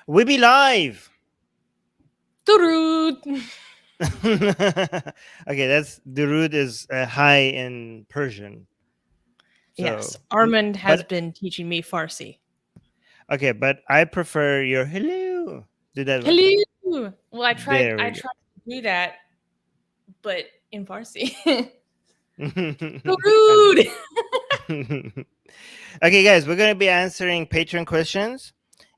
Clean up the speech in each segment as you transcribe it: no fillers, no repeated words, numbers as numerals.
We be live. Durud. Okay, that's durud is hi in Persian. So, Yes, Armin has but been teaching me Farsi. okay, but I prefer your hello. Do that one. Hello. Well, I tried There we to do that, but in Farsi. go. Durud. Okay, guys, we're gonna be answering Patreon questions,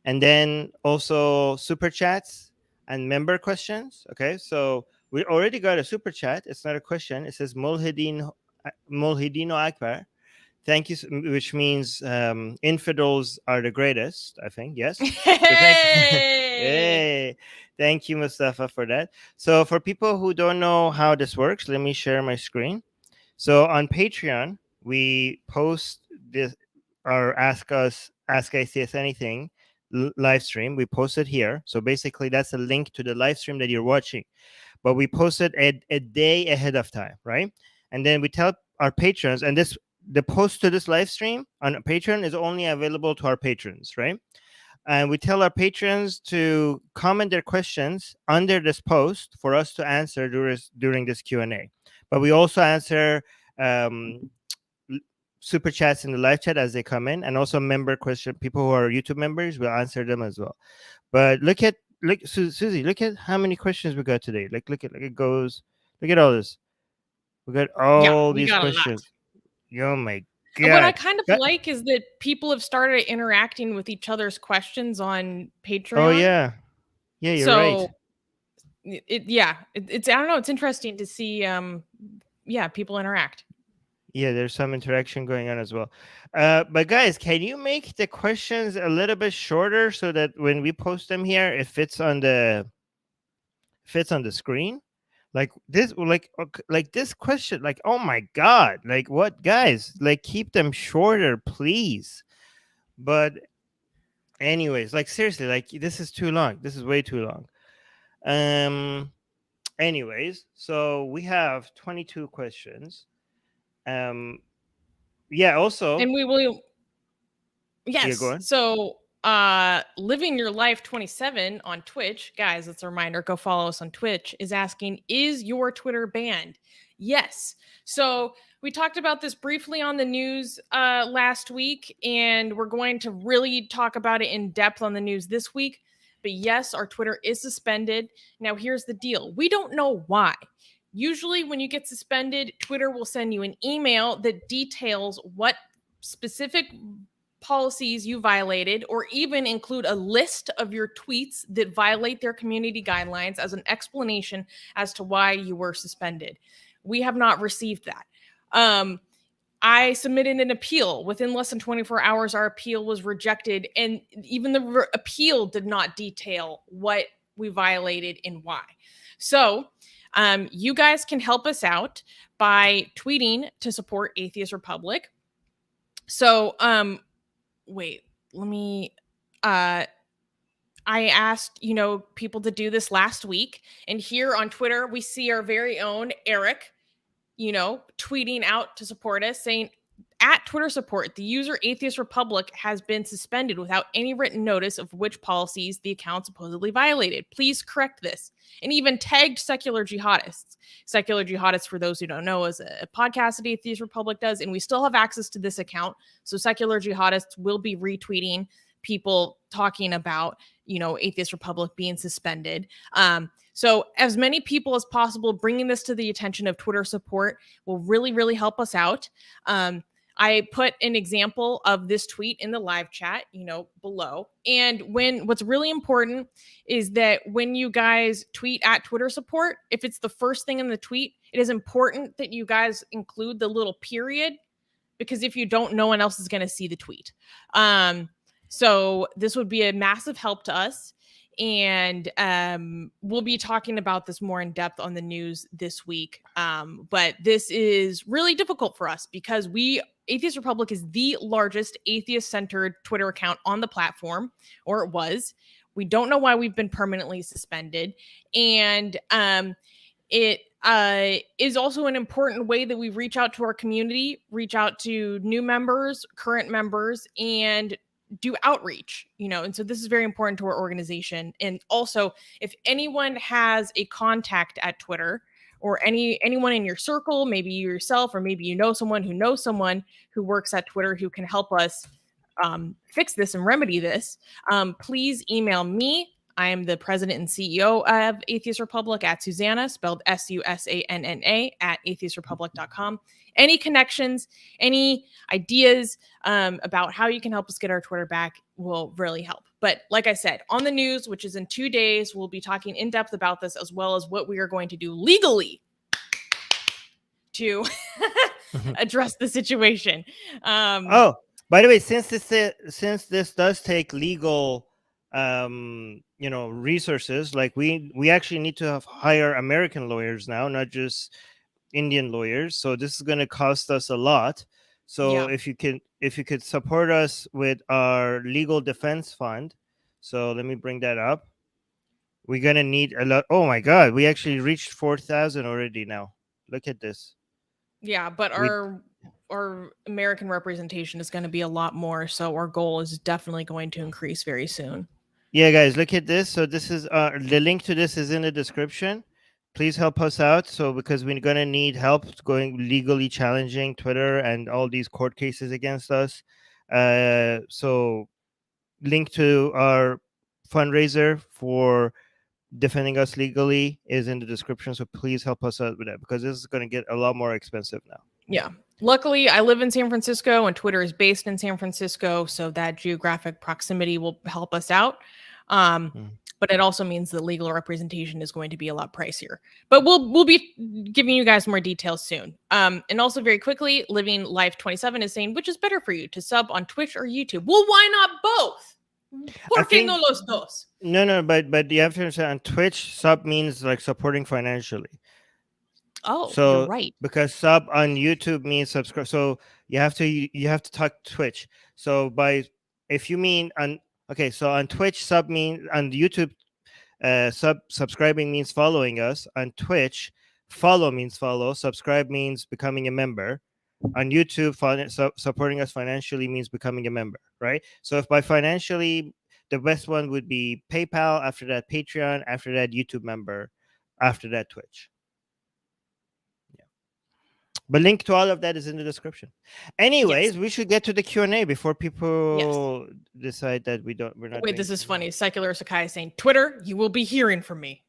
and then also super chats and member questions. Okay, so we already got a super chat. It's not a question. It says Mulhidino Akbar. Thank you, which means infidels are the greatest. I think yes. So thank, Hey. hey, thank you, Mustafa, for that. So for people who don't know how this works, let me share my screen. So on Patreon, we post this or ask Atheists Anything live stream. We post it here. So basically, that's a link to the live stream that you're watching. But we post it a day ahead of time, right? And then we tell our patrons, and the post to this live stream on Patreon is only available to our patrons, right? And we tell our patrons to comment their questions under this post for us to answer during this Q&A. But we also answer um, super chats in the live chat as they come in, and also member question. People who are YouTube members, we'll answer them as well. But look, Susie, look at how many questions we got today. Look at it goes. Look at all this. We got Yeah, all we these got a lot. questions. Oh my And what I god! kind of like is that people have started interacting with each other's questions on Patreon. Oh yeah, yeah, you're right. So it's I don't know, it's interesting to see people interact. Yeah, there's some interaction going on as well. But guys, can you make the questions a little bit shorter so that when we post them here, it fits on the screen? Like this, like this question, like oh my god, like what, guys? Like keep them shorter, please. But anyways, like seriously, like this is too long. This is way too long. Anyways, so we have 22 questions. Yeah, also, And we will yeah, go yes. on. So Living Your Life 27 on Twitch, guys, that's a reminder, go follow us on Twitch, is asking, is your Twitter banned? Yes. So we talked about this briefly on the news last week, and we're going to really talk about it in depth on the news this week. But yes, our Twitter is suspended. Now, here's the deal. We don't know why. Usually, when you get suspended, Twitter will send you an email that details what specific policies you violated, or even include a list of your tweets that violate their community guidelines as an explanation as to why you were suspended. We have not received that. I submitted an appeal. Within less than 24 hours, our appeal was rejected. And even the appeal did not detail what we violated and why. So you guys can help us out by tweeting to support Atheist Republic. So wait, let me I asked, people to do this last week, and here on Twitter we see our very own Eric, tweeting out to support us, saying, at Twitter support, the user Atheist Republic has been suspended without any written notice of which policies the account supposedly violated. Please correct this. And even tagged Secular Jihadists. Secular Jihadists, for those who don't know, is a podcast that Atheist Republic does, and we still have access to this account. So Secular Jihadists will be retweeting people talking about, Atheist Republic being suspended. So as many people as possible bringing this to the attention of Twitter support will really, really help us out. I put an example of this tweet in the live chat, below. And what's really important is that when you guys tweet at Twitter support, if it's the first thing in the tweet, it is important that you guys include the little period, because if you don't, no one else is going to see the tweet. So this would be a massive help to us. And we'll be talking about this more in depth on the news this week. But this is really difficult for us because Atheist Republic is the largest atheist-centered Twitter account on the platform, or it was. We don't know why we've been permanently suspended. And it is also an important way that we reach out to our community, reach out to new members, current members, and do outreach, and so this is very important to our organization. And also, if anyone has a contact at Twitter, or anyone in your circle, maybe you yourself, or maybe you know someone who knows someone who works at Twitter who can help us fix this and remedy this, please email me. I am the president and CEO of Atheist Republic, at Susanna, spelled Susanna, at atheistrepublic.com. Any connections, any ideas about how you can help us get our Twitter back will really help. But like I said, on the news, which is in 2 days, we'll be talking in depth about this, as well as what we are going to do legally to address the situation. Oh, by the way, since this does take legal resources, like we actually need to hire American lawyers now, not just Indian lawyers. So this is going to cost us a lot. So if you could support us with our legal defense fund. So let me bring that up. We're going to need a lot. Oh my God, we actually reached 4,000 already now. Look at this. Yeah, but our American representation is going to be a lot more. So our goal is definitely going to increase very soon. Yeah, guys, look at this. So this is the link to this is in the description. Please help us out. So because we're going to need help going legally challenging Twitter and all these court cases against us. So link to our fundraiser for defending us legally is in the description. So please help us out with that, because this is going to get a lot more expensive now. Yeah. Luckily, I live in San Francisco and Twitter is based in San Francisco. So that geographic proximity will help us out. But it also means that legal representation is going to be a lot pricier. But we'll be giving you guys more details soon. And also very quickly, Living Life 27 is saying, which is better for you, to sub on Twitch or YouTube? Well, why not both? ¿Por qué no los dos? No, but you have to understand, on Twitch, sub means like supporting financially. Oh, so you're right. Because sub on YouTube means subscribe. So you have to talk Twitch. So if you mean on so on Twitch, sub means on YouTube, subscribing means following us. On Twitch, follow means follow. Subscribe means becoming a member. On YouTube, supporting us financially means becoming a member, right? So if by financially, the best one would be PayPal, after that Patreon, after that YouTube member, after that Twitch. Yeah. But link to all of that is in the description. Anyways, we should get to the Q&A before people decide that we're not. Wait, this is funny. Secular Sakai is saying, Twitter, you will be hearing from me.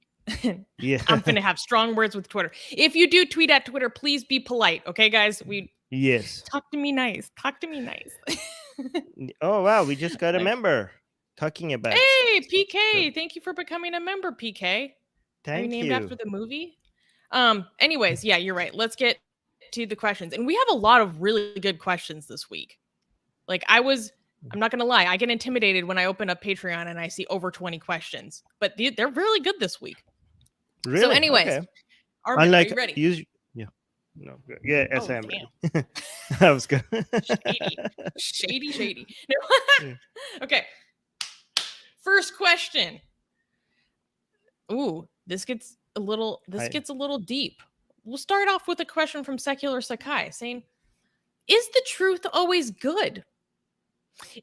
Yeah. I'm going to have strong words with Twitter. If you do tweet at Twitter, please be polite. Okay, guys? Yes. Talk to me nice. Talk to me nice. Oh, wow. We just got a member talking about. Hey, PK. Thank you for becoming a member, PK. Thank Are you named you. after the movie? Anyways, yeah, you're right. Let's get to the questions. And we have a lot of really good questions this week. Like I'm not going to lie. I get intimidated when I open up Patreon and I see over 20 questions, but they're really good this week. Really? So anyways, okay. Armin, are you ready? No, good. Yeah, Oh, I'm ready. That was good. Shady. No. Okay. First question. Ooh, this gets a little deep. We'll start off with a question from Secular Sakai saying, is the truth always good?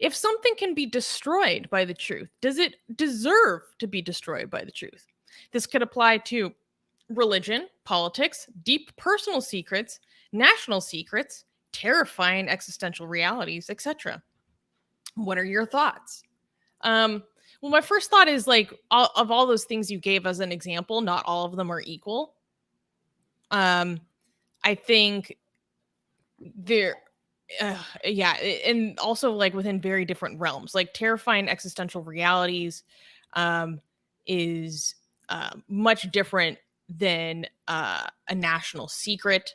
If something can be destroyed by the truth, does it deserve to be destroyed by the truth? This could apply to religion, politics, deep personal secrets, national secrets, terrifying existential realities, etc. What are your thoughts? Well, my first thought is of all those things you gave as an example, not all of them are equal. I think they're and also within very different realms. Like terrifying existential realities is much different than a national secret,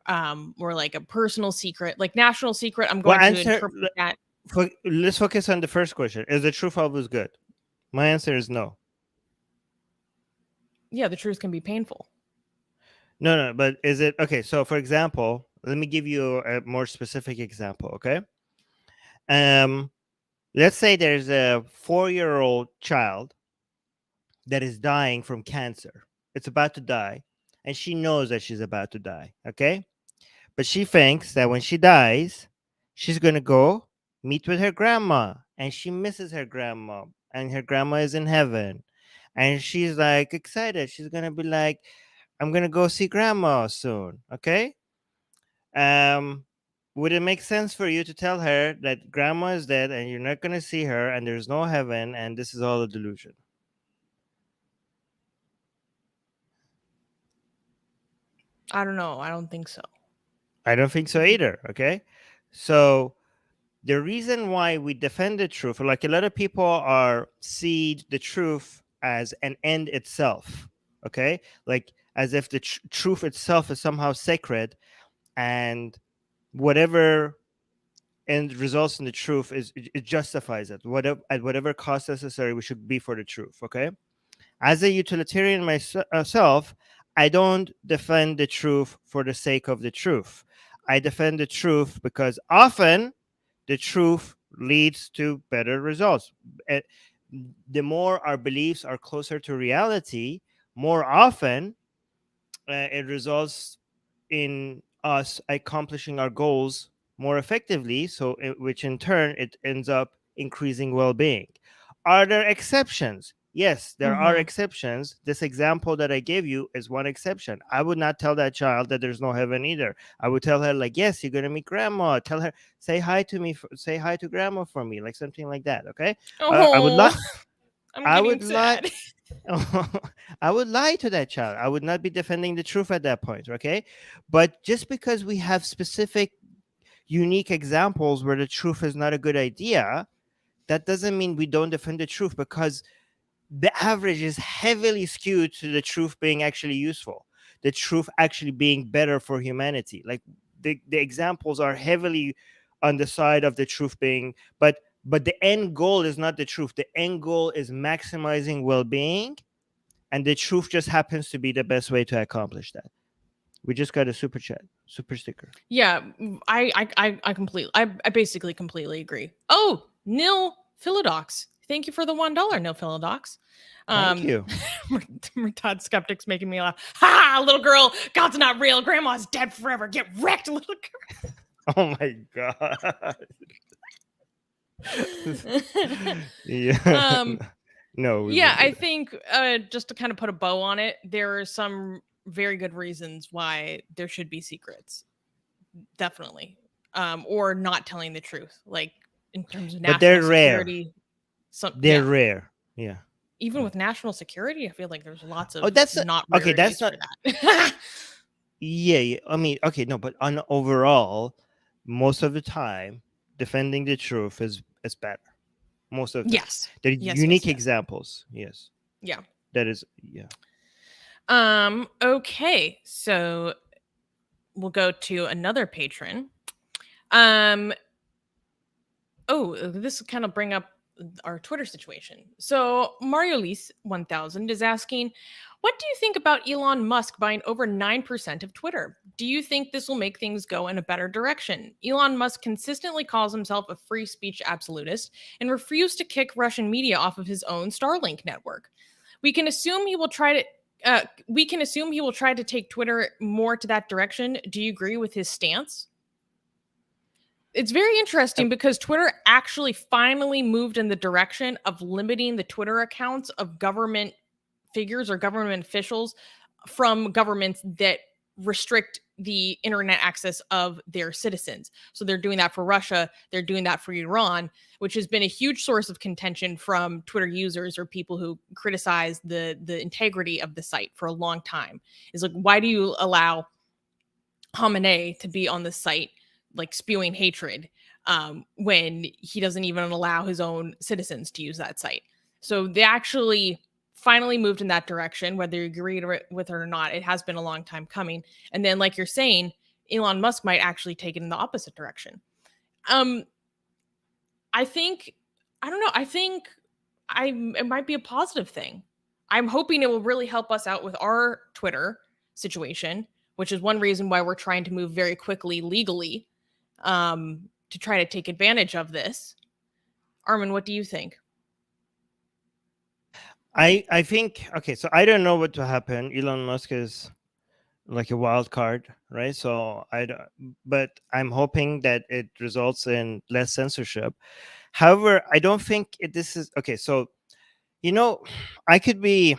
or a personal secret. Like national secret, I'm going to interpret that. Let's focus on the first question. Is the truth always good? My answer is no. Yeah, the truth can be painful. No, but is it okay? So, for example, let me give you a more specific example. Okay. Let's say there's a 4-year-old child that is dying from cancer. It's about to die, and she knows that she's about to die. Okay. But she thinks that when she dies, she's going to go meet with her grandma and she misses her grandma, and her grandma is in heaven, and she's like excited. She's gonna be like, I'm gonna go see grandma soon. Okay. Um, would it make sense for you to tell her that grandma is dead and you're not gonna see her and there's no heaven and this is all a delusion? I don't know. I don't think so. I don't think so either. Okay. So the reason why we defend the truth, like a lot of people are see the truth as an end itself. Okay. Like as if the truth itself is somehow sacred, and whatever end results in the truth is it justifies it. Whatever at whatever cost necessary, we should be for the truth. Okay. As a utilitarian myself, I don't defend the truth for the sake of the truth. I defend the truth because often the truth leads to better results. The more our beliefs are closer to reality, more often it results in us accomplishing our goals more effectively, so which in turn it ends up increasing well-being. Are there exceptions? Yes, there are Mm-hmm. exceptions. This example that I gave you is one exception. I would not tell that child that there's no heaven either. I would tell her like, yes, you're gonna meet grandma. Tell her, say hi to me, say hi to grandma for me, like something like that. Okay. I would Oh, like, I'm I getting would like, sad. I would lie to that child. I would not be defending the truth at that point. Okay. But just because we have specific, unique examples where the truth is not a good idea, that doesn't mean we don't defend the truth, because the average is heavily skewed to the truth being actually useful, the truth actually being better for humanity. Like the examples are heavily on the side of the truth being, but the end goal is not the truth. The end goal is maximizing well-being, and the truth just happens to be the best way to accomplish that. We just got a super chat, super sticker. Yeah, I completely, I basically completely agree. Oh, Nil Philodox, thank you for the $1, Nil Philodox. Thank you. Todd skeptics making me laugh. Ha! Little girl, God's not real. Grandma's dead forever. Get wrecked, little Oh my god. girl. Yeah. No, we Yeah, wouldn't do I that. think just to kind of put a bow on it, there are some very good reasons why there should be secrets. Definitely. Or not telling the truth, like in terms of But national they're rare. security. Some, They're yeah, rare. Yeah. even with national security, I feel like there's lots Oh, of that's not okay. That's rarities not. for that. Yeah, yeah. I mean, okay, no, but on overall, most of the time, defending the truth is better. Most of the time, Yes. there are Yes, yes, unique yes. examples. Yes, Yeah. that is. Yeah. Okay. So we'll go to another patron. Um, oh, this will kind of bring up our Twitter situation. So Mario Lise 1000 is asking, what do you think about Elon Musk buying over 9% of Twitter? Do you think this will make things go in a better direction? Elon Musk consistently calls himself a free speech absolutist and refused to kick Russian media off of his own Starlink network. We can assume he will try to take Twitter more to that direction. Do you agree with his stance? It's very interesting because Twitter actually finally moved in the direction of limiting the Twitter accounts of government figures or government officials from governments that restrict the internet access of their citizens. So they're doing that for Russia, they're doing that for Iran, which has been a huge source of contention from Twitter users or people who criticize the integrity of the site for a long time. Is like, why do you allow Khamenei to be on the site like spewing hatred when he doesn't even allow his own citizens to use that site? So they actually finally moved in that direction, whether you agree with it or not. It has been a long time coming. And then, like you're saying, Elon Musk might actually take it in the opposite direction. Um, I think, I don't know. I think it might be a positive thing. I'm hoping it will really help us out with our Twitter situation, which is one reason why we're trying to move very quickly legally to try to take advantage of this. Armin, what do you think? I think okay. So I don't know what will happen. Elon Musk is like a wild card, right? So but I'm hoping that it results in less censorship. However, I don't think this is okay. So you know, I could be.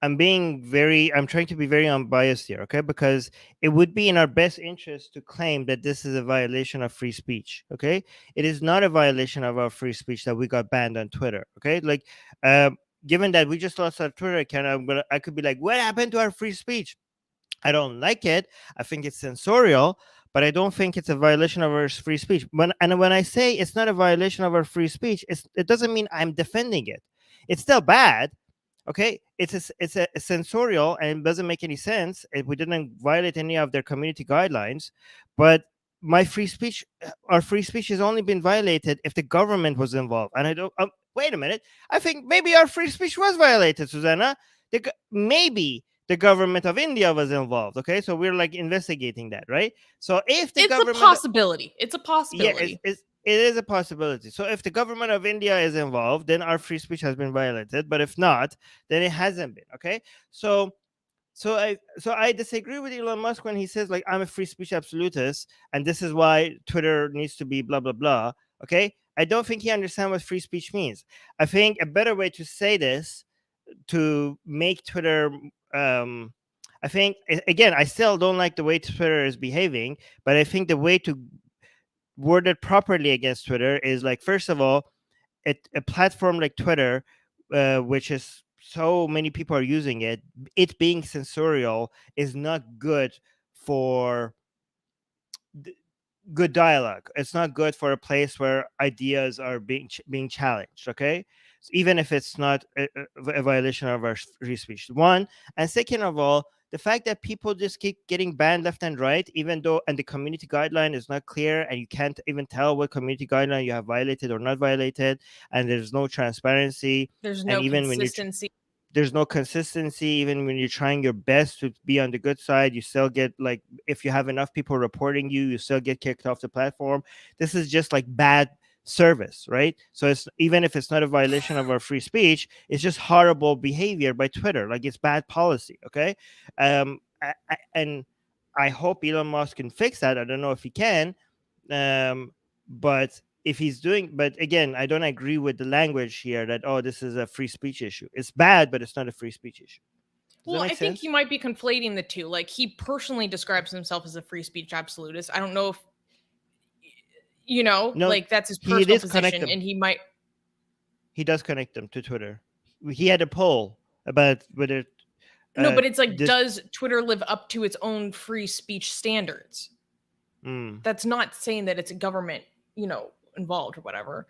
I'm trying to be very unbiased here, okay? Because it would be in our best interest to claim that this is a violation of free speech, okay? It is not a violation of our free speech that we got banned on Twitter, okay? Like, given that we just lost our Twitter account, I could be like, what happened to our free speech? I don't like it. I think it's censorial, but I don't think it's a violation of our free speech. When I say it's not a violation of our free speech, it doesn't mean I'm defending it. It's still bad. Okay, it's a censorial and it doesn't make any sense. We didn't violate any of their community guidelines, but my free speech, our free speech has only been violated if the government was involved. And I don't. Wait a minute. I think maybe our free speech was violated, Susanna. Maybe the government of India was involved. Okay, so we're like investigating that, right? So if the It's a government, possibility. It's a yeah, possibility. it is a possibility. So if the government of India is involved, then our free speech has been violated. But if not, then it hasn't been. Okay, so I disagree with Elon Musk when he says like I'm a free speech absolutist, and this is why Twitter needs to be blah blah blah. Okay, I don't think he understands what free speech means. I think a better way to say this to make Twitter. I think again, I still don't like the way Twitter is behaving, but I think the way to word it properly against Twitter is like, first of all, a platform like Twitter, which is so many people are using it, it being censorial is not good for good dialogue. It's not good for a place where ideas are being challenged. Okay, so even if it's not a violation of our free speech, one, and second of all, the fact that people just keep getting banned left and right, even though and the community guideline is not clear, and you can't even tell what community guideline you have violated or not violated, and there's no transparency, There's and no even when you consistency. there's no consistency. Even when you're trying your best to be on the good side, you still get like, if you have enough people reporting you still get kicked off the platform. This is just like bad service, right? So it's, even if it's not a violation of our free speech, it's just horrible behavior by Twitter. Like, it's bad policy. Okay, and I hope Elon Musk can fix that. I don't know if he can, but if he's doing, but again, I don't agree with the language here that, oh, this is a free speech issue. It's bad, but it's not a free speech issue. Does that Well, make I think sense? you might be conflating the two. Like, he personally describes himself as a free speech absolutist. I don't know if, No, like, that's his he personal does connect position, them. and he might. He does connect them to Twitter. He had a poll about whether No, but it's like, this. does Twitter live up to its own free speech standards? Mm, That's not saying that it's a government, involved or whatever.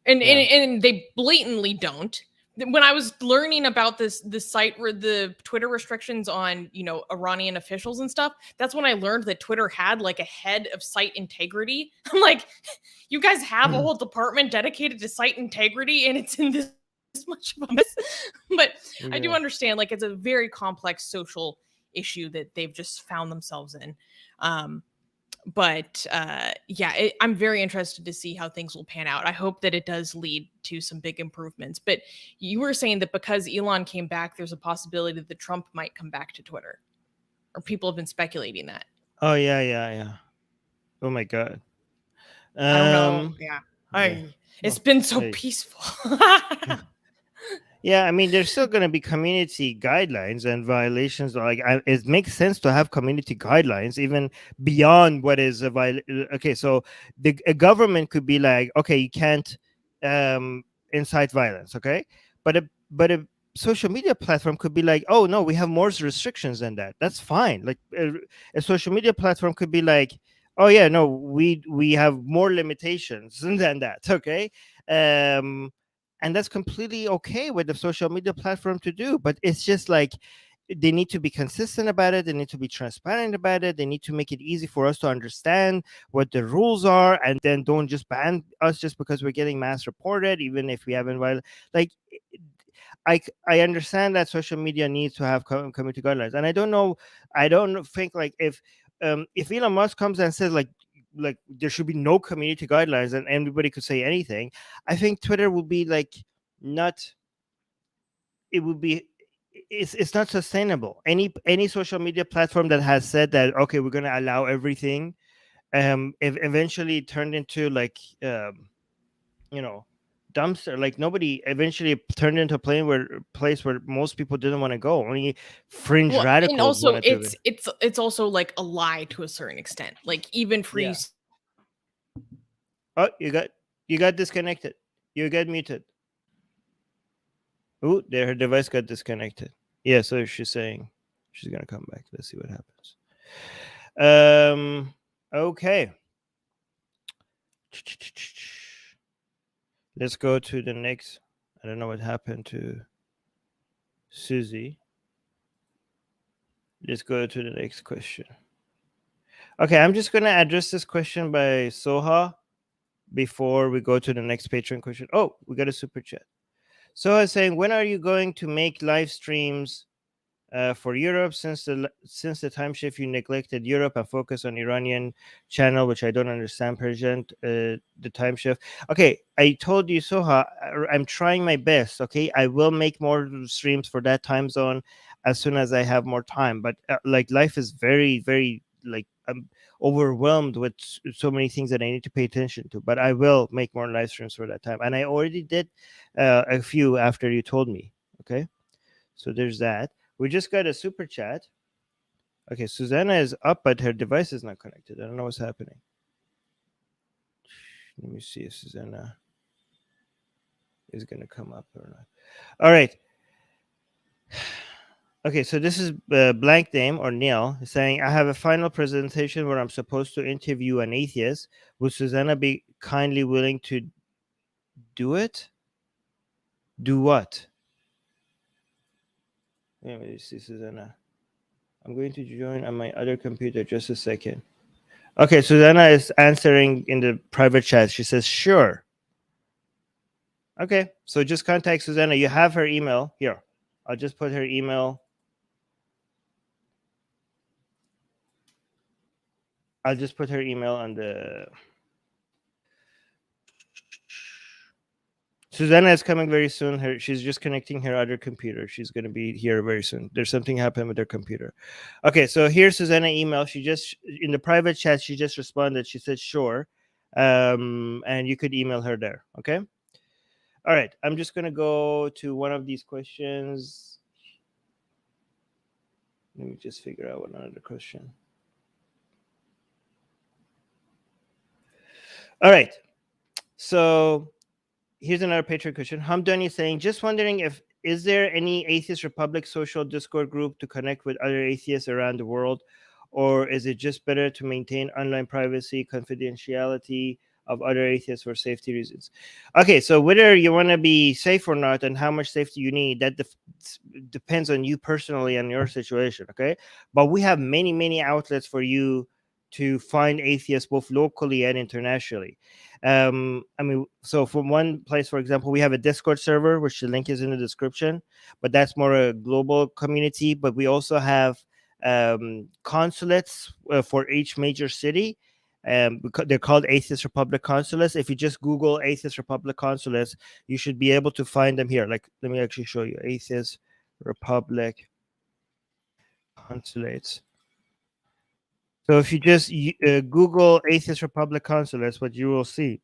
And yeah. and they blatantly don't. When I was learning about this site where the Twitter restrictions on Iranian officials and stuff, that's when I learned that Twitter had like a head of site integrity. I'm like, you guys have a whole department dedicated to site integrity, and it's in this much of a mess. But I do Yeah. understand, like, it's a very complex social issue that they've just found themselves in. But yeah, I'm very interested to see how things will pan out. I hope that it does lead to some big improvements. But you were saying that because Elon came back, there's a possibility that Trump might come back to Twitter, or people have been speculating that. Oh yeah, yeah, yeah. Oh my god. I don't know. Um. Yeah, Yeah. it's Well, been so hey. peaceful. Yeah, I mean, there's still going to be community guidelines and violations. Like, it makes sense to have community guidelines even beyond what is a violation. Okay, so a government could be like, okay, you can't um, incite violence. Okay, but a social media platform could be like, oh no, we have more restrictions than that. That's fine. Like, a social media platform could be like, oh yeah, no, we have more limitations than that. Okay. Um, and that's completely okay with the social media platform to do, but it's just like, they need to be consistent about it, they need to be transparent about it, they need to make it easy for us to understand what the rules are, and then don't just ban us just because we're getting mass reported, even if we haven't violated. Like, I understand that social media needs to have community guidelines, and I don't think like if Elon Musk comes and says like there should be no community guidelines and anybody could say anything, I think Twitter will be like, not, it would be it's not sustainable. Any social media platform that has said that, okay, we're going to allow everything, eventually turned into like, you know, dumpster. Like nobody, eventually turned into a place where most people didn't want to go. Only fringe Well, and radicals also wanted to. it's also like a lie to a certain extent. Like even free Yeah. Oh, you got disconnected. You got muted. Oh, there, her device got disconnected. Yeah, so she's saying she's gonna come back. Let's see what happens. Okay. Let's go to the next. I don't know what happened to Susie. Let's go to the next question. Okay, I'm just gonna address this question by Soha before we go to the next Patreon question. Oh, we got a super chat. Soha is saying, when are you going to make live streams for Europe? Since the time shift, you neglected Europe and focused on Iranian channel, which I don't understand. Persian, the time shift. Okay, I told you, Soha, I'm trying my best. Okay, I will make more streams for that time zone as soon as I have more time. But like life is very, very like I'm overwhelmed with so many things that I need to pay attention to. But I will make more live streams for that time, and I already did a few after you told me. Okay, so there's that. We just got a super chat. Okay, Susanna is up, but her device is not connected. I don't know what's happening. Let me see if Susanna is going to come up or not. All right. Okay, so this is blank name or Neil saying, I have a final presentation where I'm supposed to interview an atheist. Would Susanna be kindly willing to do it? Do what? Let me see, Susanna. I'm going to join on my other computer. Just a second. Okay, Susanna is answering in the private chat. She says, sure. Okay, so just contact Susanna. You have her email here. I'll just put her email. I'll just put her email on the. Susanna is coming very soon. She's just connecting her other computer. She's going to be here very soon. There's something happened with her computer. Okay, so here's Susanna email. She just in the private chat. She just responded. She said sure, and you could email her there. Okay. All right. I'm just going to go to one of these questions. Let me just figure out another question. All right. So here's another Patreon question. Hamdani is saying, just wondering if is there any Atheist Republic social Discord group to connect with other atheists around the world, or is it just better to maintain online privacy, confidentiality of other atheists for safety reasons? Okay, so whether you want to be safe or not, and how much safety you need, that depends on you personally and your situation. Okay, but we have many outlets for you to find atheists both locally and internationally. I mean, so from one place, for example, we have a Discord server, which the link is in the description, but that's more a global community. But we also have consulates for each major city. They're called Atheist Republic consulates. If you just Google Atheist Republic consulates, you should be able to find them here. Like, let me actually show you Atheist Republic consulates. So if you just Google Atheist Republic consulates, what you will see,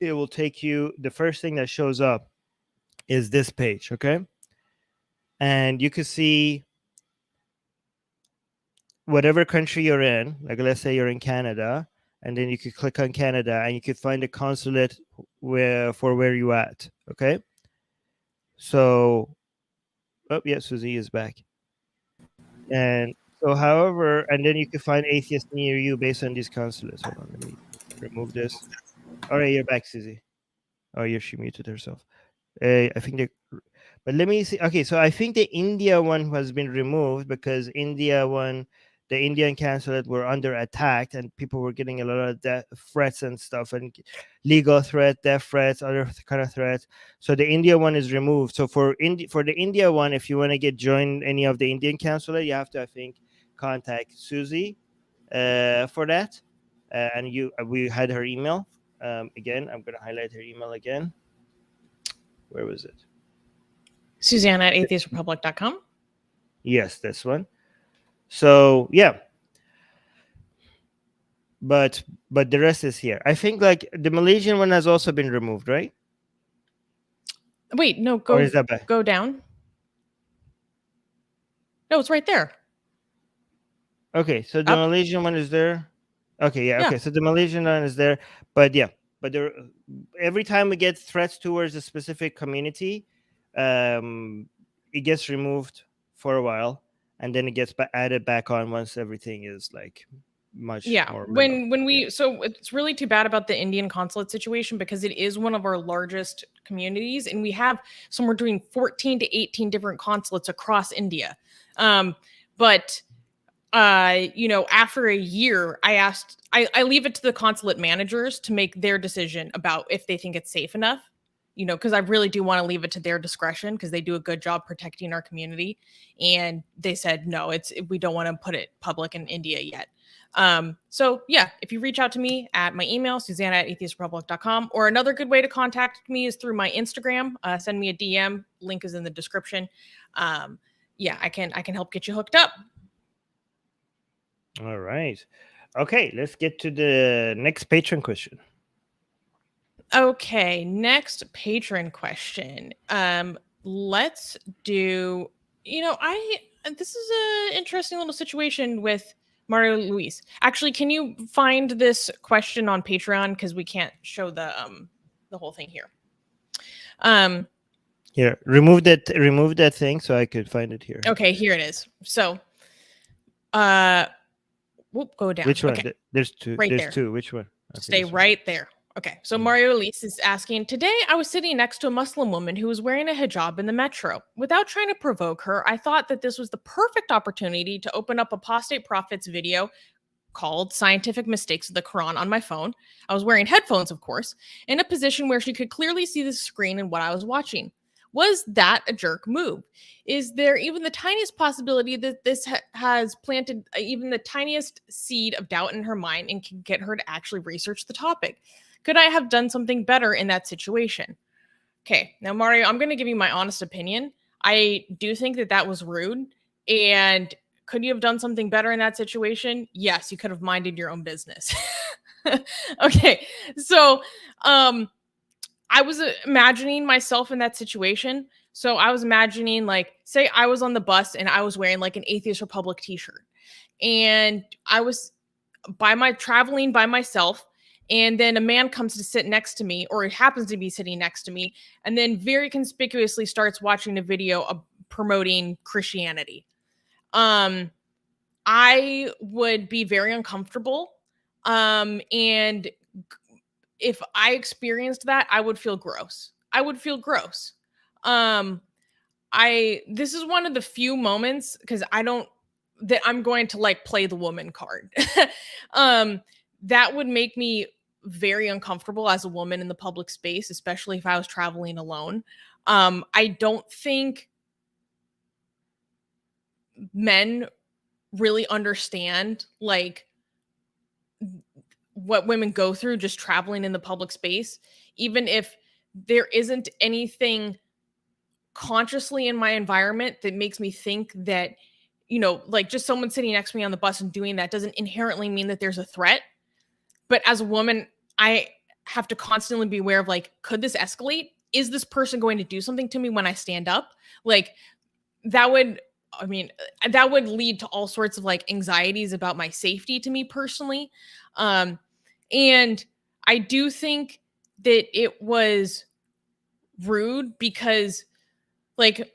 it will take you, the first thing that shows up is this page, okay? And you can see whatever country you're in, like let's say you're in Canada, and then you could click on Canada and you could find a consulate where you at, okay? So, oh yeah, Susie is back. And so, however, and then you can find atheists near you based on these consulates. Hold on, let me remove this. All right, you're back, Susie. Oh, yeah, she muted herself. I think they, but let me see. Okay, so I think the India one has been removed because the Indian consulate were under attack and people were getting a lot of death threats and stuff, and legal threat, death threats, other kind of threats. So the India one is removed. So for the India one, if you want to get join any of the Indian consulate, you have to, I think, contact Susie for that. And we had her email. Again, I'm going to highlight her email again. Where was it? Susanna at atheistrepublic.com. Yes, this one. So yeah, but the rest is here. I think like the Malaysian one has also been removed, right? Wait, no, Or is that back? go down. No, it's right there. Okay, so the Up. Malaysian one is there. Okay, yeah, Yeah. okay. So the Malaysian one is there, but yeah, but there, every time we get threats towards a specific community, it gets removed for a while, and then it gets added back on once everything is like much more. When we so it's really too bad about the Indian consulate situation because it is one of our largest communities, and we have somewhere between 14 to 18 different consulates across India. But you know, after a year, I leave it to the consulate managers to make their decision about if they think it's safe enough, you know, because I really do want to leave it to their discretion because they do a good job protecting our community. And they said, no, we don't want to put it public in India yet. So yeah, if you reach out to me at my email, Susanna at atheistrepublic.com, or another good way to contact me is through my Instagram. Send me a DM. Link is in the description. Yeah, I can help get you hooked up. All right. Okay, let's get to the next patron question. Okay, next patron question. Let's do, you know, this is an interesting little situation with Mario Luis. Actually, can you find this question on Patreon because we can't show the whole thing here. Here, remove that thing so I could find it here. Okay, here it is. So whoop, go down. Which one? Okay. There's two. Right There's there. two. Which one? Okay, stay right there. Okay, so Mario Elise is asking, today I was sitting next to a Muslim woman who was wearing a hijab in the metro. Without trying to provoke her, I thought that this was the perfect opportunity to open up Apostate Prophet's video called Scientific Mistakes of the Quran on my phone. I was wearing headphones, of course, in a position where she could clearly see the screen and what I was watching. Was that a jerk move? Is there even the tiniest possibility that this has planted even the tiniest seed of doubt in her mind and can get her to actually research the topic? Could I have done something better in that situation? Okay, now Mario, I'm going to give you my honest opinion. I do think that that was rude. And could you have done something better in that situation? Yes, you could have minded your own business. Okay, so I was imagining myself in that situation. So I was imagining, like, say I was on the bus and I was wearing like an Atheist Republic t-shirt. And I was traveling by myself. And then a man comes to sit next to me, or it happens to be sitting next to me, and then very conspicuously starts watching a video of promoting Christianity. I would be very uncomfortable. And if I experienced that, I would feel gross. This is one of the few moments, because that I'm going to like play the woman card. That would make me very uncomfortable as a woman in the public space, especially if I was traveling alone. I don't think men really understand like what women go through just traveling in the public space, even if there isn't anything consciously in my environment that makes me think that, you know, like just someone sitting next to me on the bus and doing that doesn't inherently mean that there's a threat. But as a woman, I have to constantly be aware of like, could this escalate? Is this person going to do something to me when I stand up? Like that would lead to all sorts of like anxieties about my safety to me personally. And I do think that it was rude because like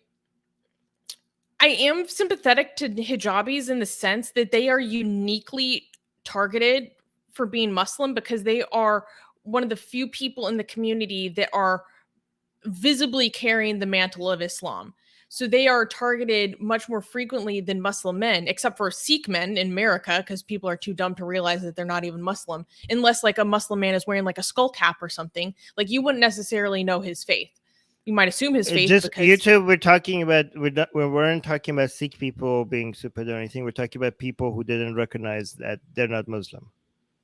I am sympathetic to hijabis in the sense that they are uniquely targeted for being Muslim because they are one of the few people in the community that are visibly carrying the mantle of Islam. So they are targeted much more frequently than Muslim men, except for Sikh men in America, because people are too dumb to realize that they're not even Muslim, unless like a Muslim man is wearing like a skull cap or something. Like you wouldn't necessarily know his faith. You might assume his faith. Just because YouTube, we weren't talking about Sikh people being stupid or anything. We're talking about people who didn't recognize that they're not Muslim.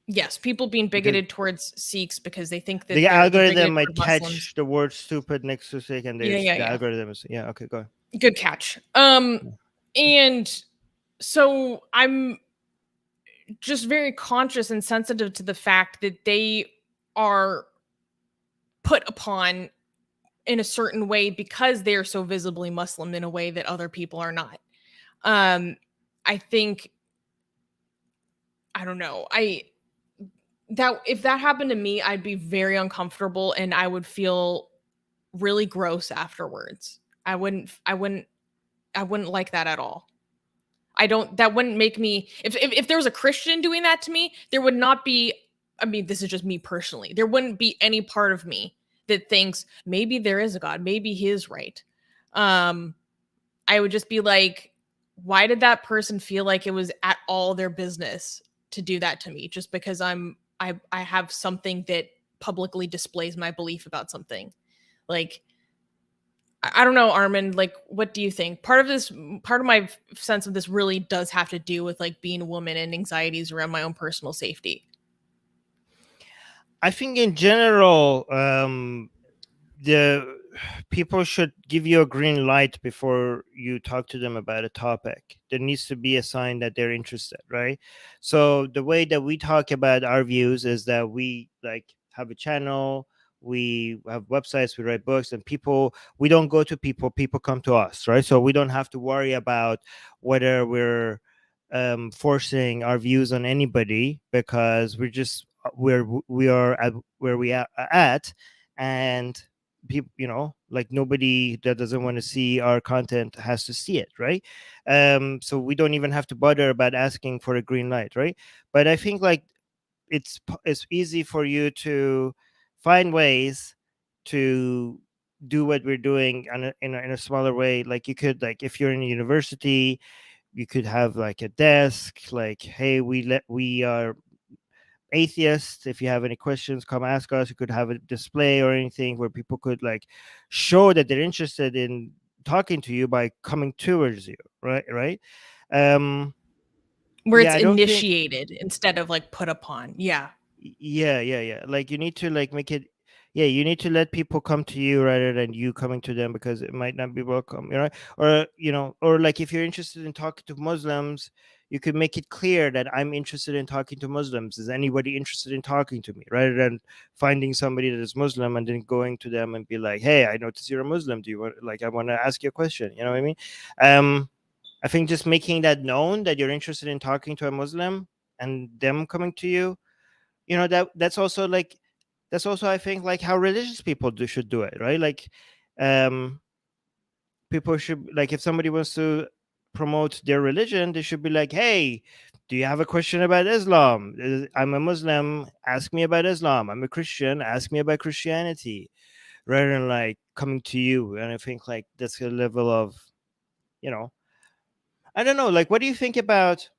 Yes, people being because bigoted towards Sikhs because they think that the they're algorithm bigoted might toward Muslims. catch the word stupid next to Sikh, and Yeah, yeah, the yeah. algorithm is okay. Go ahead. Good catch. And so I'm just very conscious and sensitive to the fact that they are put upon in a certain way because they are so visibly Muslim in a way that other people are not. I think, I don't know. That if that happened to me, I'd be very uncomfortable and I would feel really gross afterwards. I wouldn't like that at all. That wouldn't make me, if there was a Christian doing that to me, there would not be, I mean, this is just me personally. There wouldn't be any part of me that thinks maybe there is a God, maybe he is right. I would just be like, why did that person feel like it was at all their business to do that to me just because I have something that publicly displays my belief about something? Like, I don't know, Armin, like, what do you think? Part of my sense of this really does have to do with like being a woman and anxieties around my own personal safety. I think in general, the people should give you a green light before you talk to them about a topic. There needs to be a sign that they're interested, right? So the way that we talk about our views is that we like have a channel, we have websites, we write books, and we don't go to people come to us, right? So we don't have to worry about whether we're forcing our views on anybody, because we are at where we are at, and people, like, nobody that doesn't want to see our content has to see it, right? So we don't even have to bother about asking for a green light, right? But I think, like, it's easy for you to find ways to do what we're doing in a smaller way. Like, you could, like, if you're in a university, you could have like a desk, like, hey, we are atheists. If you have any questions, come ask us. You could have a display or anything where people could, like, show that they're interested in talking to you by coming towards you, right? um Where yeah, it's I don't think. initiated instead of like put upon. Yeah. Yeah, like, you need to, like, make it. Yeah, you need to let people come to you rather than you coming to them, because it might not be welcome, or like, if you're interested in talking to Muslims, you could make it clear that I'm interested in talking to Muslims. Is anybody interested in talking to me, rather than finding somebody that is Muslim and then going to them and be like, hey, I notice you're a Muslim, do you want, like, I want to ask you a question, you know what I mean? I think just making that known, that you're interested in talking to a Muslim, and them coming to you, that's also, I think, like, how religious people should do it, right? Like, um people should, like, if somebody wants to promote their religion, they should be like, hey, do you have a question about Islam? I'm a Muslim, ask me about Islam. I'm a Christian, ask me about Christianity, rather than, like, coming to you. And I think, like, that's a level of, you know I don't know, like, what do you think about.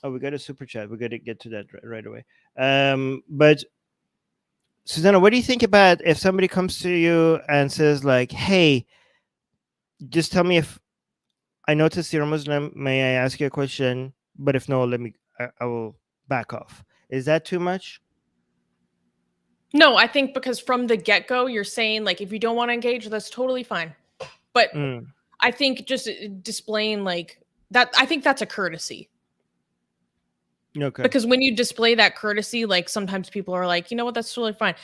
Oh, we got a super chat, we got to get to that right away. But Susanna, what do you think about if somebody comes to you and says, like, hey, just tell me if I notice you're a Muslim, may I ask you a question? But if no, I will back off. Is that too much? No, I think because from the get-go, you're saying like if you don't want to engage, that's totally fine. But Mm, I think just displaying like that, I think that's a courtesy. okay. Because when you display that courtesy, like sometimes people are like, you know what, that's totally fine.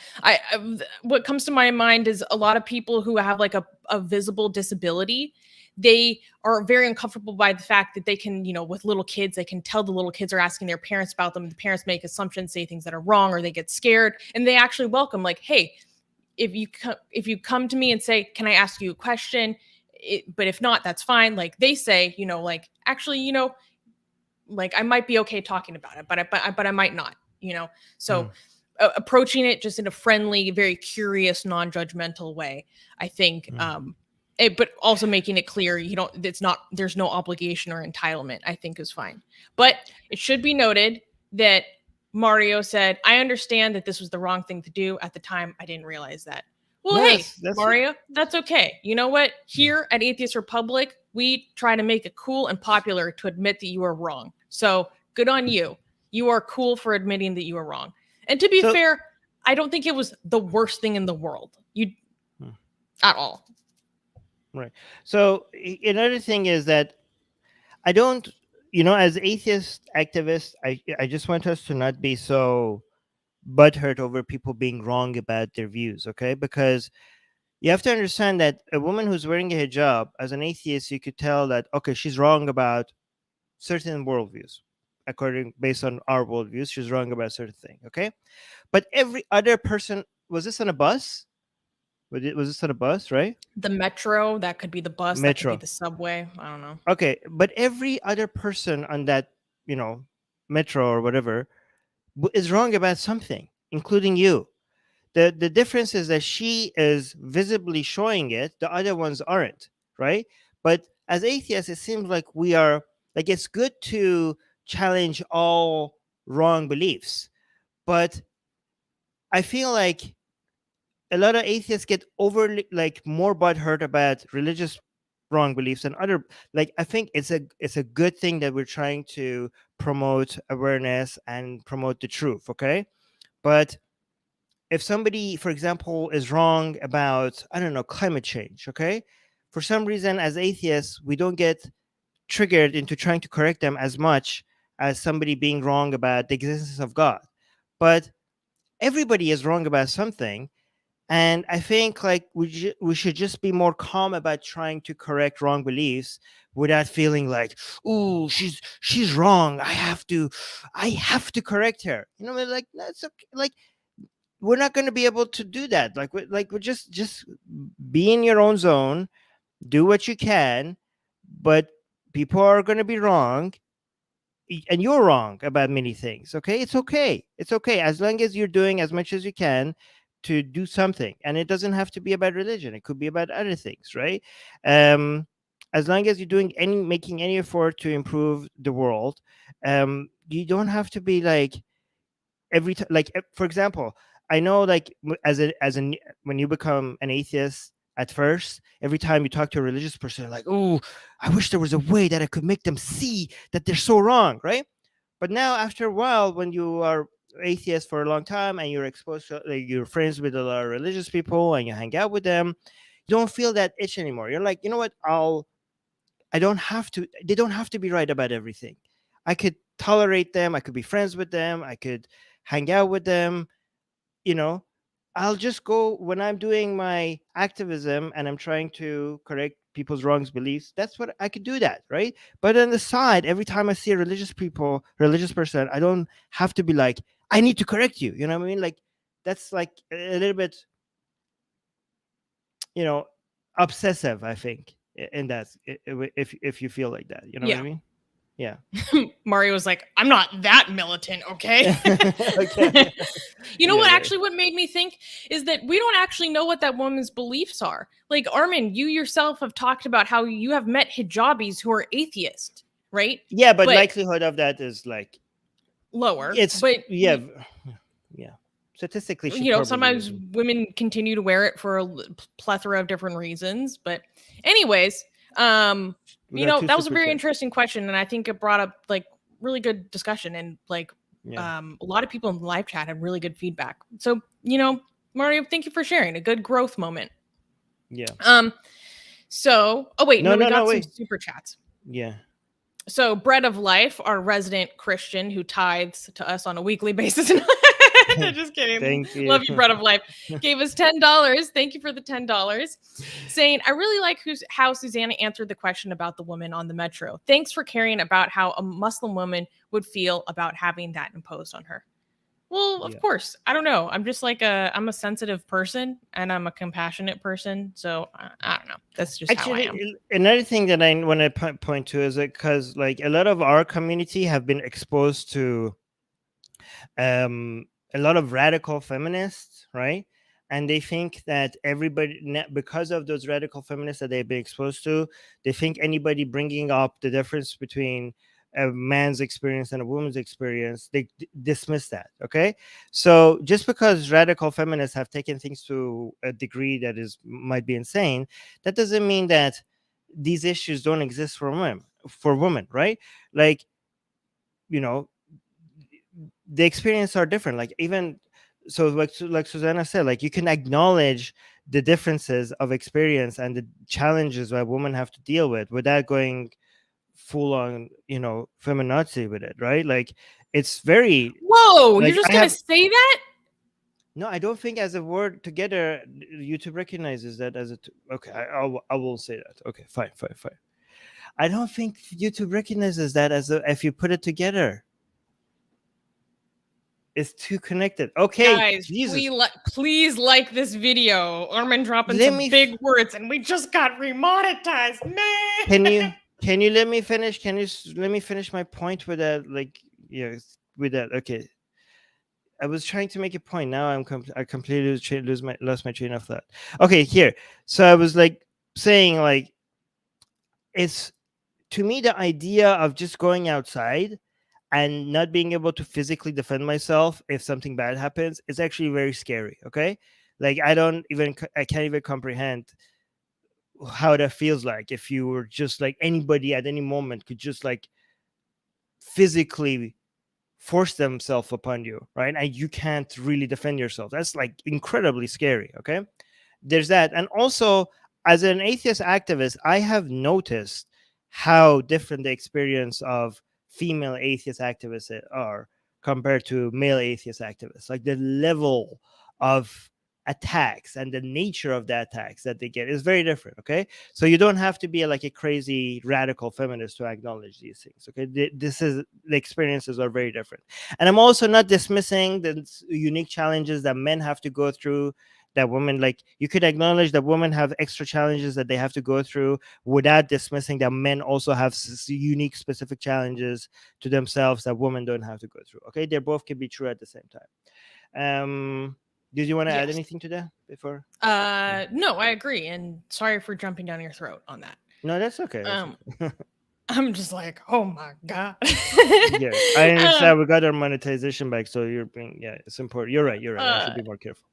What comes to my mind is a lot of people who have like a visible disability, they are very uncomfortable by the fact that they can, with little kids, they can tell the little kids are asking their parents about them. The parents make assumptions, say things that are wrong, or they get scared, and they actually welcome, like, hey, if you come to me and say, can I ask you a question? But if not, that's fine. Like they say, like, actually, like I might be okay talking about it, but I might not, So Mm, approaching it just in a friendly, very curious, non-judgmental way, I think. mm, But also making it clear there's no obligation or entitlement, I think is fine. But it should be noted that Mario said, I understand that this was the wrong thing to do at the time. I didn't realize that. Well, no, hey, that's Mario, that's okay. You know what? Here at Atheist Republic, we try to make it cool and popular to admit that you are wrong. So good on you. You are cool for admitting that you are wrong. And to be So fair, I don't think it was the worst thing in the world. You Hmm. at all. Right. So another thing is that I don't, as atheist activists, I just want us to not be so butthurt over people being wrong about their views, okay? Because you have to understand that a woman who's wearing a hijab, as an atheist, you could tell that, okay, she's wrong about certain worldviews. Based on our worldviews, she's wrong about a certain thing, okay? But every other person, was this on a bus? Was this on a bus, right? The metro, that could be the bus, that could be Metro. the subway. I don't know. Okay, but every other person on that, you know, metro or whatever is wrong about something, including you. The difference is that she is visibly showing it, the other ones aren't, right? But as atheists, it seems like we are like, it's good to challenge all wrong beliefs, but I feel like a lot of atheists get overly like more butthurt about religious wrong beliefs and other, like, I think it's a good thing that we're trying to promote awareness and promote the truth, okay? But if somebody, for example, is wrong about, I don't know, climate change, okay? For some reason, as atheists, we don't get triggered into trying to correct them as much as somebody being wrong about the existence of God. But everybody is wrong about something. And I think like we should just be more calm about trying to correct wrong beliefs without feeling like, "Ooh, she's wrong. I have to correct her." Like that's okay. Like we're not going to be able to do that. We're just be in your own zone, do what you can, but people are going to be wrong, and you're wrong about many things. Okay, it's okay as long as you're doing as much as you can to do something, and it doesn't have to be about religion, it could be about other things, right? um as long as you're making any effort to improve the world, you don't have to be like every time, like for example, I know, like when you become an atheist at first, every time you talk to a religious person, like, oh, I wish there was a way that I could make them see that they're so wrong, right? But now after a while, when you are atheist for a long time and you're exposed to, like, you're friends with a lot of religious people and you hang out with them, you don't feel that itch anymore. You're like, you know what, I don't have to they don't have to be right about everything. I could tolerate them, I could be friends with them, I could hang out with them, you know. I'll just go when I'm doing my activism and I'm trying to correct people's wrongs beliefs. That's what I could do, that, right? But on the side, every time I see a religious person, I don't have to be like, I need to correct you. You know what I mean? Like that's like a little bit, you know, obsessive, I think, in that, if you feel like that, you know what I Yeah. mean? Yeah. Mario was like, I'm not that militant, okay? Okay. You know Yeah, what right. actually what made me think is that we don't actually know what that woman's beliefs are. Like Armin, you yourself have talked about how you have met hijabis who are atheist, right? Yeah, but But likelihood of that is like, lower. it's But yeah, yeah. Statistically, she probably sometimes isn't. women continue to wear it for a plethora of different reasons. But anyways, um, We got two that was a super very chats. interesting question, and I think it brought up like really good discussion, and like Yeah, a lot of people in the live chat had really good feedback. So Mario, thank you for sharing a good growth moment. yeah. So oh wait, No, no, we no, no. got some Wait. super chats. Yeah. So Bread of Life, our resident Christian who tithes to us on a weekly basis. Just kidding. Thank you. Love you, Bread of Life. Gave us $10. Thank you for the $10. Saying, I really like how Susanna answered the question about the woman on the metro. Thanks for caring about how a Muslim woman would feel about having that imposed on her. Well, of Yeah. course. I don't know. I'm just like I'm a sensitive person and I'm a compassionate person. So I don't know. That's just how I am. Actually, another thing that I want to point to is because like a lot of our community have been exposed to a lot of radical feminists, right? And they think that because of those radical feminists that they've been exposed to, they think anybody bringing up the difference between a man's experience and a woman's experience, they dismiss that. Okay, so just because radical feminists have taken things to a degree that might be insane, that doesn't mean that these issues don't exist for women, right? Like, you know, the experiences are different. Like even so, like Susanna said, like you can acknowledge the differences of experience and the challenges that women have to deal with without going full on, feminazi with it, right? Like it's very Whoa, you're like just I gonna have say that? no, I don't think as a word together YouTube recognizes that as a okay. I will say that. Okay, fine. I don't think YouTube recognizes that as a, if you put it together. It's too connected. Okay, Guys, Jesus. please like this video. Armin dropping Let some me big words, and we just got remonetized, man. can you let me finish? Can you let me finish my point with that? Like, yeah, with that. Okay, I was trying to make a point. Now I completely lost my train of thought. Okay, here. So I was like saying like it's to me the idea of just going outside and not being able to physically defend myself if something bad happens is actually very scary. Okay, like I can't even comprehend how that feels like if you were just like anybody at any moment could just like physically force themselves upon you, right? And you can't really defend yourself. That's like incredibly scary. Okay, there's that. And also, as an atheist activist, I have noticed how different the experience of female atheist activists are compared to male atheist activists. Like the level of attacks and the nature of the attacks that they get is very different. Okay, so you don't have to be like a crazy radical feminist to acknowledge these things. Okay, the experiences are very different. And I'm also not dismissing the unique challenges that men have to go through, that women, like you could acknowledge that women have extra challenges that they have to go through without dismissing that men also have unique specific challenges to themselves that women don't have to go through. Okay, they both can be true at the same time. Did you want to add Yes. anything to that before? No, I agree, and sorry for jumping down your throat on that. No, that's okay. I'm just like, oh my god. Yeah, I understand. We got our monetization back, so you're being, yeah, it's important. You're right. I should be more careful.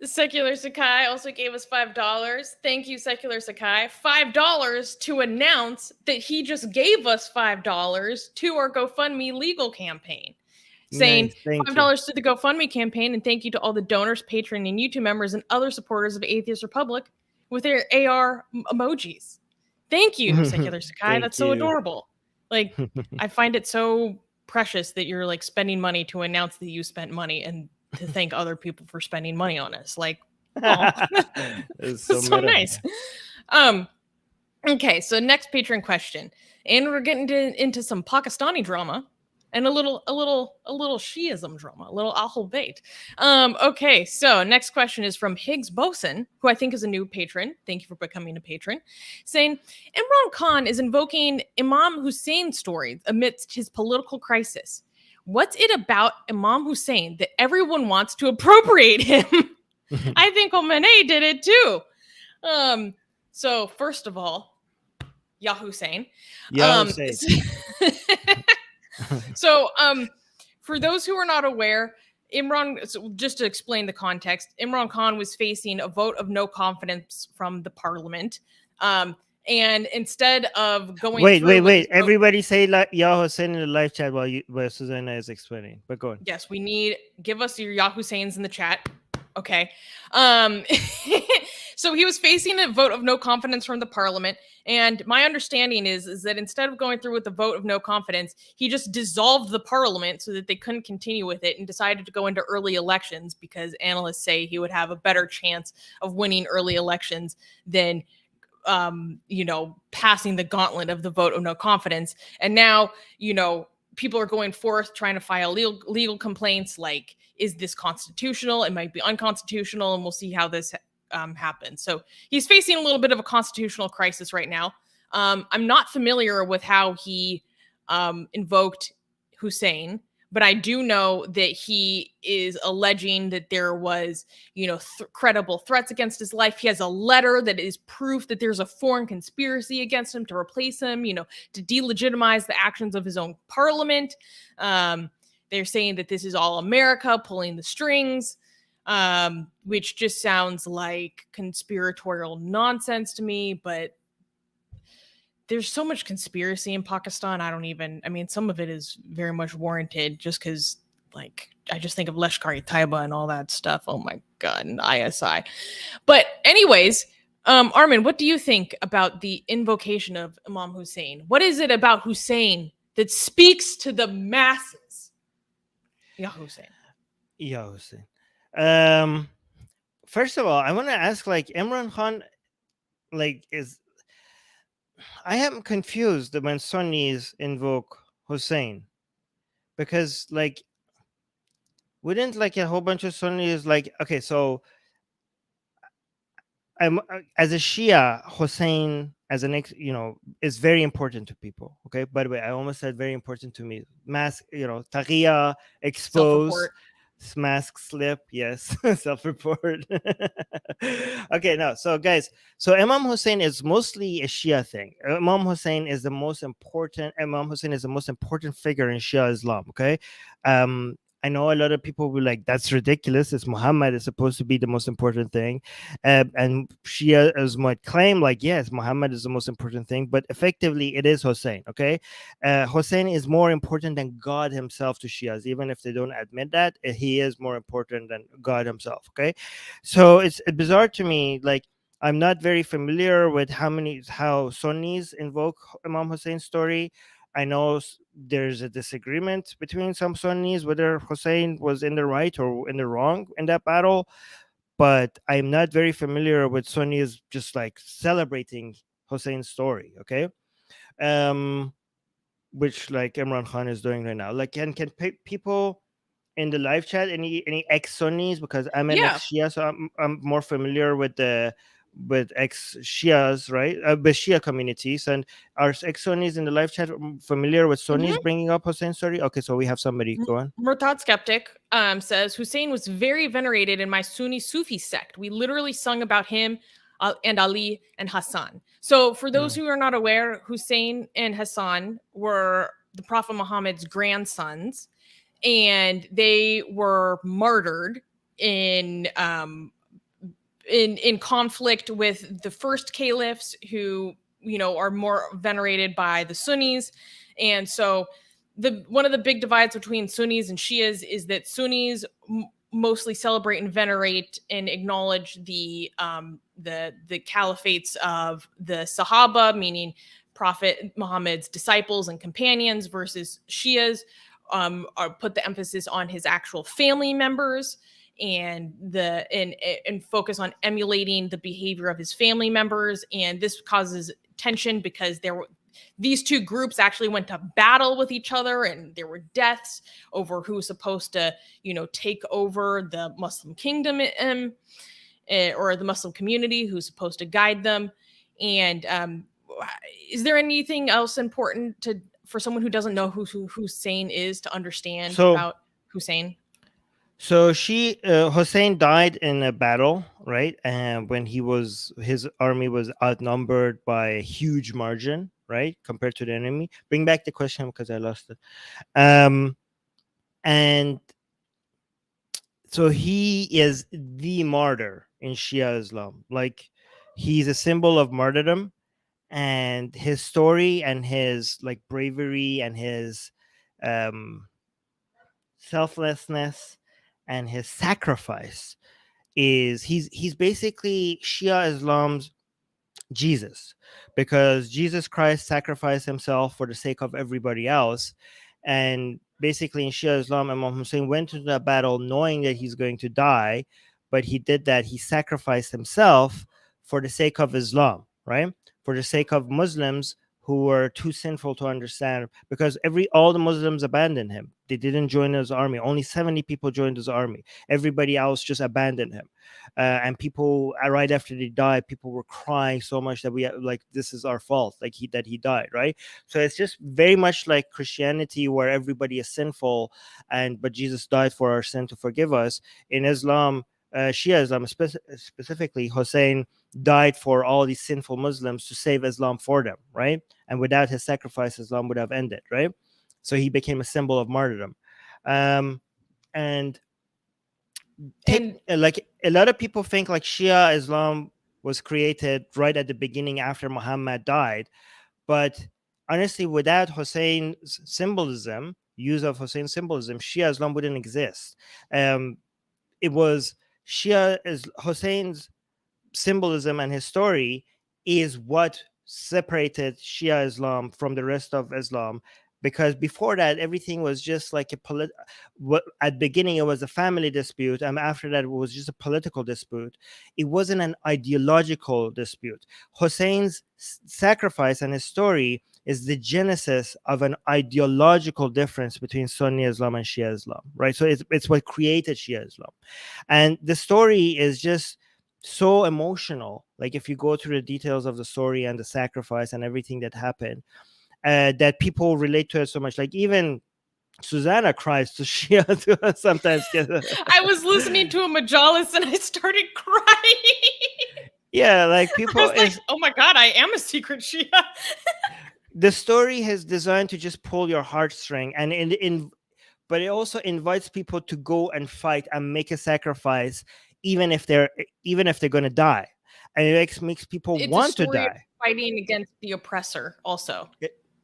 Secular Sakai also gave us $5. Thank you, Secular Sakai. $5 to announce that he just gave us $5 to our GoFundMe legal campaign. Saying Nice, thank you. $5 to the GoFundMe campaign, and thank you to all the donors, Patreon, and YouTube members, and other supporters of Atheist Republic with their AR emojis. Thank you, Secular Sakai. Thank That's so you. adorable. Like, I find it so precious that you're like spending money to announce that you spent money and to thank other people for spending money on us. Like, oh, It's so nice. Okay, so next Patreon question, and we're getting into some Pakistani drama and a little Shiism drama, a little Ahl Bayt. Okay, so next question is from Higgs Boson, who I think is a new patron. Thank you for becoming a patron. Saying, Imran Khan is invoking Imam Hussein's story amidst his political crisis. What's it about Imam Hussein that everyone wants to appropriate him? I think Khomeini did it too. So first of all, Ya Hussein. So, for those who are not aware, just to explain the context, Imran Khan was facing a vote of no confidence from the parliament. And instead of going wait. Everybody say Ya Hussein in the live chat while Susanna is explaining. But go on. Yes, give us your Ya Husseins in the chat. Okay. So he was facing a vote of no confidence from the parliament. And my understanding is that instead of going through with the vote of no confidence, he just dissolved the parliament so that they couldn't continue with it and decided to go into early elections because analysts say he would have a better chance of winning early elections than passing the gauntlet of the vote of no confidence. And now, people are going forth trying to file legal complaints like, is this constitutional? It might be unconstitutional, and we'll see how this happens. So he's facing a little bit of a constitutional crisis right now. I'm not familiar with how he invoked Hussein, but I do know that he is alleging that there was, credible threats against his life. He has a letter that is proof that there's a foreign conspiracy against him to replace him, to delegitimize the actions of his own parliament. They're saying that this is all America pulling the strings, which just sounds like conspiratorial nonsense to me, but there's so much conspiracy in Pakistan. Some of it is very much warranted just because like I just think of Lashkar-e Taiba and all that stuff. Oh my god, and ISI. But anyways, Armin, what do you think about the invocation of Imam Hussein? What is it about Hussein that speaks to the masses? Ya Hussein. Yeah, Hussein. Um, First of all, I want to ask, like, Imran Khan, like, I am confused when Sunnis invoke Hussein, because, like, wouldn't like a whole bunch of Sunnis, like, okay, so I'm as a Shia, Hussein as an is very important to people. Okay, by the way, I almost said very important to me. Mask, taqiyya, expose, Self-report. mask slip, yes, self-report. Okay, no, so guys, so Imam Hussein is mostly a Shia thing. Imam Hussein is the most important figure in Shia Islam. Okay, I know a lot of people will be like, that's ridiculous. It's Muhammad is supposed to be the most important thing. And Shias might claim, like, yes, Muhammad is the most important thing, but effectively it is Hussein. Okay, Hussein is more important than God himself to Shias, even if they don't admit that. He is more important than God himself. Okay, so it's bizarre to me. Like, I'm not very familiar with how Sunnis invoke Imam Hussein's story. I know there's a disagreement between some Sunnis whether Hussein was in the right or in the wrong in that battle, but I'm not very familiar with Sunnis just like celebrating Hussein's story. Okay, um, which like Imran Khan is doing right now. Like, can people in the live chat any ex Sunnis, because I'm an Yeah. ex Shia, so I'm more familiar with the with ex Shias, right? With Shia communities, and are ex Sunnis in the live chat familiar with Sunnis Mm-hmm. bringing up Hussein's story? Okay, so we have somebody. Go on. Murtad Skeptic says Hussein was very venerated in my Sunni Sufi sect. We literally sung about him and Ali and Hassan. So, for those Mm. who are not aware, Hussein and Hassan were the Prophet Muhammad's grandsons, and they were martyred in in conflict with the first caliphs, who are more venerated by the Sunnis. And so the one of the big divides between Sunnis and Shias is that Sunnis mostly celebrate and venerate and acknowledge the caliphates of the Sahaba, meaning Prophet Muhammad's disciples and companions, versus Shias put the emphasis on his actual family members and focus on emulating the behavior of his family members. And this causes tension because these two groups actually went to battle with each other, and there were deaths over who was supposed to take over the Muslim kingdom, or the Muslim community, who's supposed to guide them. And is there anything else important for someone who doesn't know who Hussein is to understand So about Hussein? So Hussein died in a battle, right? And when his army was outnumbered by a huge margin, right, compared to the enemy. Bring back the question because I lost it. And so he is the martyr in Shia Islam. Like, he's a symbol of martyrdom, and his story and his like bravery and his um selflessness and his sacrifice is he's basically Shia Islam's Jesus, because Jesus Christ sacrificed himself for the sake of everybody else. And basically in Shia Islam, Imam Hussein went into that battle knowing that he's going to die, but he sacrificed himself for the sake of Islam, right? For the sake of Muslims who were too sinful to understand, because all the Muslims abandoned him. They didn't join his army. Only 70 people joined his army. Everybody else just abandoned him. And people, right after they died, people were crying so much that we like, this is our fault, like that he died, right? So it's just very much like Christianity, where everybody is sinful, but Jesus died for our sin to forgive us. In Islam, Shia Islam specifically, Hussein died for all these sinful Muslims to save Islam for them, right? And without his sacrifice, Islam would have ended, right? So he became a symbol of martyrdom. And like, a lot of people think like Shia Islam was created right at the beginning after Muhammad died, but honestly, without Hussein's symbolism, use of Hussein symbolism, Shia Islam wouldn't exist. It was Shia is Hussein's symbolism and his story is what separated Shia Islam from the rest of Islam. Because before that, everything was just like at beginning it was a family dispute, and after that it was just a political dispute. It wasn't an ideological dispute. Hussein's sacrifice and his story is the genesis of an ideological difference between Sunni Islam and Shia Islam, right? So it's what created Shia Islam. And the story is just so emotional. Like if you go through the details of the story and the sacrifice and everything that happened, that people relate to it so much. Like even Susanna cries to Shia to sometimes. I was listening to a Majalis and I started crying. Yeah, like I people was like, oh my God, I am a secret Shia. The story is designed to just pull your heartstring, and but it also invites people to go and fight and make a sacrifice, even if they're going to die, and it makes people want to die. Fighting against the oppressor, also.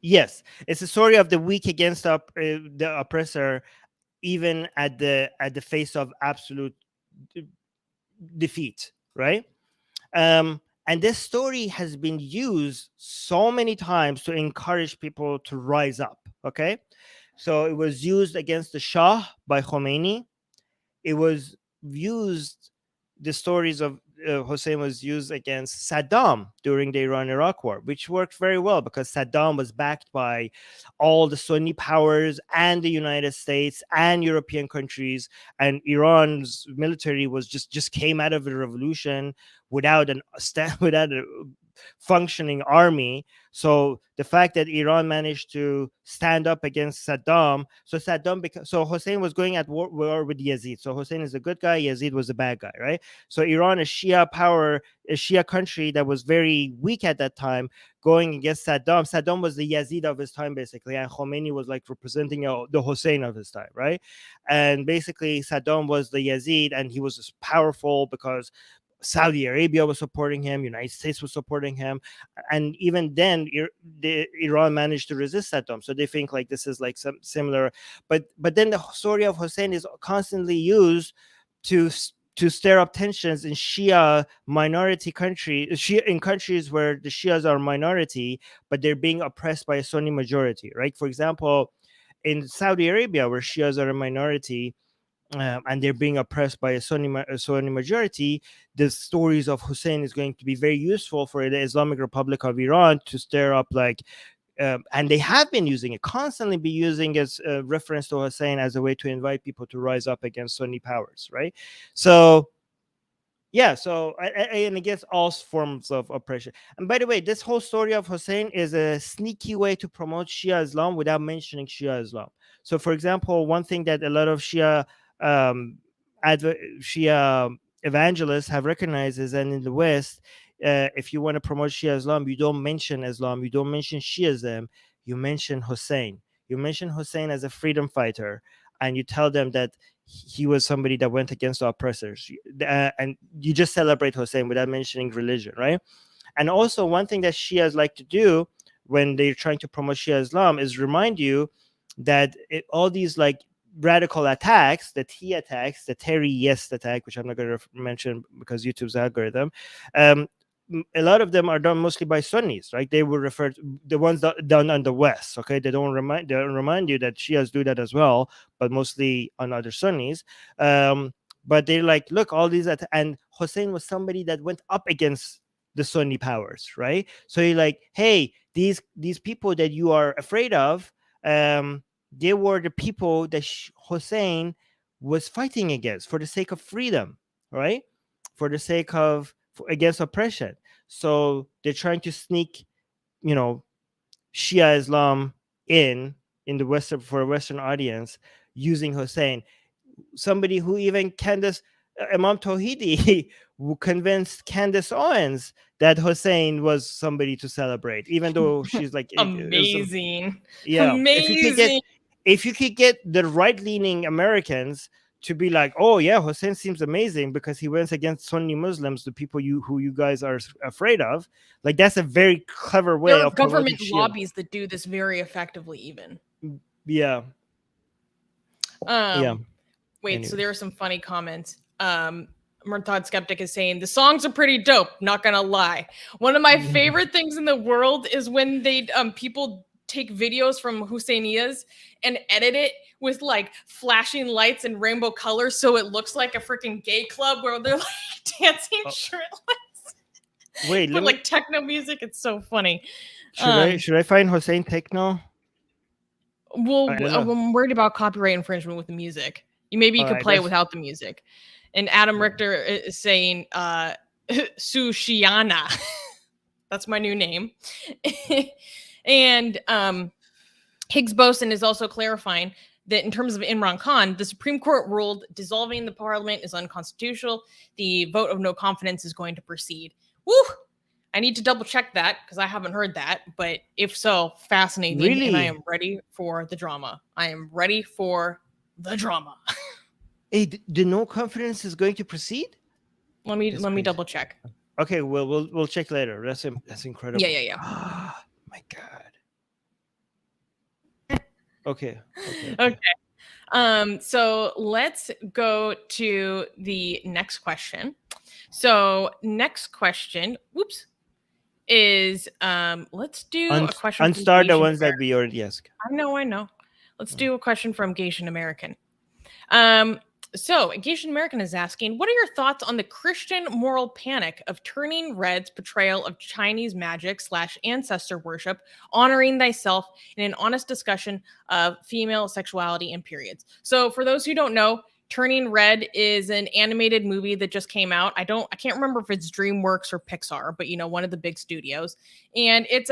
Yes, it's a story of the weak against the oppressor, even at the face of absolute defeat, right? And this story has been used so many times to encourage people to rise up. Okay, so it was used against the Shah by Khomeini. It was used, the stories of Hussein was used against Saddam during the Iran-Iraq war, which worked very well because Saddam was backed by all the Sunni powers and the United States and European countries, and Iran's military was just came out of the revolution without without a functioning army. So the fact that Iran managed to stand up against Saddam, so Hussein was going at war with Yazid. So Hussein is a good guy, Yazid was a bad guy, right? So Iran, a Shia power, a Shia country that was very weak at that time, going against Saddam. Saddam was the Yazid of his time, basically, and Khomeini was like representing the Hussein of his time, right? And basically, Saddam was the Yazid, and he was just powerful because Saudi Arabia was supporting him, United States was supporting him, and even then, Iran managed to resist Saddam. So they think like this is like some similar, but then the story of Hussein is constantly used to stir up tensions in Shia minority in countries where the Shias are minority, but they're being oppressed by a Sunni majority, right? For example, in Saudi Arabia, where Shias are a minority, and they're being oppressed by a Sunni majority, the stories of Hussein is going to be very useful for the Islamic Republic of Iran to stir up and they have been using it, constantly be using as a reference to Hussein as a way to invite people to rise up against Sunni powers, right? So yeah, so and against all forms of oppression. And by the way, this whole story of Hussein is a sneaky way to promote Shia Islam without mentioning Shia Islam. So, for example, one thing that a lot of Shia Shia evangelists have recognized is that in the West, if you want to promote Shia Islam, you don't mention Islam, you don't mention Shiism, you mention Hussein. You mention Hussein as a freedom fighter, and you tell them that he was somebody that went against the oppressors, and you just celebrate Hussein without mentioning religion, right? And also, one thing that Shias like to do when they're trying to promote Shia Islam is remind you that all these like radical attacks, the T attacks, the Terry Yes attack, which I'm not going to mention because YouTube's algorithm, a lot of them are done mostly by Sunnis, right? They were referred to the ones that done on the West. Okay, they don't remind you that Shias do that as well, but mostly on other Sunnis. But they're like, look, all these and Hussein was somebody that went up against the Sunni powers, right? So you're like, hey, these people that you are afraid of, they were the people that Hussein was fighting against for the sake of freedom, right? For the sake of against oppression. So they're trying to sneak, Shia Islam in the Western, for a Western audience, using Hussein. Somebody who even Candace Imam Tawhidi who convinced Candace Owens that Hussein was somebody to celebrate, even though she's like amazing. Yeah, amazing. If you could get the right-leaning Americans to be like, oh yeah, Hussein seems amazing because he went against Sunni Muslims, the people who you guys are afraid of. Like that's a very clever way there are of government lobbies that do this very effectively. Even yeah, Yeah. Wait, Anyways. so there are some funny comments. Murtad Skeptic is saying the songs are pretty dope, not gonna lie. One of my favorite things in the world is when they people take videos from Husseinias and edit it with like flashing lights and rainbow colors so it looks like a freaking gay club where they're like dancing shirtless. Wait, But like techno music, it's so funny. should I find Hossein Techno? Well, I don't know. I'm worried about copyright infringement with the music. Maybe you could I play it guess- without the music. And Adam Yeah. Richter is saying Susanna. That's my new name. And Higgs Boson is also clarifying that in terms of Imran Khan, the Supreme Court ruled dissolving the parliament is unconstitutional. The vote of no confidence is going to proceed. Woo! I need to double check that because I haven't heard that. But if so, fascinating. Really? And I am ready for the drama. I am ready for the drama. Hey, the no confidence is going to proceed? Let me crazy. double check. Okay, we'll check later. That's incredible. Yeah. My God. Okay. So let's go to the next question. So next question, is let's do a question. Unstar the ones that we already asked. I know. Let's do a question from Gation American. So Gation American is asking, what are your thoughts on the Christian moral panic of Turning Red's portrayal of Chinese magic / ancestor worship, honoring thyself, in an honest discussion of female sexuality and periods? So for those who don't know, Turning Red is an animated movie that just came out. I can't remember if it's DreamWorks or Pixar, but one of the big studios. And it's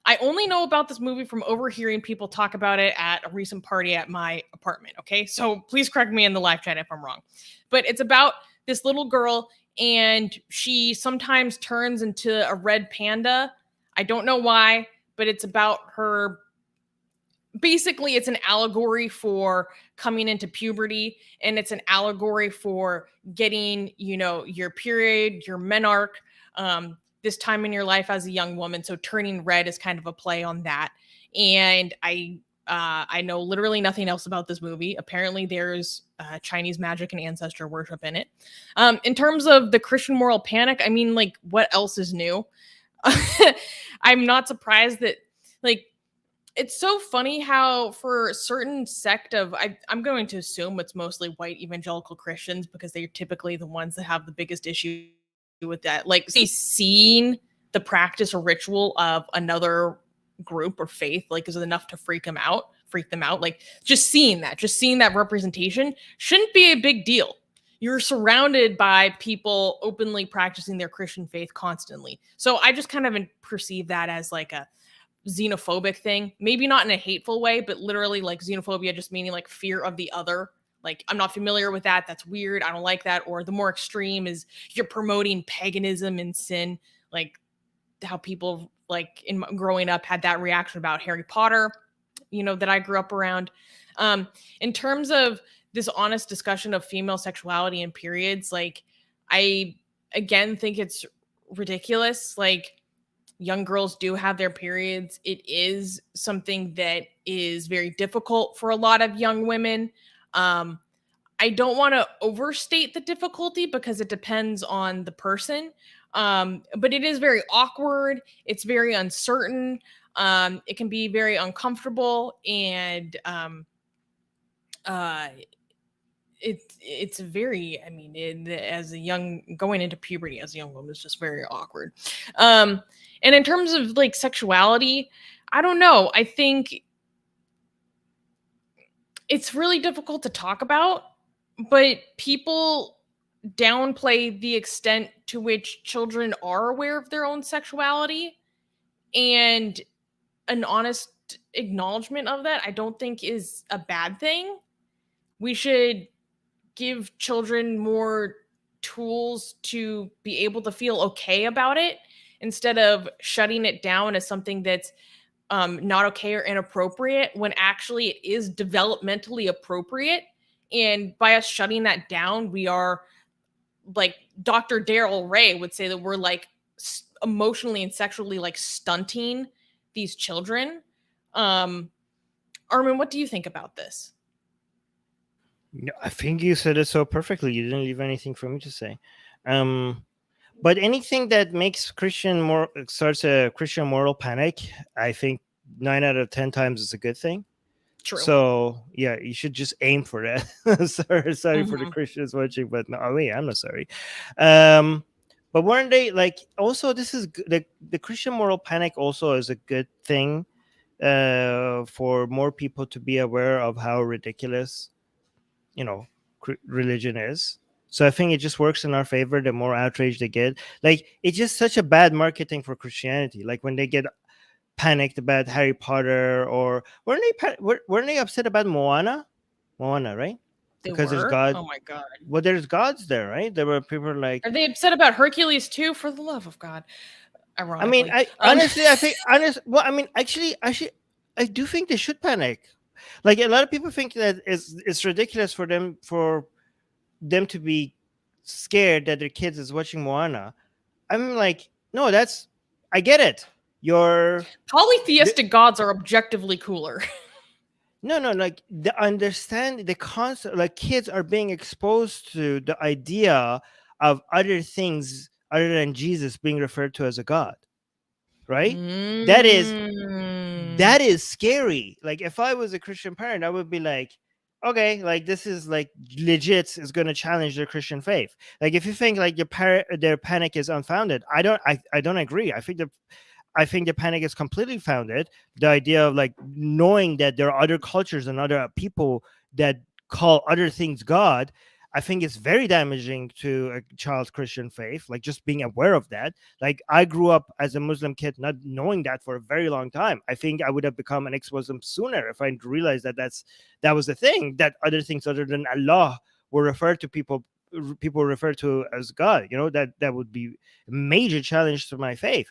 I only know about this movie from overhearing people talk about it at a recent party at my apartment. Okay, so please correct me in the live chat if I'm wrong. But it's about this little girl, and she sometimes turns into a red panda. I don't know why, but it's about her. Basically, it's an allegory for coming into puberty, and it's an allegory for getting, your period, your menarche, this time in your life as a young woman. So Turning Red is kind of a play on that. And I know literally nothing else about this movie. Apparently there's Chinese magic and ancestor worship in it. In terms of the Christian moral panic, I mean, like, what else is new? I'm not surprised that, like, it's so funny how for a certain sect of, I'm going to assume it's mostly white evangelical Christians because they're typically the ones that have the biggest issue with that. Like, seeing the practice or ritual of another group or faith, like, is enough to freak them out. Like, just seeing that representation shouldn't be a big deal. You're surrounded by people openly practicing their Christian faith constantly. So I just kind of perceive that as like a xenophobic thing, maybe not in a hateful way, but literally like xenophobia just meaning like fear of the other. Like, I'm not familiar with that. That's weird. I don't like that. Or the more extreme is you're promoting paganism and sin, like how people like in growing up had that reaction about Harry Potter, that I grew up around. In terms of this honest discussion of female sexuality and periods, like, I again think it's ridiculous. Like, young girls do have their periods. It is something that is very difficult for a lot of young women. I don't want to overstate the difficulty because it depends on the person. But it is very awkward. It's very uncertain. It can be very uncomfortable, and it's very, I mean, going into puberty as a young woman is just very awkward. And in terms of like sexuality, I don't know. I think it's really difficult to talk about, but people downplay the extent to which children are aware of their own sexuality, and an honest acknowledgement of that I don't think is a bad thing. We should give children more tools to be able to feel okay about it instead of shutting it down as something that's not okay or inappropriate, when actually it is developmentally appropriate. And by us shutting that down, we are, like Dr. Daryl Ray would say, that we're like emotionally and sexually like stunting these children. Armin, what do you think about this? No, I think you said it so perfectly. You didn't leave anything for me to say. Um, but anything that makes starts a Christian moral panic, I think 9 out of 10 times is a good thing. True. So yeah, you should just aim for that. Sorry for the Mhm. Christians watching, but no, I mean, I'm not sorry. Um, but weren't they like also? This is the Christian moral panic also is a good thing for more people to be aware of how ridiculous you know religion is. So I think it just works in our favor. The more outrage they get, like it's just such a bad marketing for Christianity. Like when they get panicked about Harry Potter, or weren't they upset about Moana, right? They Because there's were. God. Oh my god. Well, there's gods there, right? There were people like. Are they upset about Hercules too? For the love of God, I mean, ironically. I honestly, I think Well, I mean, actually, I do think they should panic. Like a lot of people think that it's ridiculous for them to be scared that their kids is watching Moana. I'm like, no, that's I get it. You're Polytheistic gods are objectively cooler. no, like the understand the concept. Like kids are being exposed to the idea of other things other than Jesus being referred to as a god, right? That is Mm. that is scary. Like if I was a Christian parent, I would be like, okay, like this is like legit is going to challenge their Christian faith. Like if you think like their panic is unfounded, I don't agree. I think the panic is completely founded. The idea of like knowing that there are other cultures and other people that call other things God, I think it's very damaging to a child's Christian faith. Like just being aware of that. Like I grew up as a Muslim kid, not knowing that for a very long time. I think I would have become an ex-Muslim sooner if I realized that that was the thing, that other things other than Allah were referred to people refer to as God. That would be a major challenge to my faith.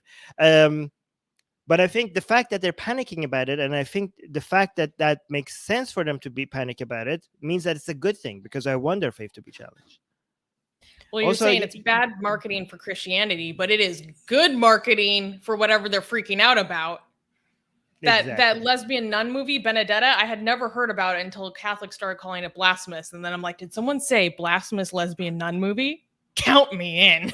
But I think the fact that they're panicking about it, and I think the fact that that makes sense for them to be panic about it, means that it's a good thing because I want their faith to be challenged. Well, you're Also, saying it's bad marketing for Christianity, but it is good marketing for whatever they're freaking out about. That exactly. lesbian nun movie, Benedetta, I had never heard about it until Catholics started calling it blasphemous. And then I'm like, did someone say blasphemous lesbian nun movie? Count me in.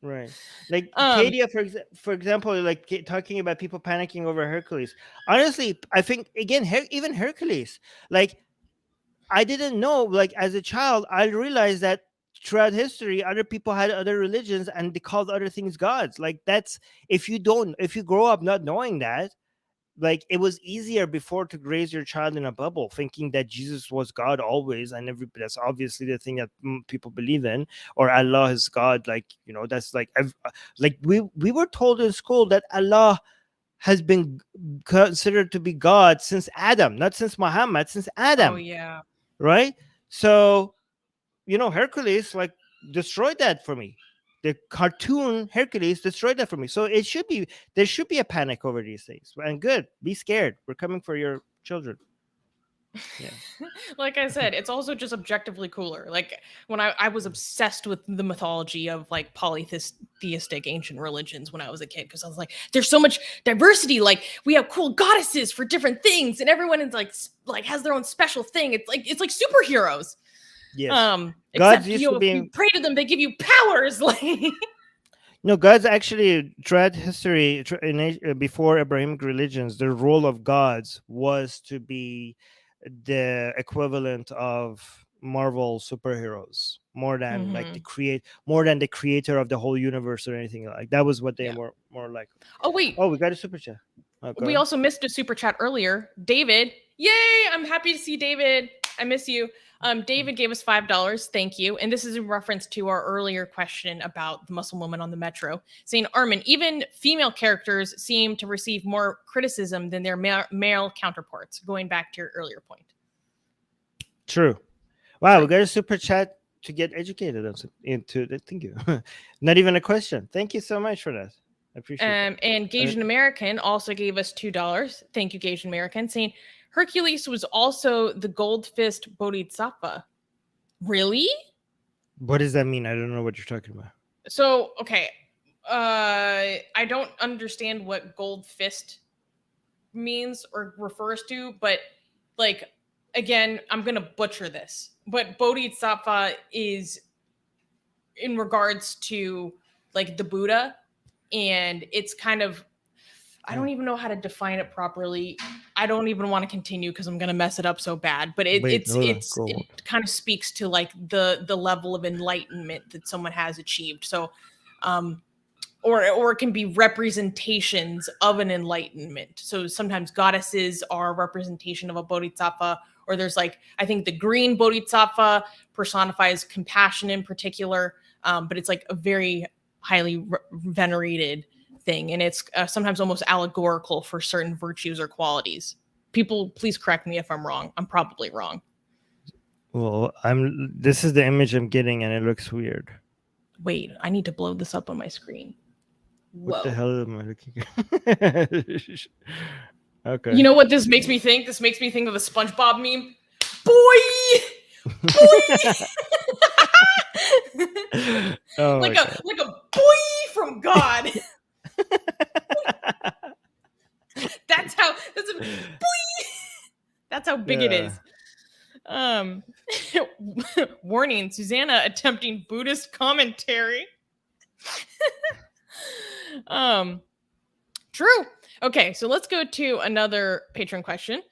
Right. Like um, Kadia, for example, like talking about people panicking over Hercules. Honestly, I think again, even Hercules, like I didn't know, like as a child, I realized that throughout history, other people had other religions and they called other things gods. Like that's if you grow up not knowing that, like it was easier before to raise your child in a bubble thinking that Jesus was God always, and that's obviously the thing that people believe in, or Allah is God. Like that's like we were told in school that Allah has been considered to be God since Adam, not since Muhammad, since oh Adam, yeah. right? So Hercules like destroyed that for me. The cartoon Hercules destroyed that for me. So there should be a panic over these things. And good, be scared. We're coming for your children. Yeah. Like I said, it's also just objectively cooler. Like when I was obsessed with the mythology of like polytheistic ancient religions when I was a kid, because I was like, there's so much diversity. Like we have cool goddesses for different things, and everyone is like has their own special thing. It's like superheroes. Yes. Gods Except used to if you be pray to them, they give you powers. Like no gods actually throughout history before Abrahamic religions. The role of gods was to be the equivalent of Marvel superheroes, more than like Mhm. more than the creator of the whole universe or anything like that. Was what they Yeah. were more like. Oh wait, Oh, we got a super chat. Oh, go we ahead. also missed a super chat earlier. David, yay! I'm happy to see David. I miss you. David gave us $5. Thank you. And this is in reference to our earlier question about the Muslim woman on the metro, saying, Armin, even female characters seem to receive more criticism than their male counterparts, going back to your earlier point. True. Wow, we True. got a super chat to get educated into that. Thank you. Not even a question. Thank you so much for that. I appreciate that. And Gasian American also gave us $2. Thank you, Gasian American, saying Hercules was also the gold fist Bodhisattva. Really? What does that mean? I don't know what you're talking about. So, okay. I don't understand what gold fist means or refers to, but like again, I'm gonna butcher this, but Bodhisattva is in regards to like the Buddha, and it's kind of, I don't even know how to define it properly. I don't even want to continue because I'm gonna mess it up so bad. But Wait, hold on. Go. it kind of speaks to like the level of enlightenment that someone has achieved. So, or it can be representations of an enlightenment. So sometimes goddesses are a representation of a bodhisattva, or there's like, I think the green bodhisattva personifies compassion in particular, but it's like a very highly venerated thing, and it's sometimes almost allegorical for certain virtues or qualities. People, please correct me if I'm wrong. I'm probably wrong. Well, this is the image I'm getting, and it looks weird. Wait, I need to blow this up on my screen. Whoa. What the hell am I looking at? Okay. You know what this makes me think? This makes me think of the SpongeBob meme. Boy! Boy! Oh like a boy from God. That's how big it is. Warning, Susanna attempting Buddhist commentary. True. Okay, so let's go to another patron question.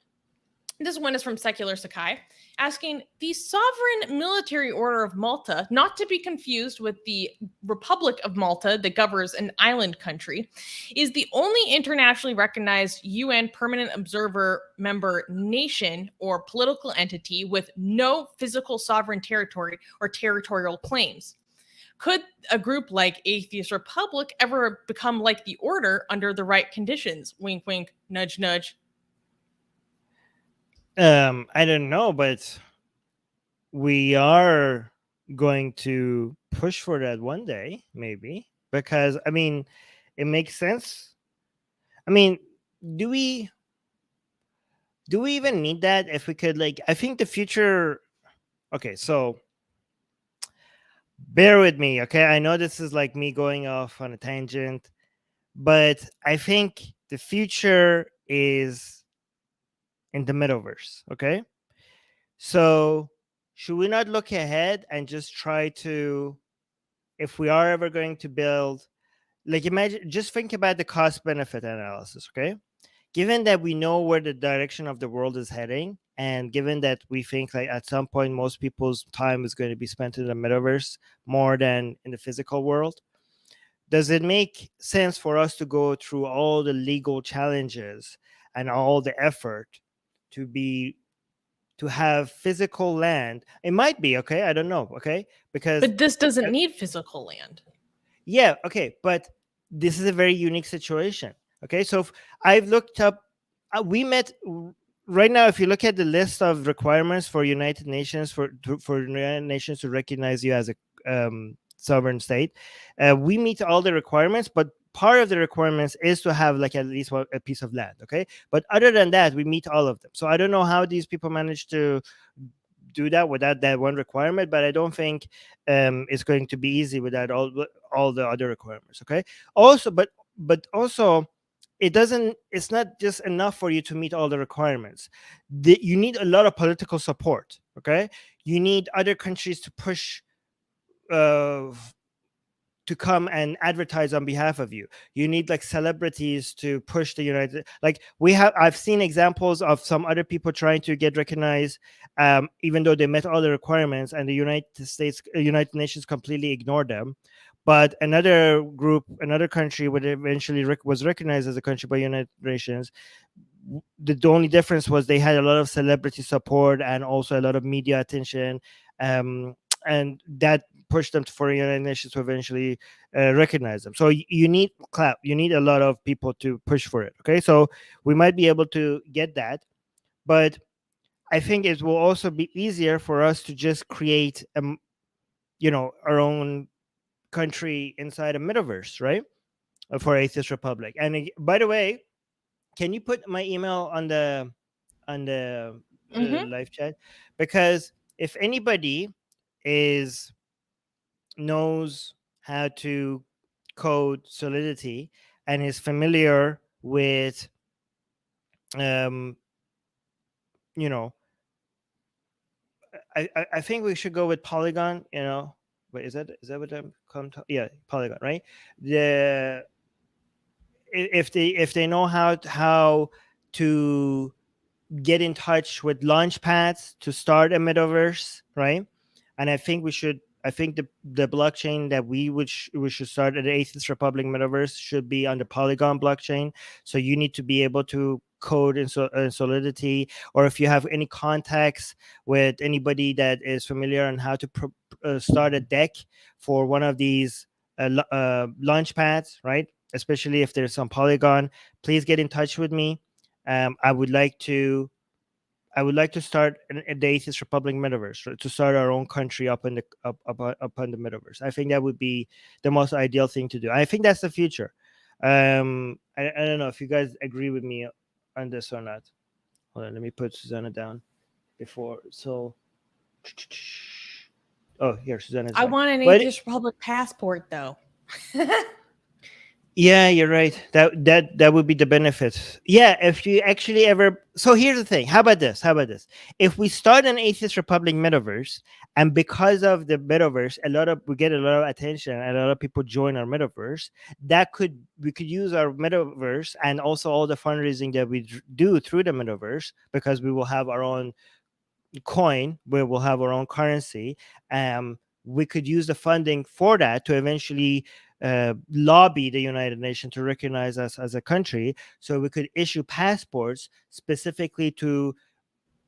This one is from Secular Sakai, asking, the sovereign military order of Malta, not to be confused with the Republic of Malta that governs an island country, is the only internationally recognized UN permanent observer member nation or political entity with no physical sovereign territory or territorial claims. Could a group like Atheist Republic ever become like the order under the right conditions? Wink, wink, nudge, nudge. I don't know, but we are going to push for that one day, maybe, because I mean, it makes sense. I mean, do we even need that? If we could, like, I think the future. Okay, so bear with me, okay? I know this is like me going off on a tangent, but I think the future is in the metaverse, okay? So should we not look ahead and just try to, if we are ever going to build, like, imagine, just think about the cost benefit analysis, okay? Given that we know where the direction of the world is heading, and given that we think like at some point most people's time is going to be spent in the metaverse more than in the physical world, does it make sense for us to go through all the legal challenges and all the effort to have physical land? It might be, okay, I don't know, okay, because But this doesn't need physical land. yeah, okay, but this is a very unique situation, okay? So I've looked up, we met right now, if you look at the list of requirements for United Nations, for United Nations to recognize you as a sovereign state, we meet all the requirements, but part of the requirements is to have like at least a piece of land, okay? But other than that, we meet all of them. So I don't know how these people manage to do that without that one requirement, but I don't think it's going to be easy without all the other requirements, okay? Also, but also, it's not just enough for you to meet all the requirements. You need a lot of political support, okay? You need other countries to push to come and advertise on behalf of you. You need like celebrities to push the United, like I've seen examples of some other people trying to get recognized, even though they met all the requirements, and the United Nations completely ignored them. But another group, another country would eventually was recognized as a country by United Nations. The only difference was they had a lot of celebrity support and also a lot of media attention, and that pushed them for United Nations to eventually recognize them. So you need you need a lot of people to push for it. Okay, so we might be able to get that, but I think it will also be easier for us to just create our own country inside a metaverse, right? For Atheist Republic. And by the way, can you put my email on the live chat? Because if anybody knows how to code Solidity and is familiar with I think we should go with Polygon. Wait, is that what I'm yeah, Polygon, right? The if they know how to get in touch with launch pads to start a metaverse, right? And I think the blockchain that we should start at the Atheist Republic metaverse should be on the Polygon blockchain. So you need to be able to code in Solidity, or if you have any contacts with anybody that is familiar on how to start a deck for one of these launch pads, right? Especially if there's some Polygon, please get in touch with me. I would like to start the Atheist Republic metaverse, to start our own country up in the up on the metaverse. I think that would be the most ideal thing to do. I think that's the future. I don't know if you guys agree with me on this or not. Hold on, let me put Susanna down before. So, oh, here Susanna's I back. want an But Atheist Republic passport, though. yeah, you're right. That would be the benefit. Yeah, if you actually ever. So here's the thing. How about this? If we start an Atheist Republic metaverse, and because of the metaverse, we get a lot of attention, and a lot of people join our metaverse. We could use our metaverse and also all the fundraising that we do through the metaverse, because we will have our own coin, where we'll have our own currency. We could use the funding for that to eventually lobby the United Nations to recognize us as a country, so we could issue passports specifically to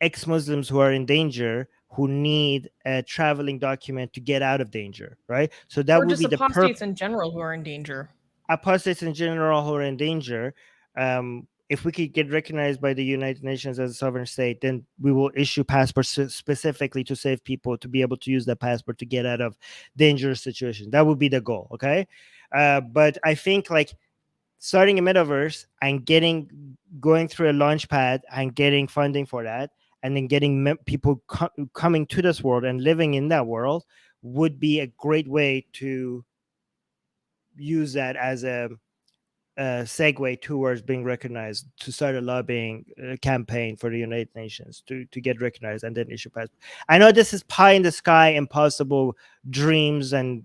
ex-Muslims who are in danger, who need a traveling document to get out of danger, right? So that Or would just be the apostates in general who are in danger. apostates in general who are in danger. If we could get recognized by the United Nations as a sovereign state, then we will issue passports specifically to save people, to be able to use that passport to get out of dangerous situations. That would be the goal, okay? But I think like starting a metaverse and going through a launch pad and getting funding for that, and then getting people coming to this world and living in that world, would be a great way to use that as a segue towards being recognized, to start a lobbying campaign for the United Nations to get recognized and then issue passport. I know this is pie in the sky, impossible dreams, and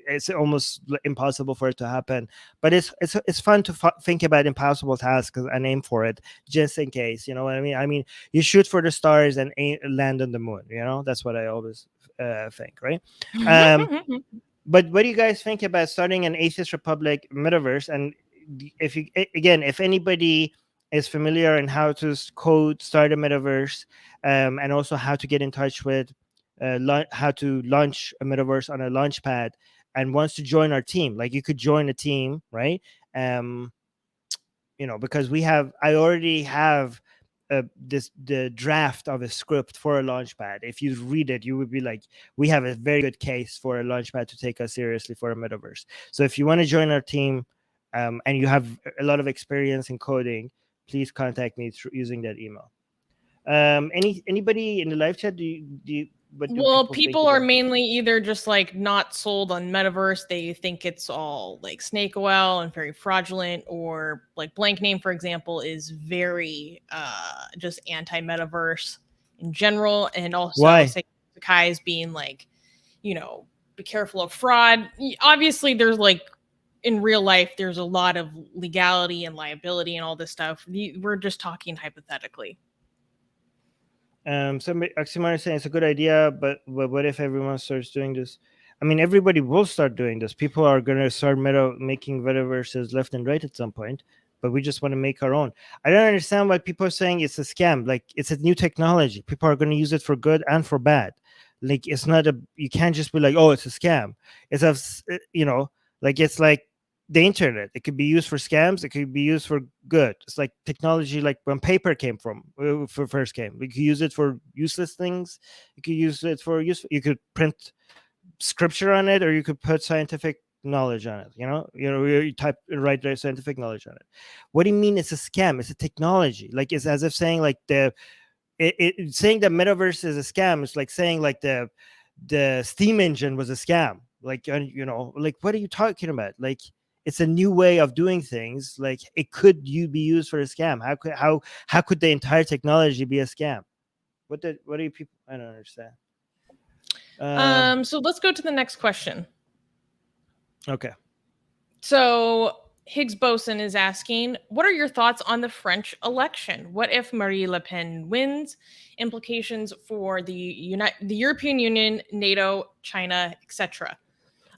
it's almost impossible for it to happen. But it's fun to think about impossible tasks and aim for it, just in case. You know what I mean? I mean, you shoot for the stars and land on the moon. That's what I always think, right? But what do you guys think about starting an Atheist Republic metaverse? And if anybody is familiar in how to code start a metaverse, and also how to get in touch with how to launch a metaverse on a launch pad, and wants to join our team, like, you could join a team, right? Because I already have the draft of a script for a launchpad. If you read it, you would be like, we have a very good case for a launchpad to take us seriously for a metaverse. So if you want to join our team, and you have a lot of experience in coding, please contact me using that email. Anybody in the live chat, Well, people are mainly either just like not sold on metaverse. They think it's all like snake oil and very fraudulent, or like Blank Name, for example, is very just anti-metaverse in general. And also Sakai is being like, be careful of fraud. Obviously, there's like, in real life, there's a lot of legality and liability and all this stuff. We're just talking hypothetically. Somebody Oxymar is saying it's a good idea, but what if everyone starts doing this? I mean, everybody will start doing this. People are going to start making metaverses left and right at some point, but we just want to make our own. I don't understand why people are saying it's a scam. Like, it's a new technology. People are going to use it for good and for bad. Like, it's not you can't just be like, oh, it's a scam. It's it's like the internet. It could be used for scams. It could be used for good. It's like technology, like when paper first came. We could use it for useless things. You could use it for useful. You could print scripture on it, or you could put scientific knowledge on it. You write scientific knowledge on it. What do you mean it's a scam? It's a technology. Like, it's as if saying like saying that metaverse is a scam. It's like saying like the steam engine was a scam. Like, like, what are you talking about? Like, it's a new way of doing things. Like, it could be used for a scam. How could the entire technology be a scam? What do you people? I don't understand. So let's go to the next question. Okay. So Higgs Boson is asking, what are your thoughts on the French election? What if Marie Le Pen wins? Implications for the European Union, NATO, China, etc.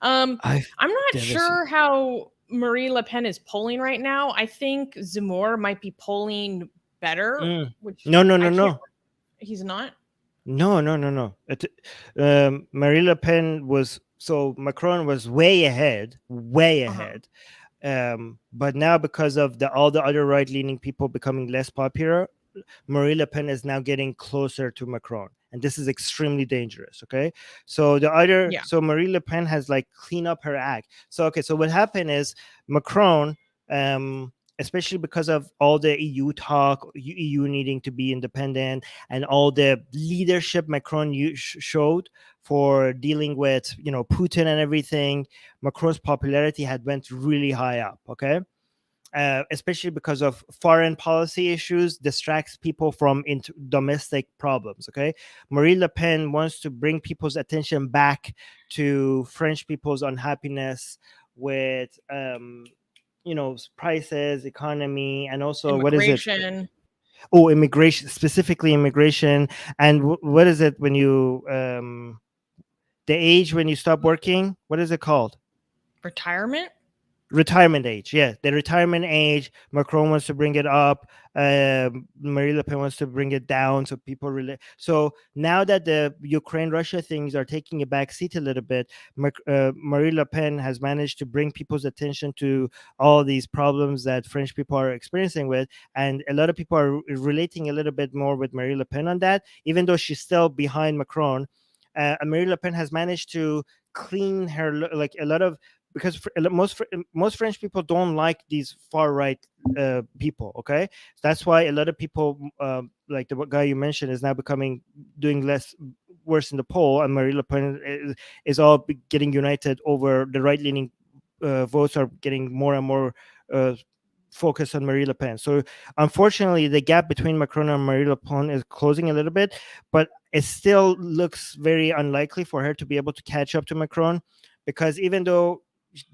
I'm not sure how Marie Le Pen is polling right now. I think Zemmour might be polling better. Which No. He's not. No. Marine Le Pen was, so Macron was way ahead. But now, because of all the other right-leaning people becoming less popular, Marine Le Pen is now getting closer to Macron, and this is extremely dangerous. Okay, so Marine Le Pen has like cleaned up her act. So what happened is Macron, especially because of all the EU talk, EU needing to be independent, and all the leadership Macron showed for dealing with Putin and everything, Macron's popularity had went really high up. Okay. Especially because of foreign policy issues, distracts people from domestic problems. Okay, Marine Le Pen wants to bring people's attention back to French people's unhappiness with, prices, economy, and also what is it? Oh, immigration, specifically immigration, and what is it when you the age when you stop working? What is it called? Retirement age. Yeah, the retirement age. Macron wants to bring it up. Marie Le Pen wants to bring it down. So people really. So now that the Ukraine-Russia things are taking a back seat a little bit, Marie Le Pen has managed to bring people's attention to all these problems that French people are experiencing with, and a lot of people are relating a little bit more with Marie Le Pen on that, even though she's still behind Macron. Marie Le Pen has managed to clean her, like a lot of, because most French people don't like these far right people. Okay, so that's why a lot of people, like the guy you mentioned, is now doing worse in the poll, and Marie Le Pen is all getting united over the right leaning votes are getting more and more focused on Marie Le Pen. So unfortunately, the gap between Macron and Marie Le Pen is closing a little bit, but it still looks very unlikely for her to be able to catch up to Macron, because even though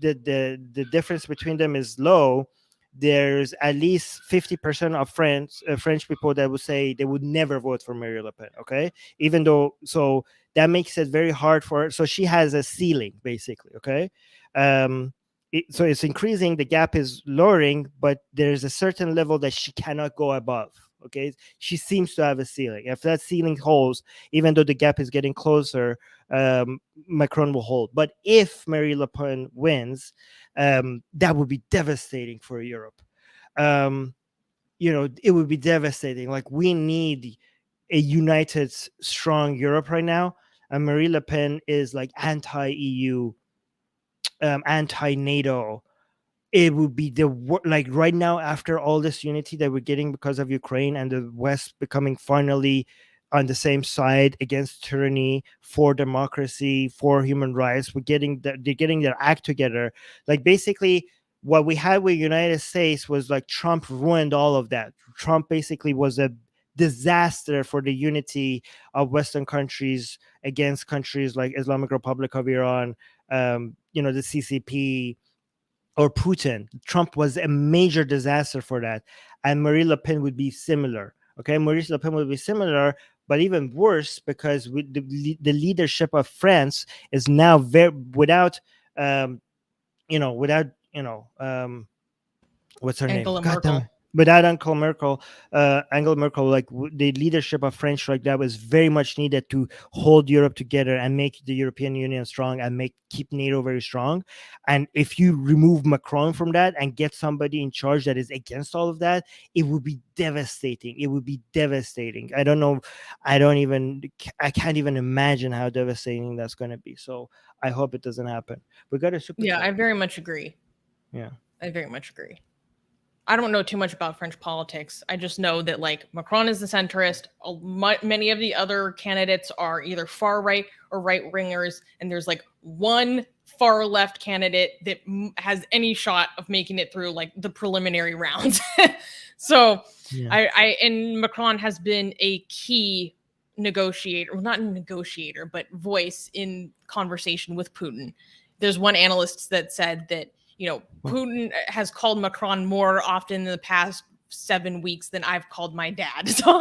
the difference between them is low, there's at least 50% of French people that would say they would never vote for Marie Le Pen. Okay, even though, so that makes it very hard for her. So she has a ceiling basically. Okay, so it's increasing, the gap is lowering, but there's a certain level that she cannot go above. Okay, she seems to have a ceiling. If that ceiling holds, even though the gap is getting closer, Macron will hold. But if Marie Le Pen wins, that would be devastating for Europe. It would be devastating. Like, we need a united, strong Europe right now, and Marie Le Pen is like anti-EU, anti-NATO. It would be like right now, after all this unity that we're getting because of Ukraine and the West becoming finally on the same side against tyranny, for democracy, for human rights, they're getting their act together. Like, basically what we had with United States was like Trump ruined all of that. Trump basically was a disaster for the unity of Western countries against countries like Islamic Republic of Iran, the CCP, or Putin. Trump was a major disaster for that. And Marie Le Pen would be similar. Okay, Marie Le Pen would be similar, but even worse, because with the leadership of France is now without what's her Angela name? Merkel. Without Angela Merkel, like the leadership of French like that was very much needed to hold Europe together and make the European Union strong and keep NATO very strong. And if you remove Macron from that and get somebody in charge that is against all of that, it would be devastating. It would be devastating. I don't know. I can't even imagine how devastating that's going to be. So I hope it doesn't happen. We got a super chat. I very much agree. Yeah, I very much agree. I don't know too much about French politics. I just know that, like, Macron is the centrist. Many of the other candidates are either far right or right wingers, and there's like one far left candidate that has any shot of making it through like the preliminary rounds. So, yeah. And Macron has been a key negotiator, well, not negotiator, but voice in conversation with Putin. There's one analyst that said that, Putin has called Macron more often in the past 7 weeks than I've called my dad. So,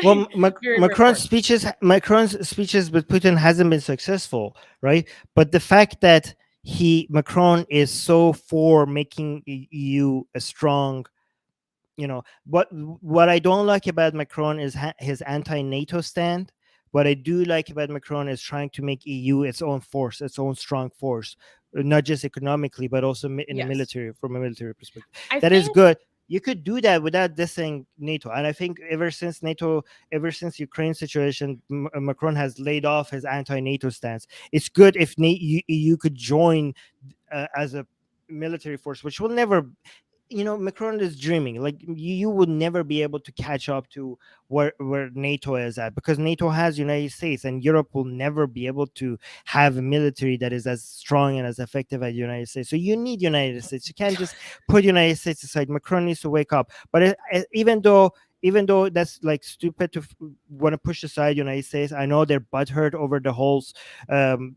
Well, very, very important. Macron's speeches with Putin hasn't been successful, right? But the fact that Macron is so for making EU a strong, what I don't like about Macron is his anti-NATO stand. What I do like about Macron is trying to make EU its own force, its own strong force, not just economically, but also in the Yes. military, from a military perspective. I That is think- good. You could do that without dissing NATO. And I think ever since Ukraine situation, Macron has laid off his anti-NATO stance. It's good if EU could join as a military force, which will never, Macron is dreaming. Like, you would never be able to catch up to where NATO is at, because NATO has United States, and Europe will never be able to have a military that is as strong and as effective as United States. So you need United States. You can't just put United States aside. Macron needs to wake up. But even though that's like stupid to want to push aside United States, I know they're butthurt over the whole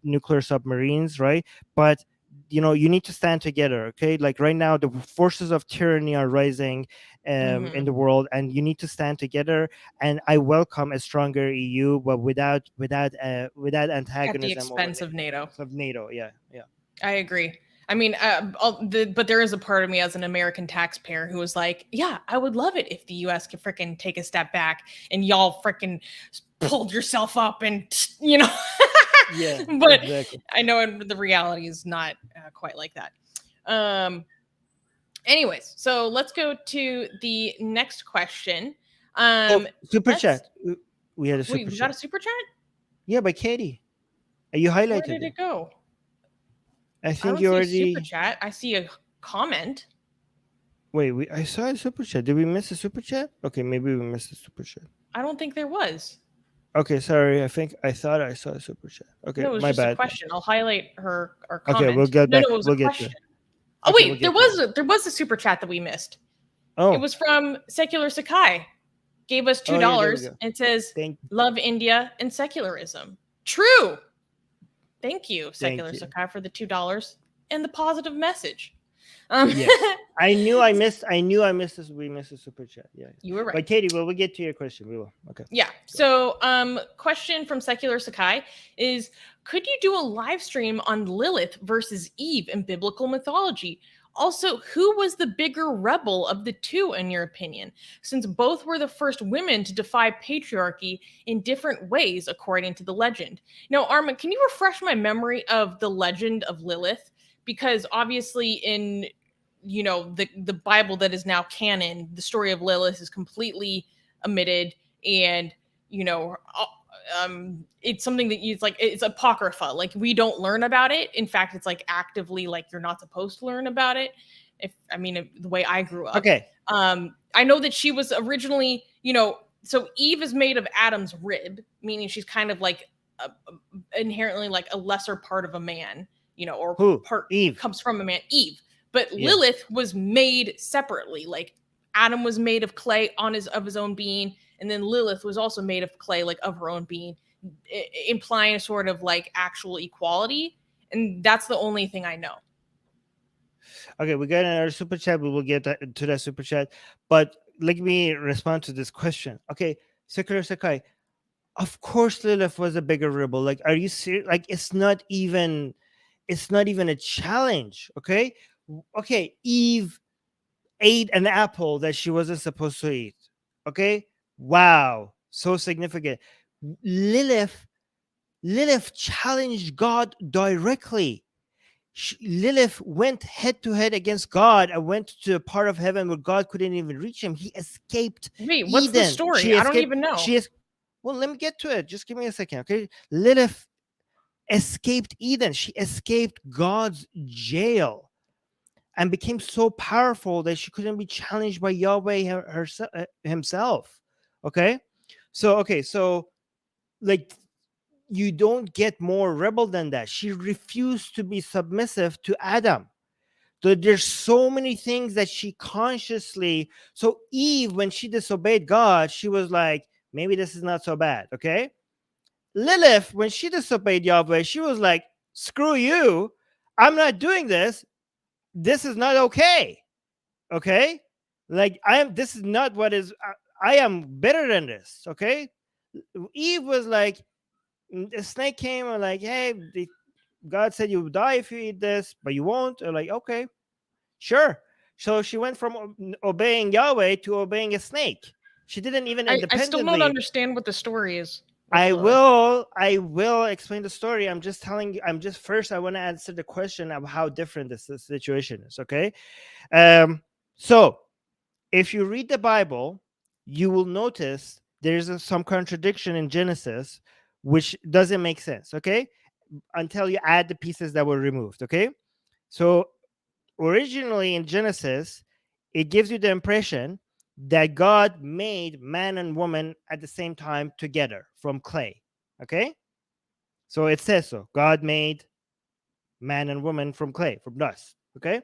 nuclear submarines, right? But you need to stand together, okay? Like, right now the forces of tyranny are rising in the world, and you need to stand together. And I welcome a stronger EU, but without antagonism at the expense of NATO. Yeah. I agree. I mean, but there is a part of me as an American taxpayer who was like, yeah, I would love it if the U.S. could freaking take a step back and y'all freaking pulled yourself up and, Yeah, but exactly. I know the reality is not quite like that. Anyways, so let's go to the next question. Super chat. We had a super Wait, we chat. got a super chat? Yeah, by Katie. You highlighted Where did it go? I I think don't you see already. a super chat. I see a comment. Wait, I saw a super chat. Did we miss a super chat? Okay, maybe we missed a super chat. I don't think there was. Okay, sorry. I thought I saw a super chat. Okay, No, it was my just bad. a question. I'll highlight her comment. Okay, we'll get back. No, it was we'll a get question. to it. Oh Okay, wait, we'll get to there was a super chat that we missed. Oh, It was from Secular Sakai. Gave us $2 yeah, there we go. and says, Thank love India and secularism. True. Thank you, Secular you. Sakai, for the $2 and the positive message. Yes. I knew I missed this. We missed a super chat. Yeah. You were right. But Katie, we'll get to your question. We will. Okay. Yeah. So, question from Secular Sakai is, could you do a live stream on Lilith versus Eve in biblical mythology? Also, who was the bigger rebel of the two, in your opinion, since both were the first women to defy patriarchy in different ways, according to the legend? Now, Armin, can you refresh my memory of the legend of Lilith? Because obviously in, the Bible that is now canon, the story of Lilith is completely omitted, and, it's something that it's apocrypha. Like, we don't learn about it. In fact, it's like actively, like, you're not supposed to learn about it. The way I grew up. Okay. I know that she was originally, so Eve is made of Adam's rib, meaning she's kind of like inherently like a lesser part of a man, or part Eve comes from a man, Eve. But Lilith was made separately. Like, Adam was made of clay of his own being, and then Lilith was also made of clay, like of her own being, implying a sort of like actual equality. And that's the only thing I know. Okay, we got another super chat. We will get to that super chat, but let me respond to this question. Okay, Secular Sakai, of course Lilith was a bigger rebel. Like, are you serious? Like, it's not even a challenge. Okay, Eve ate an apple that she wasn't supposed to eat. Okay, wow, so significant. Lilith challenged God directly. Lilith went head to head against God and went to a part of heaven where God couldn't even reach him. He escaped. Wait, what's Eden. the story? I don't even know. Well, let me get to it. Just give me a second, okay? Lilith escaped Eden. She escaped God's jail and became so powerful that she couldn't be challenged by Yahweh himself. Okay, so like, you don't get more rebel than that. She refused to be submissive to Adam. So there's so many things that she consciously. So Eve, when she disobeyed God, she was like, maybe this is not so bad. Okay. Lilith, when she disobeyed Yahweh, she was like, screw you. I'm not doing this. This is not okay. Okay. Like, this is not what is, I am better than this. Okay. Eve was like, the snake came and like, hey, God said you will die if you eat this, but you won't. Or like, okay, sure. So she went from obeying Yahweh to obeying a snake. She didn't even I still don't independently. understand what the story is. I will explain the story. I'm just telling you. First, I want to answer the question of how different this situation is. Okay. So if you read the Bible, you will notice there's some contradiction in Genesis, which doesn't make sense. Okay. Until you add the pieces that were removed. Okay. So originally in Genesis, it gives you the impression that God made man and woman at the same time together from clay. Okay? So it says so. God made man and woman from clay, from dust. Okay?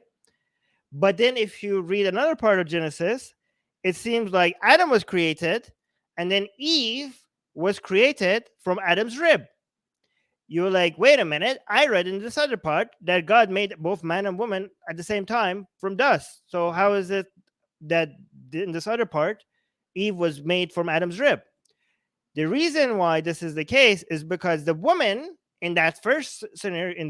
But then if you read another part of Genesis, it seems like Adam was created and then Eve was created from Adam's rib. You're like, wait a minute. I read in this other part that God made both man and woman at the same time from dust. So how is it that in this other part, Eve was made from Adam's rib? The reason why this is the case is because the woman in that first scenario, in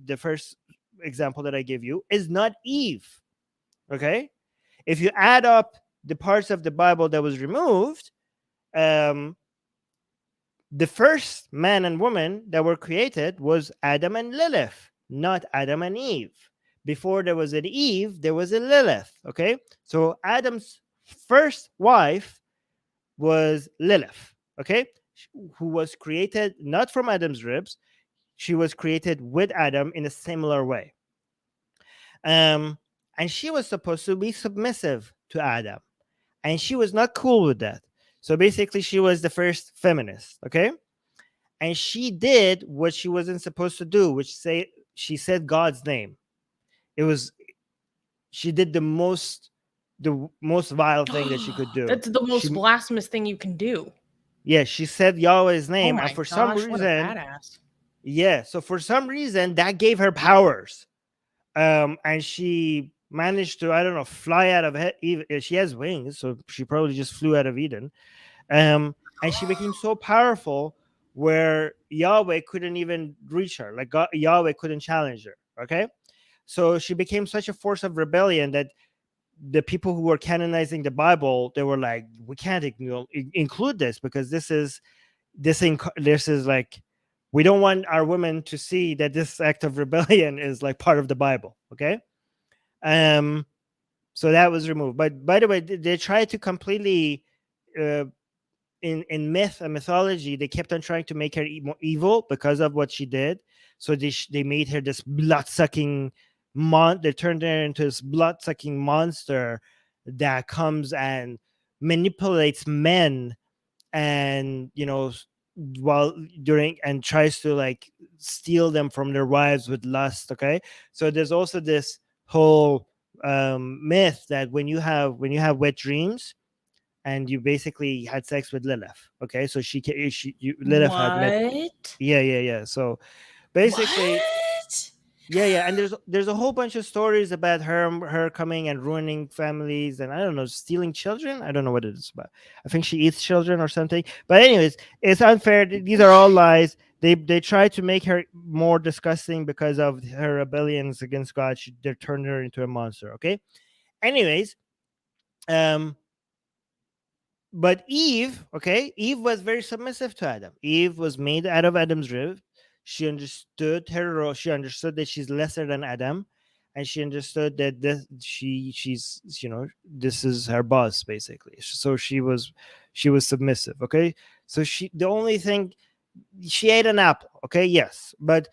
the first example that I give you, is not Eve. Okay, if you add up the parts of the Bible that was removed, the first man and woman that were created was Adam and Lilith, not Adam and Eve. Before there was an Eve, there was a Lilith. Okay, so Adam's first wife was Lilith. Okay, who was created not from Adam's ribs. She was created with Adam in a similar way. And she was supposed to be submissive to Adam, and she was not cool with that. So basically, she was the first feminist. Okay, and she did what she wasn't supposed to do, which she said God's name. It was she did the most vile thing that she could do. That's the most blasphemous thing you can do. Yeah, she said Yahweh's name, Oh and for gosh, some what a reason, badass. yeah. So for some reason, that gave her powers, and she managed to, I don't know, fly out of Eden. She has wings, so she probably just flew out of Eden, and she became so powerful where Yahweh couldn't even reach her. Like Yahweh couldn't challenge her. Okay, so she became such a force of rebellion that the people who were canonizing the Bible, they were like, we can't include this because this is like, we don't want our women to see that this act of rebellion is like part of the Bible. Okay, so that was removed. But by the way, they tried to completely in myth and mythology, they kept on trying to make her more evil because of what she did. So they made her this blood-sucking they turned her into this blood-sucking monster that comes and manipulates men, and while during and tries to like steal them from their wives with lust. Okay, so there's also this whole myth that when you have wet dreams and you basically had sex with Lilith. Okay, so Lilith had met. Yeah. So basically, what? yeah, and there's a whole bunch of stories about her coming and ruining families, and I don't know, stealing children. I don't know what it is about. I think she eats children or something. But anyways, it's unfair. These are all lies. They try to make her more disgusting because of her rebellions against God. They turned her into a monster. Okay. Anyways, but Eve was very submissive to Adam. Eve was made out of Adam's rib. She understood her role. She understood that she's lesser than Adam, and she understood that she's this is her boss basically. So she was submissive. Okay, so the only thing, she ate an apple. Okay, yes, but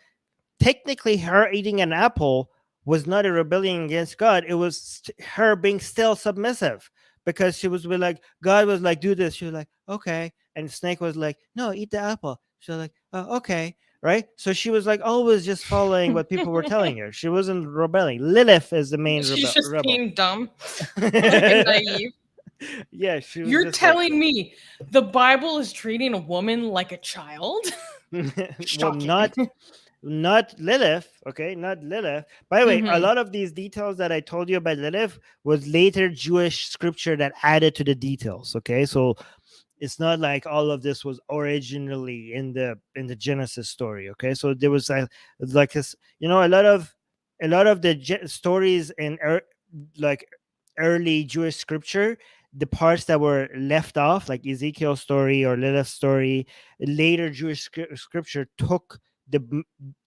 technically her eating an apple was not a rebellion against God. It was her being still submissive, because she was like, God was like, do this. She was like, okay. And Snake was like, no, eat the apple. She was like, oh, okay. Right. So she was like always just following what people were telling her. She wasn't rebelling. Lilith is the main She's just rebel. being dumb. Like naive. Yeah, she was You're just like, telling me the Bible is treating a woman like a child? well, Shocking. not Lilith, okay, not Lilith. By the way, a Mhm. lot of these details that I told you about Lilith was later Jewish scripture that added to the details, okay? So it's not like all of this was originally in the Genesis story, okay? So there was like this, a lot of the stories in like early Jewish scripture, the parts that were left off, like Ezekiel's story or Lilith's story, later Jewish scripture took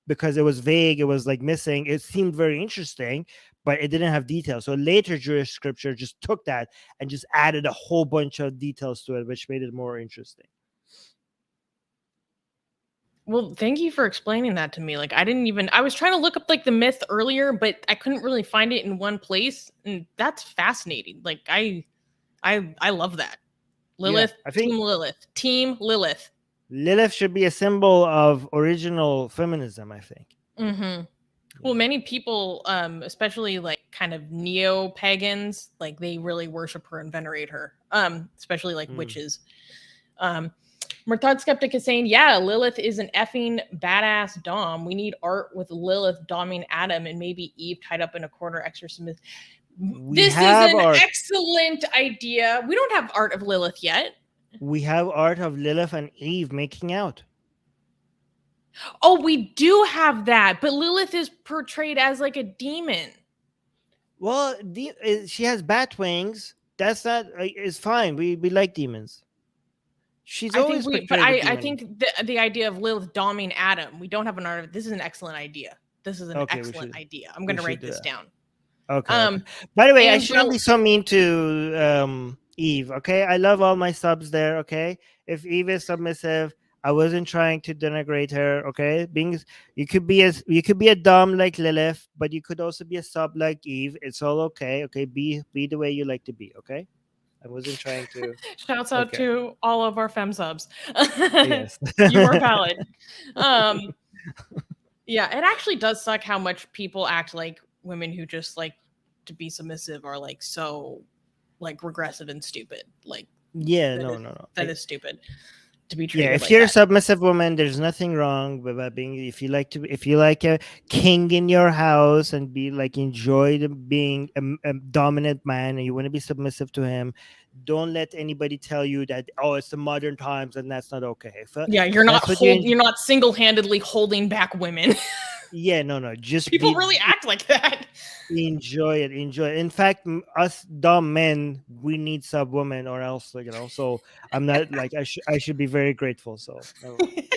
because it was vague, it was like missing. It seemed very interesting, but it didn't have details. So later Jewish scripture just took that and just added a whole bunch of details to it, which made it more interesting. Well, thank you for explaining that to me. Like I was trying to look up like the myth earlier, but I couldn't really find it in one place, and that's fascinating. Like I love that. Yeah, Lilith, I think Team Lilith. Team Lilith. Lilith should be a symbol of original feminism, I think. Mhm. Well, Yeah. many people, especially like kind of neo pagans, like they really worship her and venerate her. Especially like Mm. witches. Um, Murtad Skeptic is saying, yeah, Lilith is an effing badass dom. We need art with Lilith doming Adam and maybe Eve tied up in a corner extra smith. We This is have an art. excellent idea. We don't have art of Lilith yet. We have art of Lilith and Eve making out. Oh, we do have that, but Lilith is portrayed as like a demon. Well, she has bat wings. That's not. It's fine. We like demons. She's I think always we, but portrayed a I demon. think the idea of Lilith doming Adam, we don't have an art of. This is an excellent idea. This is an Okay, excellent idea. I'm we going to should write do this that. down. Okay, okay. By the way, I shouldn't Angel, be so mean to Eve. Okay, I love all my subs there. Okay, if Eve is submissive, I wasn't trying to denigrate her. Okay, you could be a dom like Lilith, but you could also be a sub like Eve. It's all okay. Okay, be the way you like to be. Okay, I wasn't trying to. shouts out Okay. to all of our fem subs. Yes. You are valid. Yeah, it actually does suck how much people act like women who just like to be submissive are like so like regressive and stupid. Like Yeah. that No. is No. No. that is stupid to be Yeah, treated if like you're a that. submissive woman, there's nothing wrong with that being. If you like a king in your house and be like enjoy being a dominant man, and you want to be submissive to him, don't let anybody tell you that it's the modern times and that's not okay. Yeah, If that's what you you're not single-handedly holding back women. yeah, no, just People really act like that. enjoy it, enjoy it. In fact, us dumb men, we need sub women, or else, So I'm not like I should be very grateful. So never mind.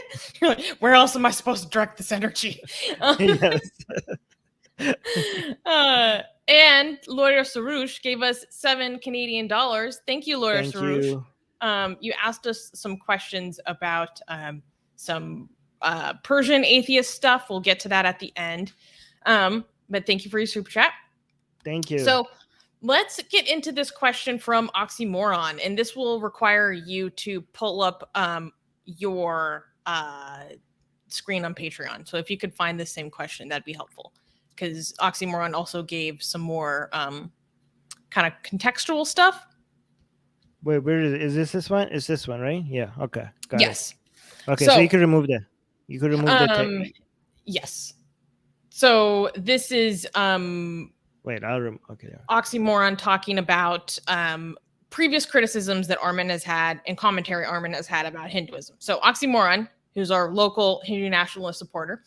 You're like, where else am I supposed to direct this energy? Yes. And Lawyer Sarouche gave us $7 Canadian. Thank you, Lawyer Thank Sarouche. you. You asked us some questions about some Persian atheist stuff. We'll get to that at the end. But thank you for your super chat. Thank you. So let's get into this question from Oxymoron, and this will require you to pull up your screen on Patreon. So if you could find the same question, that'd be helpful, because Oxymoron also gave some more kind of contextual stuff. Wait, where is this one? Is this one, right? Yeah. Okay. Got Yes. it. Okay, so you could remove that. You could remove the yes. So this is wait, okay. Oxymoron talking about previous criticisms that Armin has had and commentary Armin has had about Hinduism. So Oxymoron, who's our local Hindu nationalist supporter,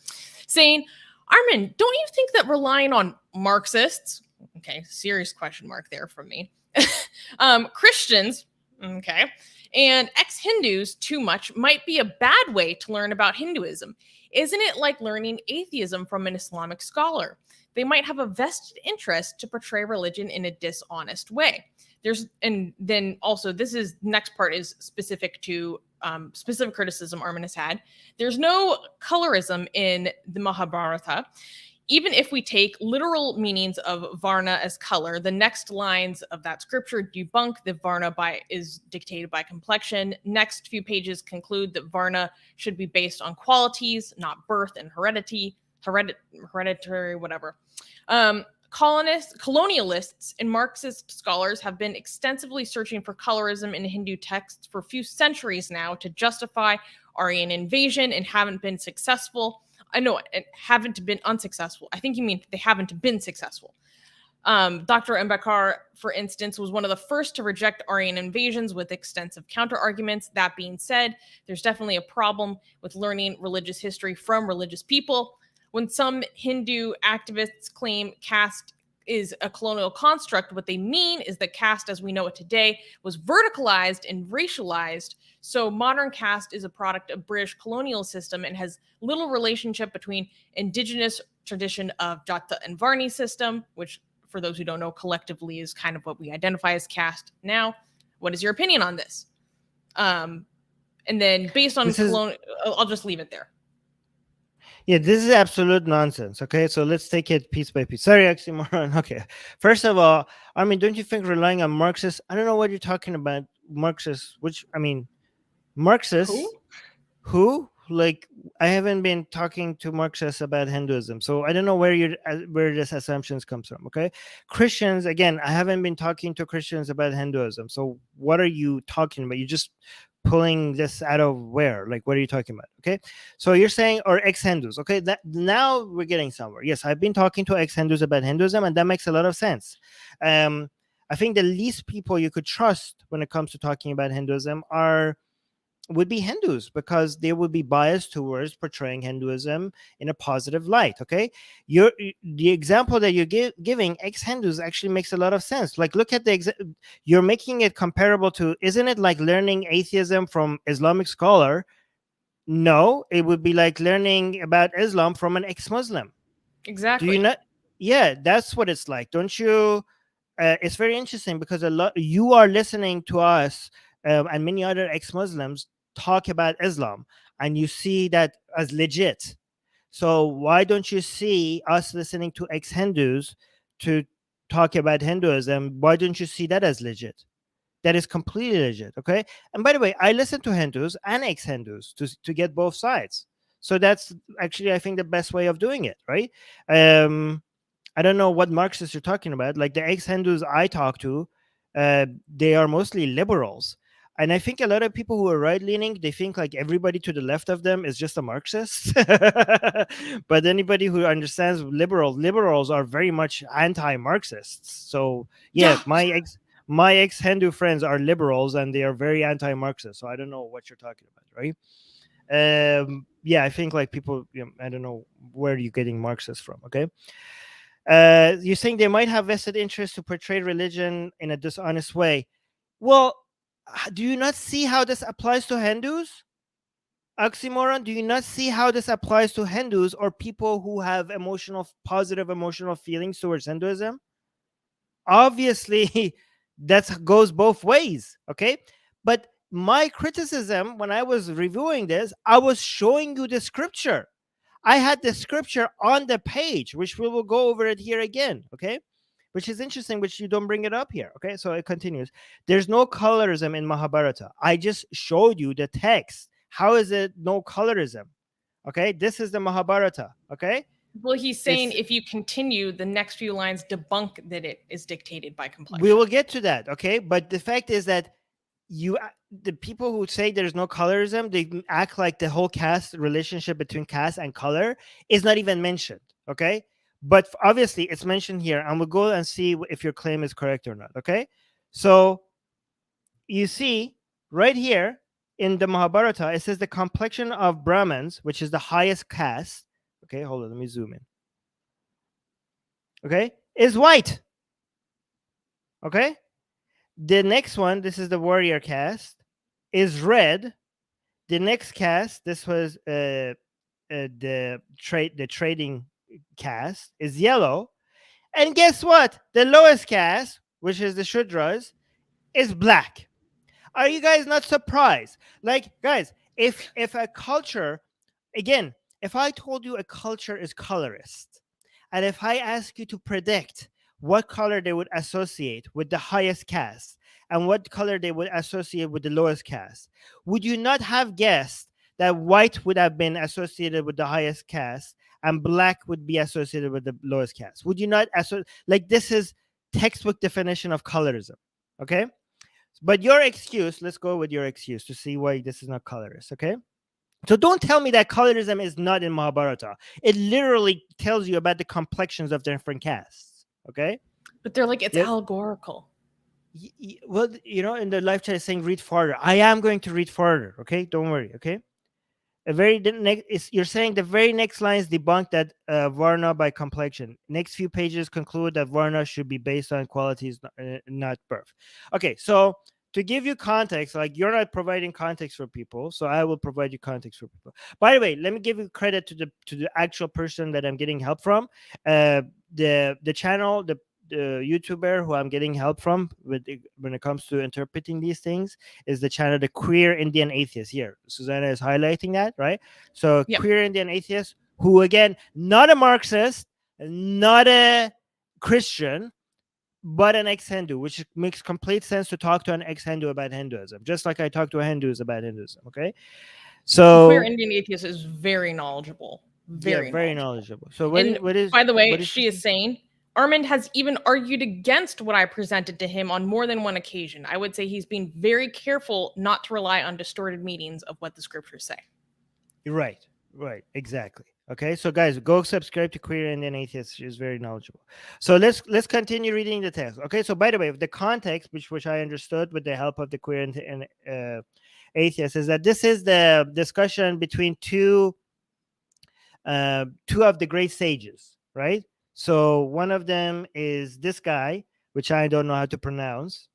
saying, Armin, don't you think that relying on Marxists, okay, serious question mark there from me, Christians, okay, and ex-Hindus too much might be a bad way to learn about Hinduism? Isn't it like learning atheism from an Islamic scholar? They might have a vested interest to portray religion in a dishonest way. And then also this is next part is specific to specific criticism Armin has had. There's no colorism in the Mahabharata. Even if we take literal meanings of Varna as color, the next lines of that scripture debunk that Varna is dictated by complexion. Next few pages conclude that Varna should be based on qualities, not birth and hereditary, whatever. Colonialists and Marxist scholars have been extensively searching for colorism in Hindu texts for a few centuries now to justify Aryan invasion and haven't been successful. I know, and haven't been unsuccessful. I think you mean they haven't been successful. Dr. Mbakar, for instance, was one of the first to reject Aryan invasions with extensive counter-arguments. That being said, there's definitely a problem with learning religious history from religious people. When some Hindu activists claim caste is a colonial construct, what they mean is that caste as we know it today was verticalized and racialized. So modern caste is a product of British colonial system and has little relationship between indigenous tradition of Jata and Varni system, which for those who don't know, collectively is kind of what we identify as caste now. What is your opinion on this? And then based on I'll just leave it there. Yeah, this is absolute nonsense. Okay, so let's take it piece by piece. Sorry, oxymoron. Okay, first of all, I mean, don't you think relying on Marxists? I don't know what you're talking about. Marxists, Marxists. Who? Like, I haven't been talking to Marxists about Hinduism, so I don't know where this assumptions comes from. Okay, Christians, again, I haven't been talking to Christians about Hinduism. So what are you talking about? You just pulling this out of where? Like, what are you talking about? Okay, so you're saying, or ex-Hindus. Okay, that now we're getting somewhere. Yes, I've been talking to ex-Hindus about Hinduism, and that makes a lot of sense. I think the least people you could trust when it comes to talking about Hinduism would be Hindus, because they would be biased towards portraying Hinduism in a positive light. Okay, the example that you're giving, ex-Hindus, actually makes a lot of sense. Like, look at you're making it comparable to, isn't it like learning atheism from Islamic scholar? No, it would be like learning about Islam from an ex-Muslim. Exactly. Do you not? Yeah, that's what it's like, don't you? It's very interesting because you are listening to us and many other ex-Muslims talk about Islam, and you see that as legit. So why don't you see us listening to ex-Hindus to talk about Hinduism? Why don't you see that as legit? That is completely legit. Okay. And by the way, I listen to Hindus and ex-Hindus to get both sides. So that's actually, I think, the best way of doing it, right? I don't know what Marxists you're talking about. Like, the ex-Hindus I talk to, they are mostly liberals. And I think a lot of people who are right-leaning, they think like everybody to the left of them is just a Marxist. But anybody who understands liberals are very much anti-Marxists. So yeah, my ex-Hindu friends are liberals, and they are very anti-Marxist. So I don't know what you're talking about, right? Yeah, I think like people, I don't know where you're getting Marxists from. Okay. You're saying they might have vested interest to portray religion in a dishonest way. Well, do you not see how this applies to Hindus? Oxymoron, do you not see how this applies to Hindus or people who have positive emotional feelings towards Hinduism? Obviously, that goes both ways, okay? But my criticism when I was reviewing this, I was showing you the scripture. I had the scripture on the page, which we will go over it here again, okay? Which is interesting, which you don't bring it up here, okay? So it continues. There's no colorism in Mahabharata. I just showed you the text. How is it no colorism? Okay, this is the Mahabharata, okay? Well, he's saying if you continue, the next few lines debunk that it is dictated by complexion. We will get to that, okay? But the fact is that the people who say there's no colorism, they act like the whole caste relationship between caste and color is not even mentioned, okay? But obviously it's mentioned here, and we'll go and see if your claim is correct or not, okay? So you see right here in the Mahabharata, it says the complexion of Brahmins, which is the highest caste, okay, hold on, let me zoom in, okay, is white, okay? The next one, this is the warrior caste, is red. The next caste, this was the trading caste, is yellow. And guess what? The lowest caste, which is the Shudras, is black. Are you guys not surprised? Like, guys, if a culture, again, if I told you a culture is colorist, and if I ask you to predict what color they would associate with the highest caste and what color they would associate with the lowest caste, would you not have guessed that white would have been associated with the highest caste and black would be associated with the lowest caste. Would you not associate? Like, this is textbook definition of colorism. Okay, but your excuse, let's go with your excuse to see why this is not colorist. Okay, so don't tell me that colorism is not in Mahabharata. It literally tells you about the complexions of different castes. Okay, But they're like, it's Let- allegorical. well, in the live chat is saying read further. I am going to read further. Okay, don't worry. Okay, you're saying the very next lines debunk that Varna by complexion. Next few pages conclude that Varna should be based on qualities, not birth. Okay, so to give you context, like, you're not providing context for people, so I will provide you context for people. By the way, let me give you credit to the actual person that I'm getting help from. The channel, the YouTuber who I'm getting help from when it comes to interpreting these things is the channel The Queer Indian Atheist. Here, Susanna is highlighting that, right? So Yep. Queer Indian Atheist, who, again, not a Marxist, not a Christian, but an ex-Hindu, which makes complete sense to talk to an ex-Hindu about Hinduism, just like I talk to a Hindus about Hinduism. Okay, so Queer Indian atheist is very knowledgeable. very knowledgeable. So And by the way, what she is saying Armin has even argued against what I presented to him on more than one occasion. I would say he's being very careful not to rely on distorted meanings of what the scriptures say. Right, exactly. Okay, so guys, go subscribe to Queer Indian Atheist. She's very knowledgeable. So let's continue reading the text. Okay, so by the way, the context, which I understood with the help of the Queer and Atheist, is that this is the discussion between two of the great sages, right? So one of them is this guy, which I don't know how to pronounce.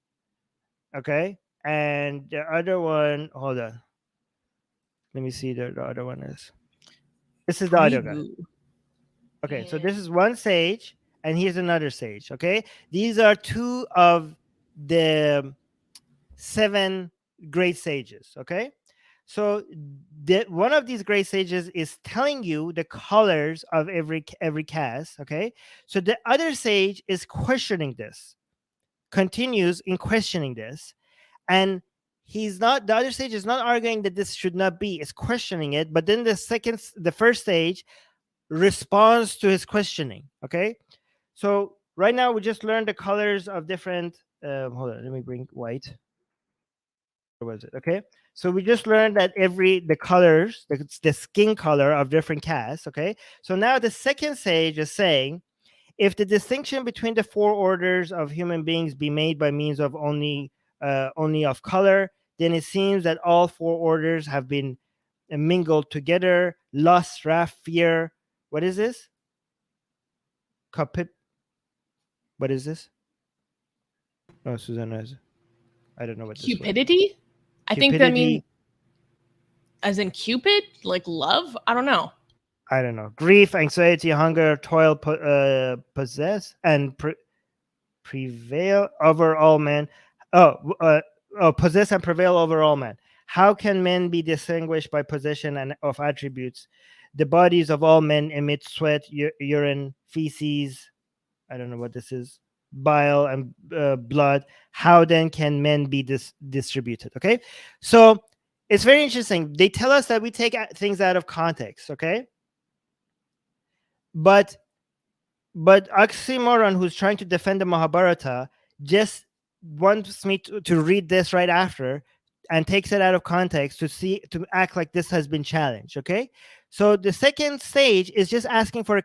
Okay, and the other one, hold on, let me see. The other one is, this is the other guy. Okay, so this is one sage, and here's another sage. Okay, these are two of the 7 great sages. Okay, so one of these great sages is telling you the colors of every caste. Okay, so the other sage is questioning this, continues in questioning this, and the other sage is not arguing that this should not be, is questioning it. But then the first stage responds to his questioning. Okay, so right now we just learned the colors of different hold on, let me bring white. Where was it? Okay, so we just learned that the colors, the skin color of different castes. Okay, so now the second sage is saying, if the distinction between the 4 orders of human beings be made by means of only of color, then it seems that all 4 orders have been mingled together. Lust, wrath, fear. What is this? What is this? Oh, Susanna, I don't know what this was. Cupidity? I think that means as in Cupid, like love. I don't know. Grief, anxiety, hunger, toil, possess and prevail over all men. Possess and prevail over all men. How can men be distinguished by possession and of attributes? The bodies of all men emit sweat, urine, feces. I don't know what this is. Bile and blood. How then can men be distributed? Okay, so it's very interesting. They tell us that we take things out of context. Okay, but Oxymoron, who's trying to defend the Mahabharata, just wants me to read this right after and takes it out of context to act like this has been challenged. Okay, so the second stage is just asking for a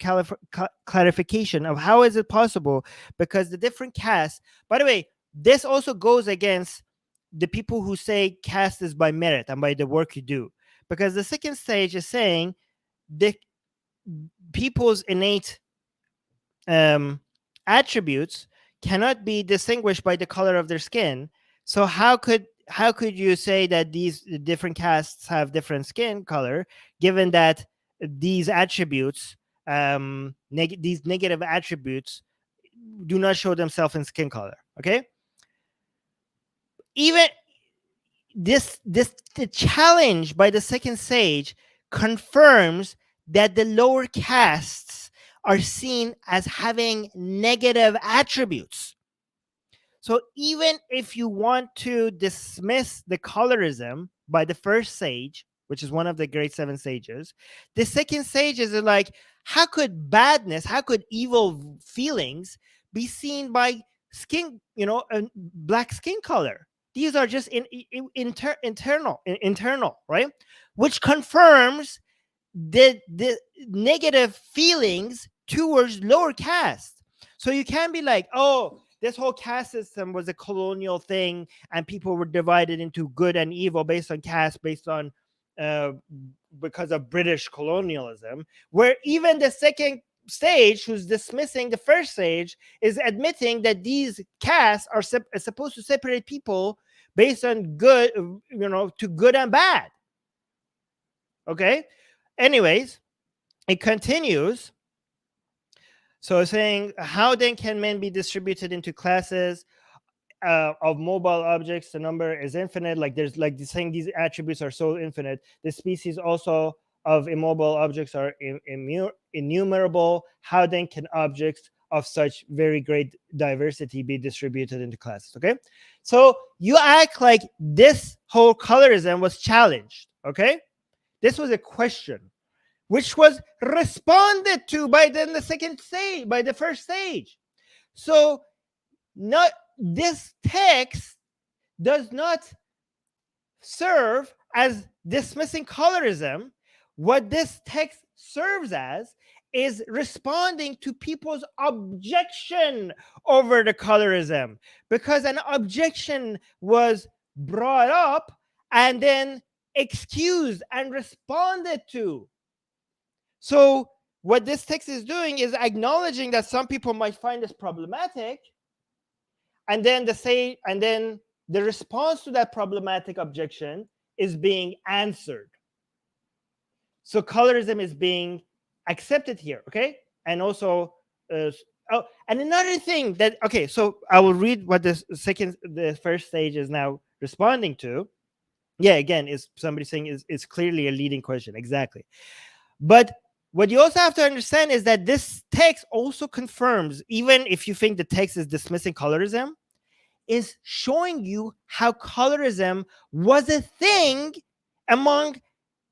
clarification of how is it possible, because the different castes, by the way, this also goes against the people who say caste is by merit and by the work you do, because the second stage is saying the people's innate attributes cannot be distinguished by the color of their skin. So how could you say that these different castes have different skin color, given that these attributes, these negative attributes, do not show themselves in skin color? Okay, even the challenge by the second sage confirms that the lower castes are seen as having negative attributes. So even if you want to dismiss the colorism by the first sage, which is one of the great seven sages. The second sages are like, how could badness, how could evil feelings be seen by skin, black skin color? These are just internal, right? Which confirms the negative feelings towards lower caste. So you can't be like, oh, this whole caste system was a colonial thing and people were divided into good and evil based on caste, based on because of British colonialism, where even the second stage, who's dismissing the first stage, is admitting that these castes are supposed to separate people based on good, to good and bad. Okay. Anyways, it continues. So saying, how then can men be distributed into classes of mobile objects? The number is infinite. Like there's like saying these attributes are so infinite. The species also of immobile objects are innumerable. How then can objects of such very great diversity be distributed into classes? Okay. So you act like this whole colorism was challenged. Okay. This was a question, which was responded to by the second stage, by the first stage. So not this text does not serve as dismissing colorism. What this text serves as is responding to people's objection over the colorism, because an objection was brought up and then excused and responded to. So what this text is doing is acknowledging that some people might find this problematic, and then the response to that problematic objection is being answered. So colorism is being accepted here, okay? And also, and another thing that, okay, so I will read what the first stage is now responding to. Yeah, again, is somebody saying is clearly a leading question, exactly. But what you also have to understand is that this text also confirms, even if you think the text is dismissing colorism, is showing you how colorism was a thing among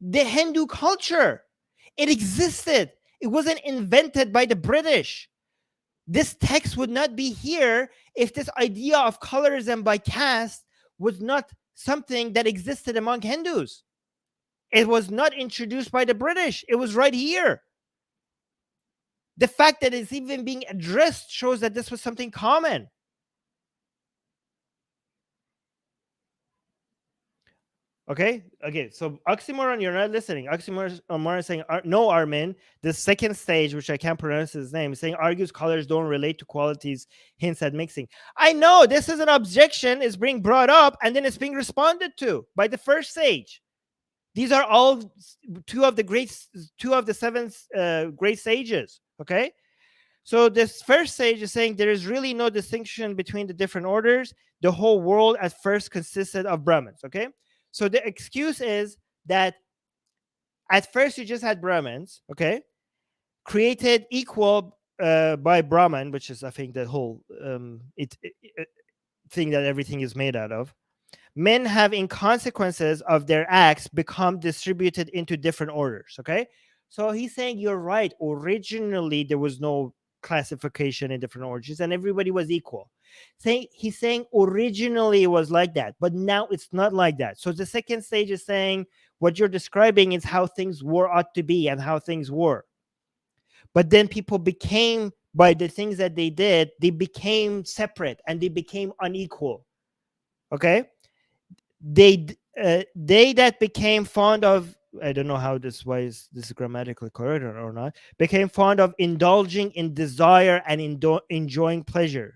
the Hindu culture. It existed. It wasn't invented by the British. This text would not be here if this idea of colorism by caste was not something that existed among Hindus. It was not introduced by the British. It was right here. The fact that it's even being addressed shows that this was something common. Okay, so oxymoron, you're not listening. Oxymoron is saying, no, Armin, the second stage, which I can't pronounce his name, is saying argues colors don't relate to qualities, hints at mixing. I know this is an objection, is being brought up, and then it's being responded to by the first stage. These are all two of the seven great sages, okay? So this first sage is saying there is really no distinction between the different orders. The whole world at first consisted of Brahmins, okay? So the excuse is that at first you just had Brahmins, okay, created equal by Brahman, which is, I think, the whole thing that everything is made out of. Men have, in consequences of their acts, become distributed into different orders, okay? So he's saying you're right. Originally, there was no classification in different origins and everybody was equal. He's saying originally it was like that, but now it's not like that. So the second stage is saying what you're describing is how things ought to be and how things were. But then people became, by the things that they did, they became separate and they became unequal. Okay? They that became fond of, I don't know how this is grammatically correct or not, became fond of indulging in desire and enjoying pleasure,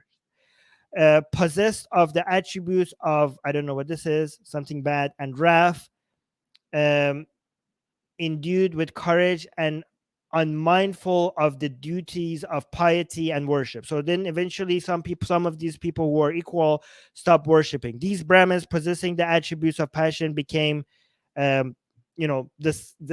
possessed of the attributes of, I don't know what this is, something bad, and wrath, endued with courage and unmindful of the duties of piety and worship. So then eventually some of these people who are equal stopped worshiping. These Brahmins possessing the attributes of passion became the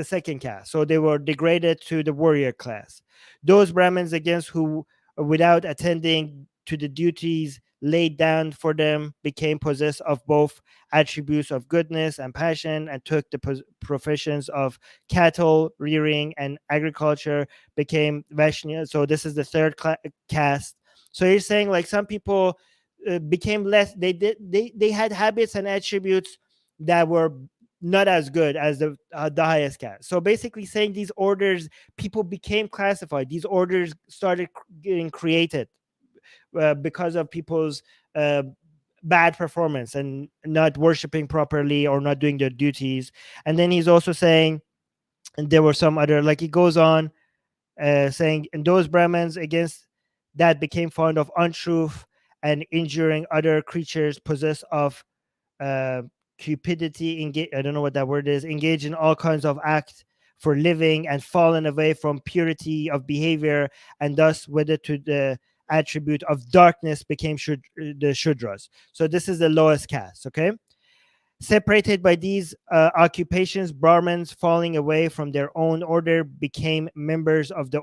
second caste. So they were degraded to the warrior class. Those Brahmins against who, without attending to the duties laid down for them became possessed of both attributes of goodness and passion, and took the professions of cattle rearing and agriculture, became Vaishya. So this is the third caste. So you're saying like some people became less. They had habits and attributes that were not as good as the highest caste. So basically saying these orders, people became classified. These orders started getting created because of people's uh, bad performance and not worshiping properly or not doing their duties. And then he's also saying, and there were some other, like he goes on saying, and those Brahmins against that became fond of untruth and injuring other creatures possessed of uh, cupidity, I don't know what that word is, engage in all kinds of acts for living and fallen away from purity of behavior, and thus whether to the attribute of darkness became the Shudras. So this is the lowest caste, okay? Separated by these occupations, Brahmins falling away from their own order became members of the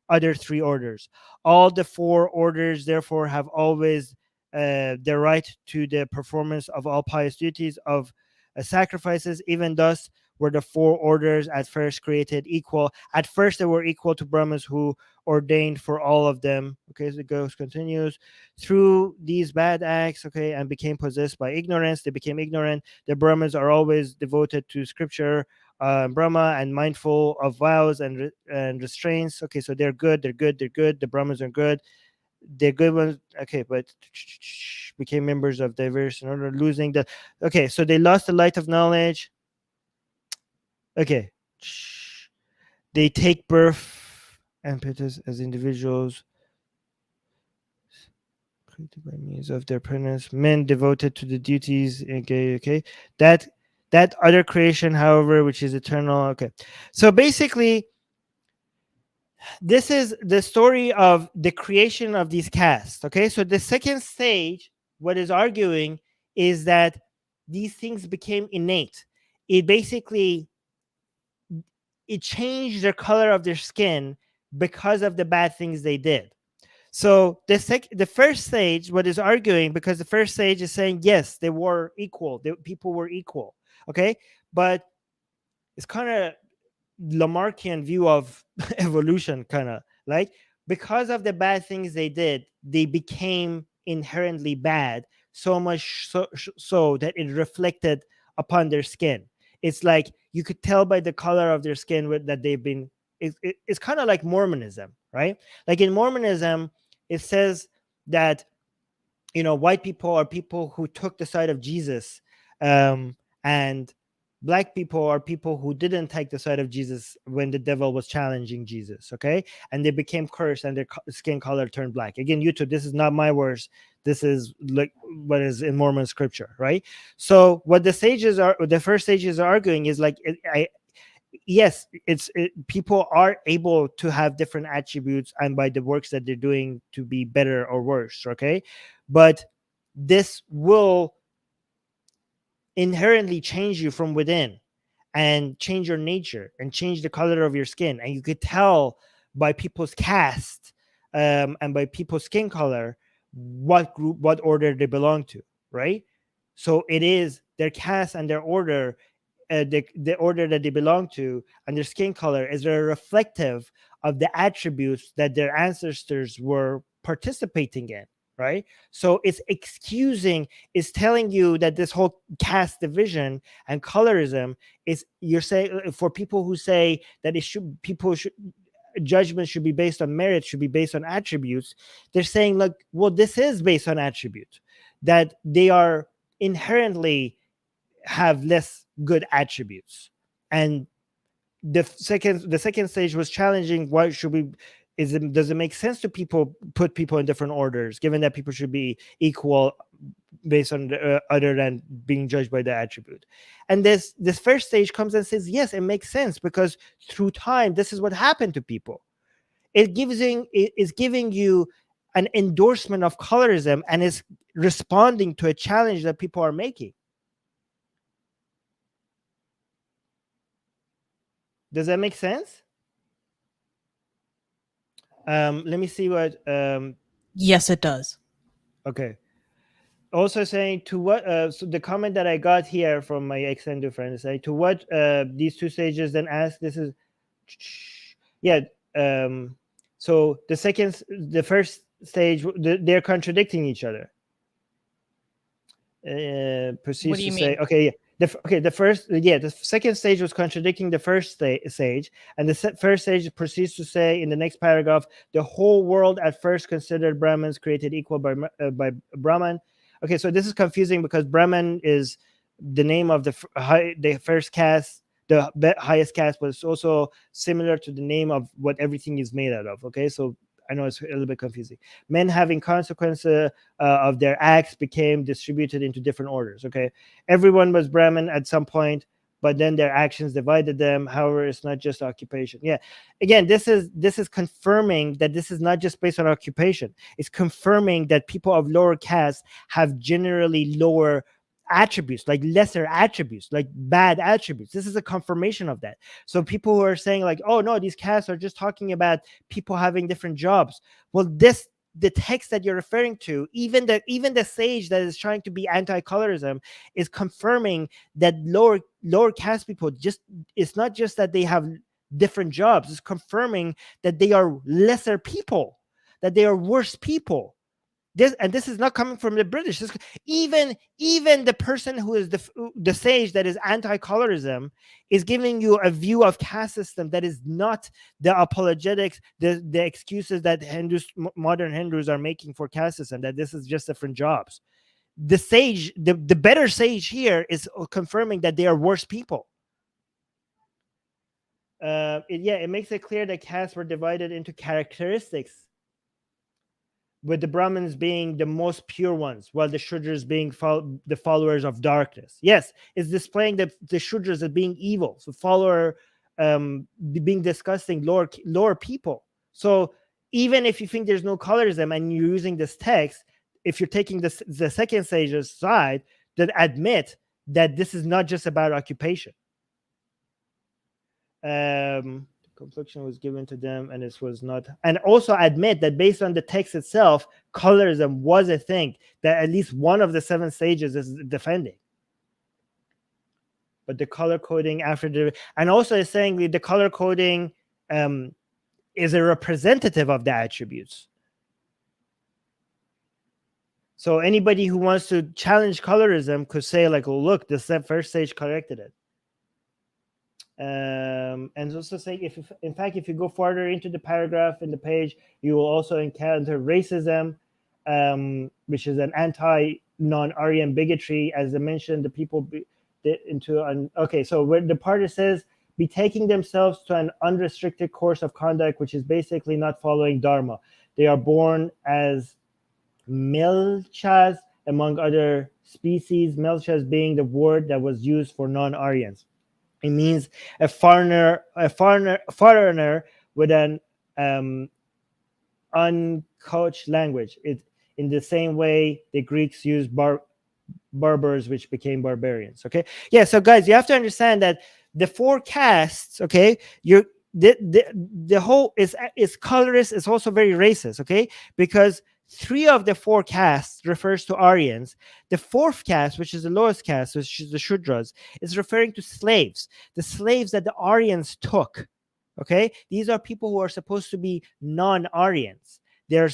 other three orders. All the four orders, therefore, have always the right to the performance of all pious duties of sacrifices. Even thus, were the four orders at first created equal. At first, they were equal to Brahmins who ordained for all of them. Okay, so it goes, continues. Through these bad acts, okay, and became possessed by ignorance, they became ignorant. The Brahmins are always devoted to scripture, Brahma, and mindful of vows and restraints. Okay, so they're good, they're good, they're good. The Brahmins are good. They're good ones. Okay, but became members of diverse in order losing the. Okay, so they lost the light of knowledge. Okay, they take birth and impetus as individuals created by means of their parents, men devoted to the duties. Okay. That other creation, however, which is eternal. Okay. So basically, this is the story of the creation of these castes. Okay. So the second stage, what is arguing is that these things became innate. It basically it changed the color of their skin because of the bad things they did. So the first stage, what is arguing, because the first stage is saying yes, they were equal, people were equal, okay, but it's kind of Lamarckian view of evolution, kind of like because of the bad things they did, they became inherently bad, so much so that it reflected upon their skin. It's like you could tell by the color of their skin that they've been. It's kind of like Mormonism, right? Like in Mormonism, it says that white people are people who took the side of Jesus, and black people are people who didn't take the side of Jesus when the devil was challenging Jesus, okay, and they became cursed and their skin color turned black. Again, YouTube, this is not my words, this is like what is in Mormon scripture, right? So what the first sages are arguing is like yes, people are able to have different attributes and by the works that they're doing to be better or worse, okay, but this will inherently change you from within and change your nature and change the color of your skin, and you could tell by people's caste and by people's skin color what group, what order they belong to, right? So it is their caste and their order, the order that they belong to and their skin color is very reflective of the attributes that their ancestors were participating in, right? So it's excusing, is telling you that this whole caste division and colorism is, you're saying, for people who say that people should, judgment should be based on merit, should be based on attributes, they're saying, like, well, this is based on attributes, that they are inherently have less good attributes. And the second stage was challenging, why should we, does it make sense to put people in different orders, given that people should be equal based on other than being judged by the attribute? And this first stage comes and says yes, it makes sense, because through time this is what happened to people. It is giving you an endorsement of colorism and is responding to a challenge that people are making. Does that make sense? Let me see what Yes, it does. Okay. Also saying to what so the comment that I got here from my ex-Hindu friend is saying to what these two sages then ask. This is yeah. So the first stage, they're contradicting each other. What Proceeds do to you say, mean? okay, the second stage was contradicting the first stage, and the first stage proceeds to say in the next paragraph, the whole world at first considered Brahmins created equal by Brahman. Okay, so this is confusing because Brahman is the name of the first caste, the highest caste, but it's also similar to the name of what everything is made out of. Okay, so I know it's a little bit confusing. Men having consequences of their acts became distributed into different orders. Okay, everyone was Brahmin at some point, but then their actions divided them. However, it's not just occupation. Yeah, again, this is confirming that this is not just based on occupation. It's confirming that people of lower caste have generally lower attributes, like lesser attributes, like bad attributes. This is a confirmation of that. So people who are saying like, oh no, these castes are just talking about people having different jobs. Well, the text that you're referring to, even the sage that is trying to be anti-colorism, is confirming that lower caste people, just it's not just that they have different jobs, it's confirming that they are lesser people, that they are worse people. This is not coming from the British. Even the person who is the sage that is anti-colorism is giving you a view of caste system that is not the apologetics, the excuses that modern Hindus are making for caste system, that this is just different jobs. The sage, the better sage here, is confirming that they are worse people. It makes it clear that castes were divided into characteristics, with the Brahmins being the most pure ones, while the Shudras being the followers of darkness. Yes, it's displaying the Shudras as being evil, so follower, being disgusting, lower people. So even if you think there's no colorism and you're using this text, if you're taking the second sage's side, then admit that this is not just about occupation. Confliction was given to them, and this was not, and also admit that based on the text itself, colorism was a thing that at least one of the seven sages is defending. But the color coding and also is saying the color coding is a representative of the attributes. So anybody who wants to challenge colorism could say like, oh, look, the first sage corrected it. And also saying, if you go further into the paragraph in the page, you will also encounter racism, which is an anti-non-Aryan bigotry. As I mentioned, the people so where the part that says be taking themselves to an unrestricted course of conduct, which is basically not following dharma. They are born as milchas among other species, milchas being the word that was used for non-Aryans. It means a foreigner with an uncoached language. It, in the same way the Greeks used barbars, which became barbarians. Okay, yeah. So guys, you have to understand that the four castes. Okay, the whole is colorist. Is also very racist. Okay, because three of the four castes refers to Aryans. The fourth caste, which is the lowest caste, which is the Shudras, is referring to slaves. The slaves that the Aryans took. Okay, these are people who are supposed to be non-Aryans. They're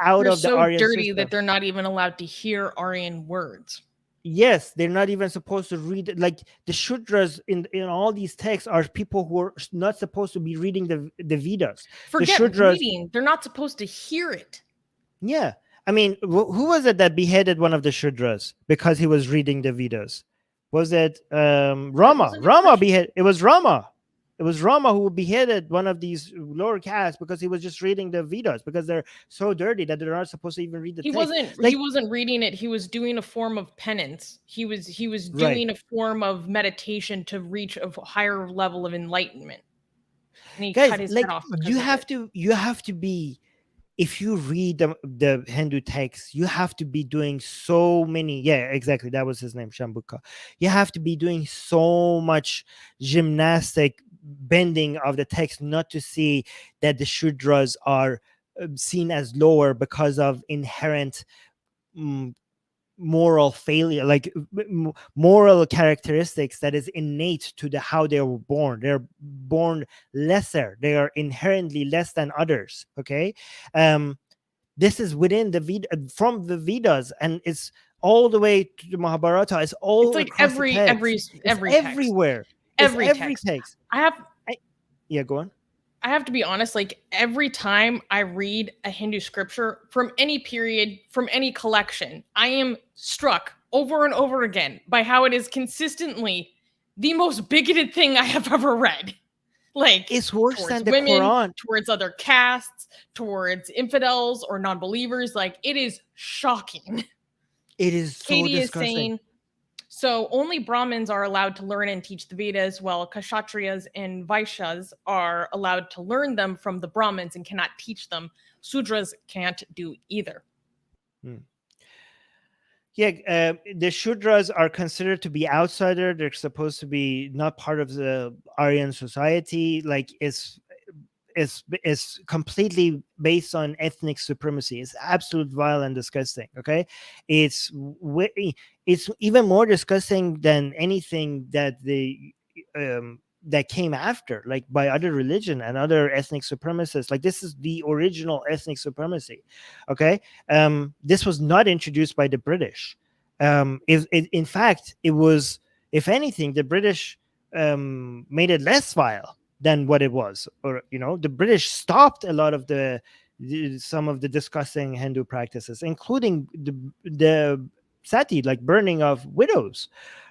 out They're of the so Aryan dirty system. that they're not even allowed to hear Aryan words. Yes, they're not even supposed to read it. Like the Shudras in all these texts are people who are not supposed to be reading the Vedas. Forget the Shudras, reading; they're not supposed to hear it. Yeah, I mean, who was it that beheaded one of the Shudras because he was reading the Vedas? Was it Rama? Rama beheaded. It was Rama. It was Rama who beheaded one of these lower castes because he was just reading the Vedas, because they're so dirty that they're not supposed to even read the text. He wasn't reading it. He was doing a form of penance. He was doing a form of meditation to reach a higher level of enlightenment. And he cut his head off. You have to be, if you read the Hindu texts, you have to be doing so many. Yeah, exactly. That was his name, Shambhuka. You have to be doing so much gymnastic bending of the text not to see that the Shudras are seen as lower because of inherent mm, moral failure, like moral characteristics that is innate to the how they were born. They're born lesser, they are inherently less than others. Okay. This is within the from the Vedas, and it's all the way to the Mahabharata. It's It's all like across the text. It's every text. everywhere. It's Every every text. text. I have Yeah, go on. I have to be honest, like every time I read a Hindu scripture from any period, from any collection, I am struck over and over again by how it is consistently the most bigoted thing I have ever read. Like, It's worse towards than the women, Quran. towards other castes, towards infidels or non-believers. Like, it is shocking. It is so Katie is disgusting. saying, so only Brahmins are allowed to learn and teach the Vedas, while Kshatriyas and Vaishyas are allowed to learn them from the Brahmins and cannot teach them. Sudras can't do either. Yeah, the Shudras are considered to be outsider. They're supposed to be not part of the Aryan society. Like it's completely based on ethnic supremacy. It's absolute vile and disgusting. Okay, it's it's even more disgusting than anything that that came after, like by other religion and other ethnic supremacists. Like this is the original ethnic supremacy. Okay, this was not introduced by the British. In fact, it was, if anything, the British made it less vile than what it was. Or the British stopped a lot of some of the disgusting Hindu practices, including the sati, like burning of widows,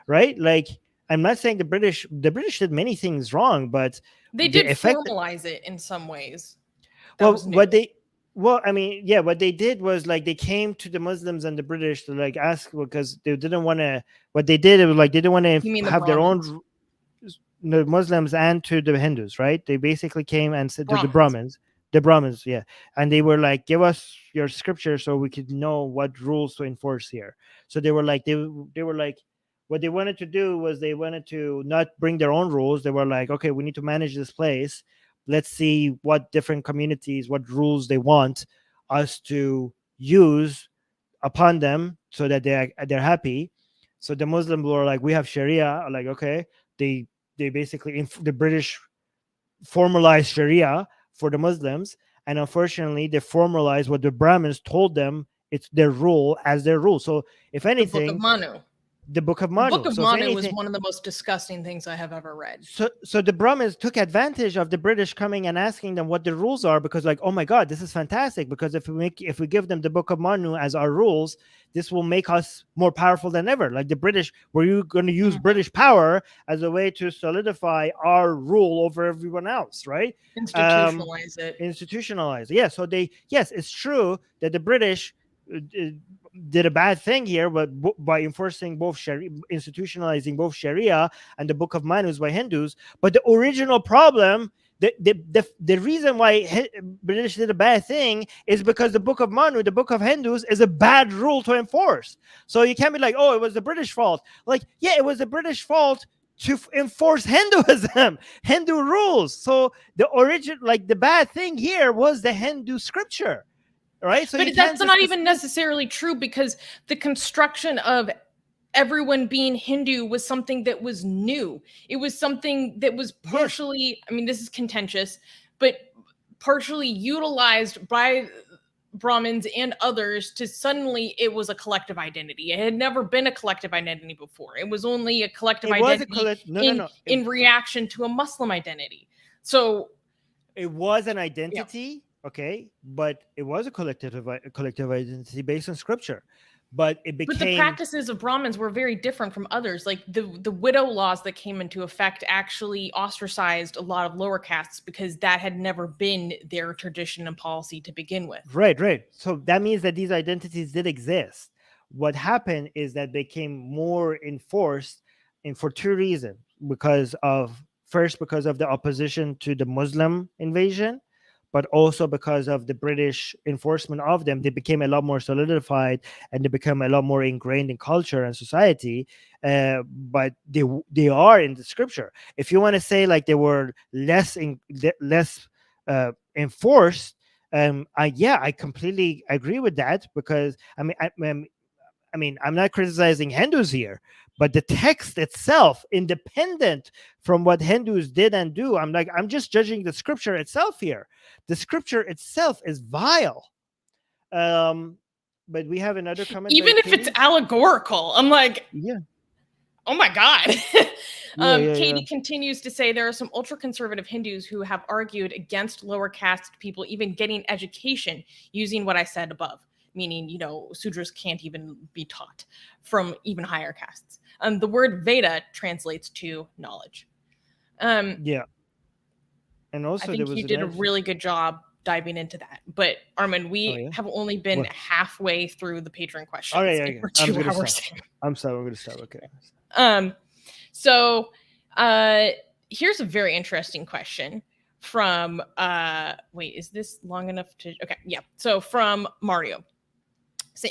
right? Like, I'm not saying the British did many things wrong, but they the did effect, formalize it in some ways. I mean, yeah, what they did was like they came to the Muslims and the British to like ask, because they didn't want to. What they did, it was like they didn't want to have their own, the Muslims and to the Hindus, right? They basically came and said to the Brahmins, yeah, and they were like, "Give us your scripture so we could know what rules to enforce here." So they were like, they were like, what they wanted to do was they wanted to not bring their own rules. They were like, "Okay, we need to manage this place. Let's see what different communities, what rules they want us to use upon them so that they're happy." So the Muslims were like, "We have Sharia." Like, okay, they basically the British formalized Sharia for the Muslims, and unfortunately, they formalized what the Brahmins told them it's their rule as their rule. So, if the Book of anything, Manu. The Book of The Manu. Book of So Manu is one of the most disgusting things I have ever read. So the Brahmins took advantage of the British coming and asking them what the rules are, because like, oh my God, this is fantastic. Because if we give them the Book of Manu as our rules, this will make us more powerful than ever. Like the British, were you going to use British power as a way to solidify our rule over everyone else, right? Institutionalize it. Institutionalize. Yeah. So yes, it's true that the British did a bad thing here, but by enforcing both institutionalizing both Sharia and the Book of Manus by Hindus. But the original problem, the reason why British did a bad thing is because the Book of Manu, the Book of Hindus, is a bad rule to enforce. So you can't be like, oh, it was the British fault. Like, yeah, it was the British fault to enforce Hinduism, Hindu rules. So the bad thing here was the Hindu scripture. Right, so but that's not even necessarily true, because the construction of everyone being Hindu was something that was new. It was something that was partially, I mean, this is contentious, but partially utilized by Brahmins and others to suddenly it was a collective identity. It had never been a collective identity before. It was only a collective identity in reaction to a Muslim identity. So it was an identity. Yeah. Okay, but it was a collective identity based on scripture, but it became. But the practices of Brahmins were very different from others. Like the widow laws that came into effect actually ostracized a lot of lower castes because that had never been their tradition and policy to begin with. Right. So that means that these identities did exist. What happened is that they became more enforced, and for two reasons: because of the opposition to the Muslim invasion, but also because of the British enforcement of them. They became a lot more solidified and they become a lot more ingrained in culture and society. But they are in the scripture. If you want to say like they were less enforced, I completely agree with that, because I mean, I'm not criticizing Hindus here, but the text itself, independent from what Hindus did and do, I'm just judging the scripture itself here. The scripture itself is vile. Um, but we have another comment by Even if it's Katie. allegorical, I'm like, Yeah, oh my God. yeah. Katie continues to say there are some ultra conservative Hindus who have argued against lower caste people even getting education using what I said above, meaning, Sudras can't even be taught from even higher castes. The word Veda translates to knowledge. Yeah. And I also there think was you did a another. really good job diving into that. But Armin, Oh we yeah. have only been What? halfway through the patron All questions, right. and Okay. we're I'm 2 gonna hours stop. in. I'm sorry. I'm gonna stop. Okay. So here's a very interesting question from wait, is this long enough to okay, yeah. So from Mario.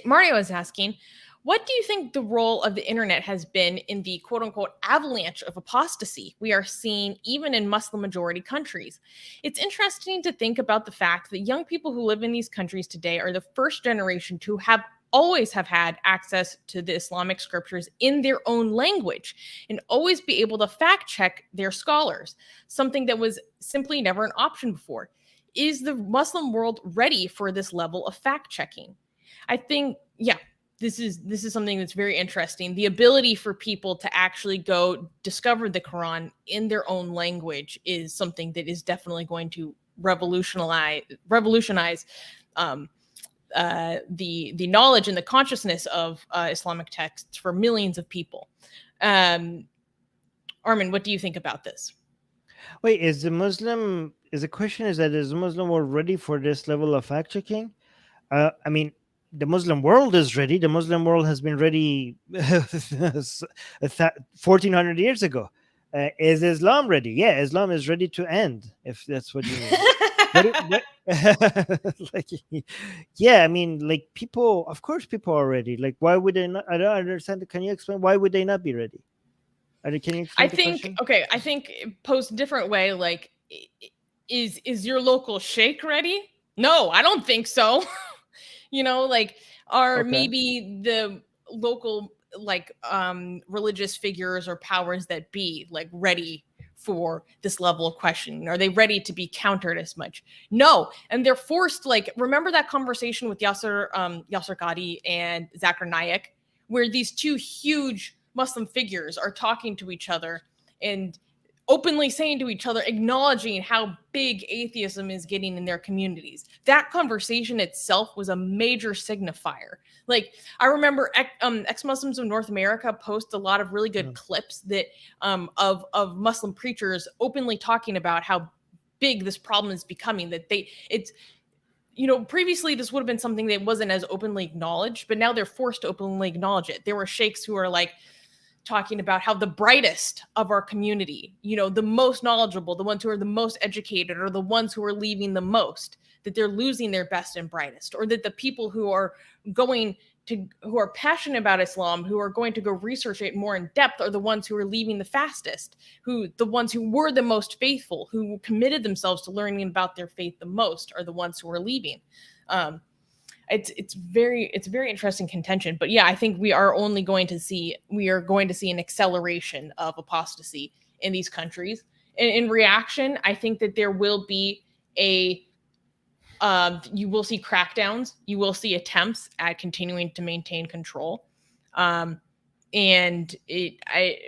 Mario is asking, what do you think the role of the internet has been in the quote unquote avalanche of apostasy we are seeing even in Muslim majority countries? It's interesting to think about the fact that young people who live in these countries today are the first generation to always have had access to the Islamic scriptures in their own language and always be able to fact check their scholars, something that was simply never an option before. Is the Muslim world ready for this level of fact checking? I think, yeah, this is something that's very interesting. The ability for people to actually go discover the Quran in their own language is something that is definitely going to revolutionize the knowledge and the consciousness of Islamic texts for millions of people. Armin, what do you think about this? Wait, is the question is that is the Muslim world ready for this level of fact checking? I mean, the Muslim world is ready. The Muslim world has been ready 1400 years ago. Is Islam ready? Yeah, Islam is ready to end, if that's what you mean. What like, yeah, I mean, like, people, of course people are ready. Like, why would they not? I don't understand. Can you explain why would they not be ready? Can you I explain the think question? okay. I think posed a different way. Like, is your local sheikh ready? No, I don't think so. Like, are Okay. maybe the local like religious figures or powers that be like ready for this level of questioning? Are they ready to be countered as much? No, and they're forced. Like, remember that conversation with Yasser Qadi and Zakir Naik, where these two huge Muslim figures are talking to each other and openly saying to each other, acknowledging how big atheism is getting in their communities. That conversation itself was a major signifier. Like, I remember ex-Muslims of North America post a lot of really good clips that of Muslim preachers openly talking about how big this problem is becoming. That it's previously this would have been something that wasn't as openly acknowledged, but now they're forced to openly acknowledge it. There were sheikhs who are like talking about how the brightest of our community, the most knowledgeable, the ones who are the most educated, are the ones who are leaving the most, that they're losing their best and brightest, or that the people who are passionate about Islam, who are going to go research it more in depth, are the ones who are leaving the fastest, the ones who were the most faithful, who committed themselves to learning about their faith the most, are the ones who are leaving. It's very interesting contention. But yeah, I think we are going to see an acceleration of apostasy in these countries. And in reaction, I think that there will be you will see crackdowns, you will see attempts at continuing to maintain control. And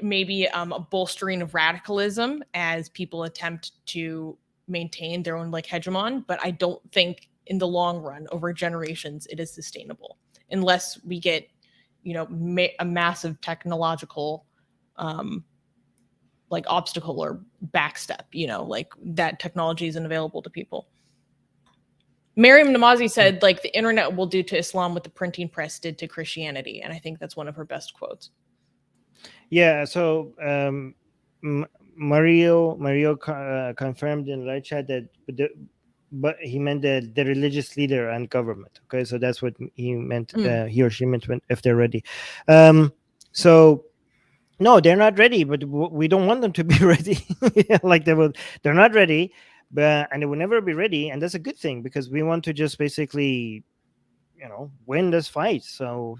maybe a bolstering of radicalism as people attempt to maintain their own like hegemon. But I don't think in the long run, over generations, it is sustainable unless we get, a massive technological like obstacle or backstep, like that technology isn't available to people. Mariam Namazi said, like, the internet will do to Islam what the printing press did to Christianity. And I think that's one of her best quotes. Yeah. So Mario confirmed in the live chat that but he meant the religious leader and government. Okay, so that's what he meant. He or she meant if they're ready. So no, they're not ready, but we don't want them to be ready. Like they're not ready, and they will never be ready, and that's a good thing because we want to just basically, win this fight. So,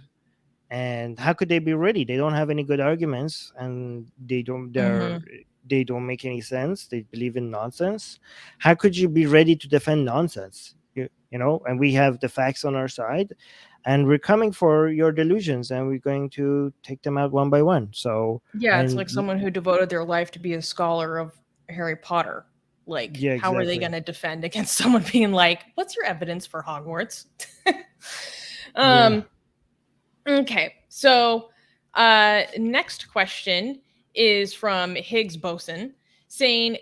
and how could they be ready? They don't have any good arguments, and they don't make any sense. They believe in nonsense. How could you be ready to defend nonsense? And we have the facts on our side, and we're coming for your delusions, and we're going to take them out one by one. So yeah, it's and like someone who devoted their life to be a scholar of Harry Potter. Like, yeah, how are they exactly. going to defend against someone being like, "What's your evidence for Hogwarts?" Yeah. Okay, so next question is from Higgs Boson saying,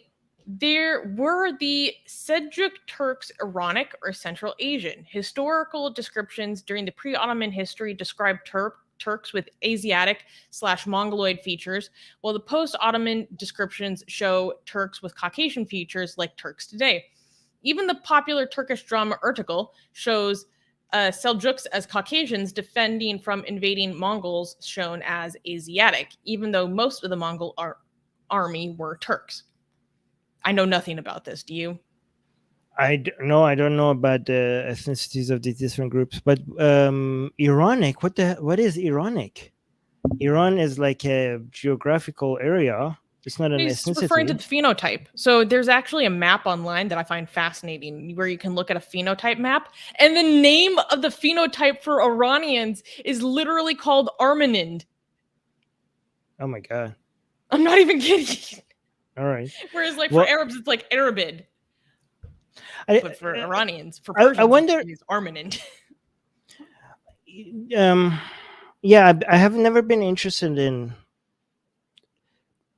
were the Seljuk Turks Iranic or Central Asian? Historical descriptions during the pre-Ottoman history describe Turks with Asiatic/Mongoloid features, while the post-Ottoman descriptions show Turks with Caucasian features like Turks today. Even the popular Turkish drama Ertugrul shows Seljuks as Caucasians defending from invading Mongols shown as Asiatic, even though most of the Mongol army were Turks. I know nothing about this. Do you? I don't know about the ethnicities of these different groups, but Iranic. What is Iranic? Iran is like a geographical area. It's not an He's referring to ethnicity. the phenotype. So there's actually a map online that I find fascinating where you can look at a phenotype map, and the name of the phenotype for Iranians is literally called Armin. Oh my god! I'm not even kidding. All right. Whereas, like, for Arabs, it's like Arabid. But for Iranians, for Persians, I wonder. it's Armin. Yeah, I have never been interested in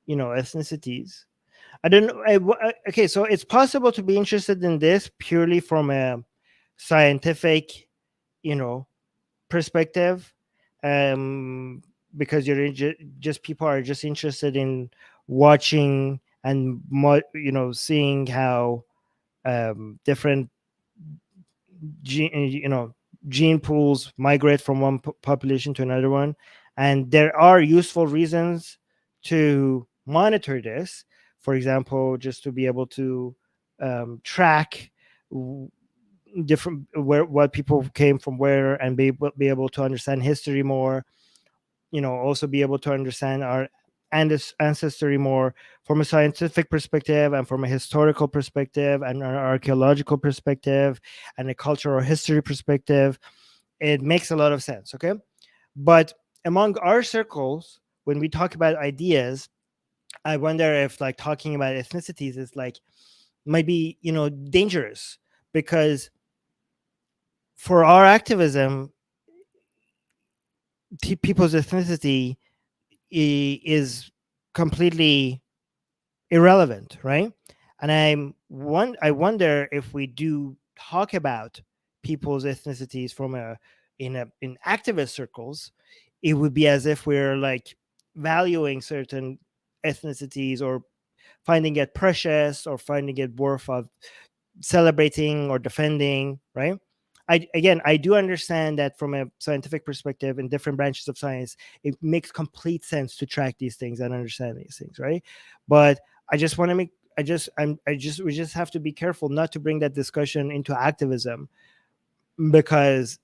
ethnicities. I don't know. Okay, so it's possible to be interested in this purely from a scientific, perspective, because you're just people are just interested in watching and seeing how different gene pools migrate from one population to another one, and there are useful reasons to monitor this. For example, just to be able to track different what people came from where, and be able to understand history more. Also be able to understand our ancestry more from a scientific perspective, and from a historical perspective, and an archaeological perspective, and a cultural history perspective. It makes a lot of sense. Okay, but among our circles, when we talk about ideas, I wonder if like talking about ethnicities is like might be dangerous, because for our activism, people's ethnicity is completely irrelevant, right? And I wonder if we do talk about people's ethnicities from in activist circles, it would be as if we're like valuing certain ethnicities, or finding it precious, or finding it worth of celebrating or defending, right? I do understand that from a scientific perspective, in different branches of science, it makes complete sense to track these things and understand these things, right? But I just want to make we just have to be careful not to bring that discussion into activism, because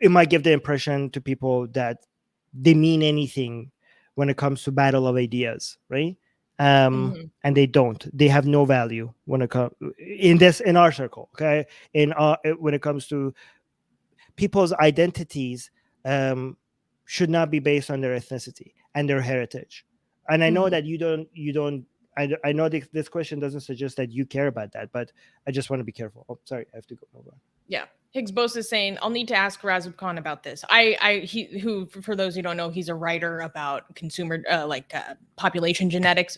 it might give the impression to people that they mean anything when it comes to battle of ideas, right? And they don't. They have no value when it comes in our circle. Okay, when it comes to people's identities, should not be based on their ethnicity and their heritage. And I know that you don't. I know this question doesn't suggest that you care about that, but I just want to be careful. Oh, sorry, I have to go over. Yeah. Higgs Bose is saying, I'll need to ask Razib Khan about this. Who, for those who don't know, he's a writer about consumer, population genetics.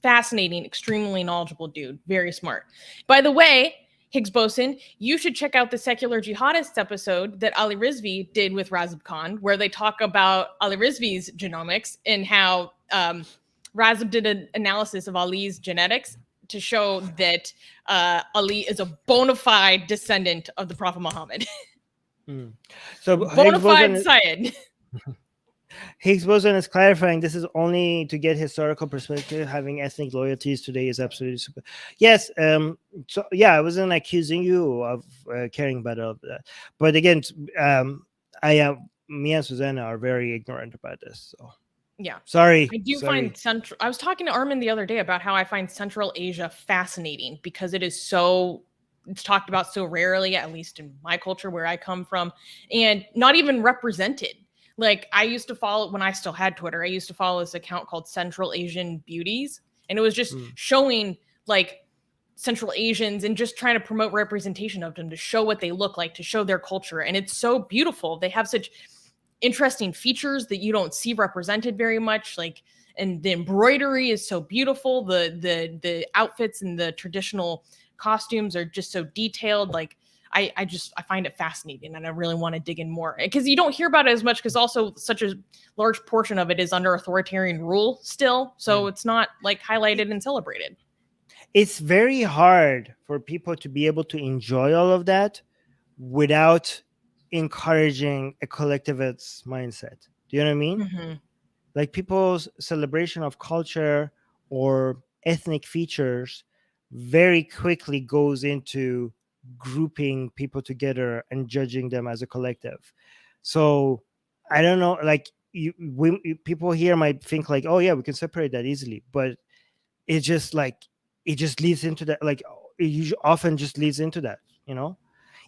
Fascinating, extremely knowledgeable dude. Very smart. By the way, Higgs Boson, you should check out the Secular Jihadists episode that Ali Rizvi did with Razib Khan, where they talk about Ali Rizvi's genomics and how Razib did an analysis of Ali's genetics to show that Ali is a bona fide descendant of the Prophet Muhammad. So bona fide Syed. Higgs boson is clarifying this is only to get historical perspective. Having ethnic loyalties today is absolutely super. Yes. So yeah, I wasn't accusing you of caring about all of that, but again, I am. Me and Susanna are very ignorant about this. So Yeah. sorry. I do find Central. I was talking to Armin the other day about how I find Central Asia fascinating because it is so. It's talked about so rarely, at least in my culture where I come from, and not even represented. Like I used to follow when I still had Twitter. I used to follow this account called Central Asian Beauties, and it was just showing like Central Asians and just trying to promote representation of them to show what they look like, to show their culture, and it's so beautiful. They have such interesting features that you don't see represented very much, like, and the embroidery is so beautiful, the outfits and the traditional costumes are just so detailed. Like I find it fascinating, and I really want to dig in more because you don't hear about it as much because also such a large portion of it is under authoritarian rule still, so it's not like highlighted and celebrated. It's very hard for people to be able to enjoy all of that without encouraging a collectivist mindset. Do you know what I mean? Mm-hmm. Like people's celebration of culture or ethnic features very quickly goes into grouping people together and judging them as a collective. So I don't know, like people here might think like, oh yeah, we can separate that easily, but it just like it just leads into that, like often just leads into that, you know.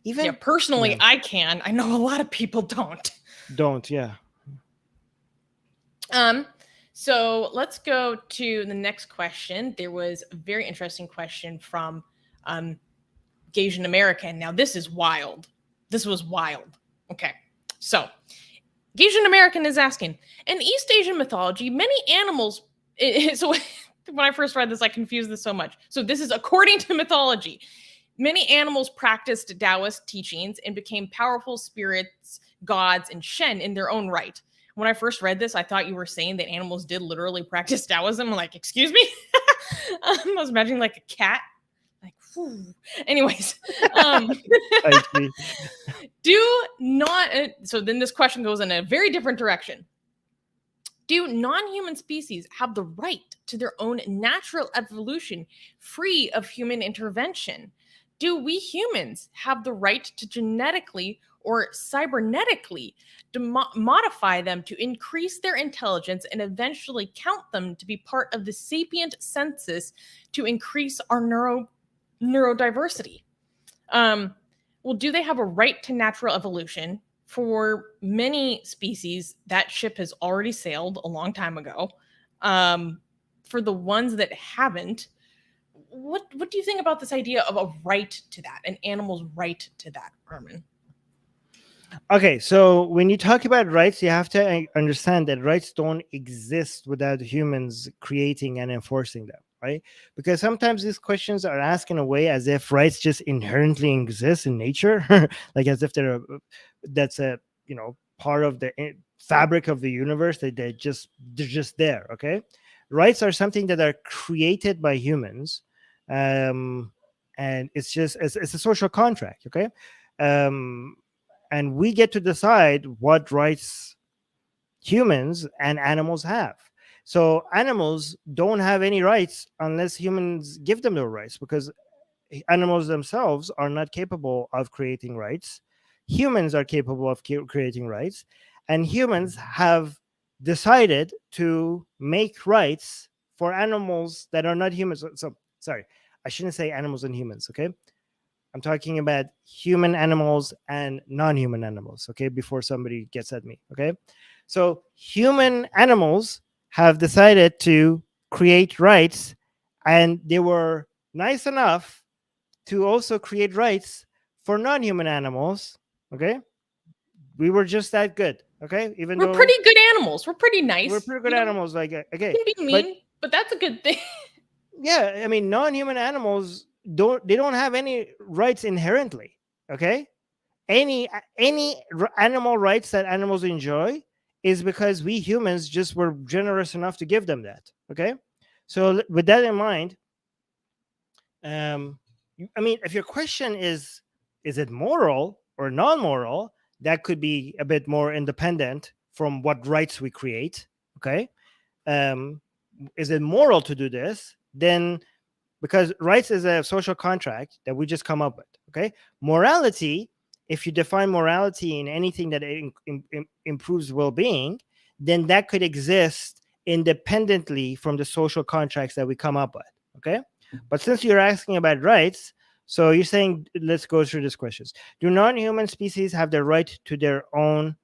Even yeah, personally, I know a lot of people don't. Yeah. So let's go to the next question. There was a very interesting question from Asian American. Now this is wild. This was wild. Okay, so Asian American is asking, in East Asian mythology, many animals. So when I first read this, I confused this so much. So this is according to mythology. Many animals practiced Taoist teachings and became powerful spirits, gods, and Shen in their own right. When I first read this, I thought you were saying that animals did literally practice Taoism. I'm like, excuse me? I was imagining like a cat. Like, whew. Anyways. I see. Do not. So then this question goes in a very different direction. Do non-human species have the right to their own natural evolution free of human intervention? Do we humans have the right to genetically or cybernetically modify them to increase their intelligence and eventually count them to be part of the sapient census to increase our neurodiversity? Well, do they have a right to natural evolution? For many species, that ship has already sailed a long time ago. For the ones that haven't, what do you think about this idea of a right to that, an animal's right to that, Armin? Okay, so when you talk about rights, you have to understand that rights don't exist without humans creating and enforcing them, right? Because sometimes these questions are asked in a way as if rights just inherently exist in nature, like as if that's a part of the fabric of the universe, that they're just there. Okay, rights are something that are created by humans, and it's a social contract. Okay. And we get to decide what rights humans and animals have. So animals don't have any rights unless humans give them their rights, because animals themselves are not capable of creating rights. Humans are capable of creating rights, and humans have decided to make rights for animals that are not humans. So sorry, I shouldn't say animals and humans. Okay, I'm talking about human animals and non-human animals, okay, before somebody gets at me, okay? So human animals have decided to create rights, and they were nice enough to also create rights for non-human animals, okay? We were just that good, okay? Even We're though pretty good animals. We're pretty nice. we're pretty good animals, like, okay. We can be mean, but that's a good thing. Yeah, I mean, non-human animals don't have any rights inherently, okay? Any animal rights that animals enjoy is because we humans just were generous enough to give them that, okay? So with that in mind, I mean, if your question is it moral or non-moral, that could be a bit more independent from what rights we create. Okay, is it moral to do this? Then, because rights is a social contract that we just come up with. Okay, morality, if you define morality in anything that improves well-being, then that could exist independently from the social contracts that we come up with. Okay, but since you're asking about rights, so you're saying, let's go through these questions. Do non-human species have the right to their own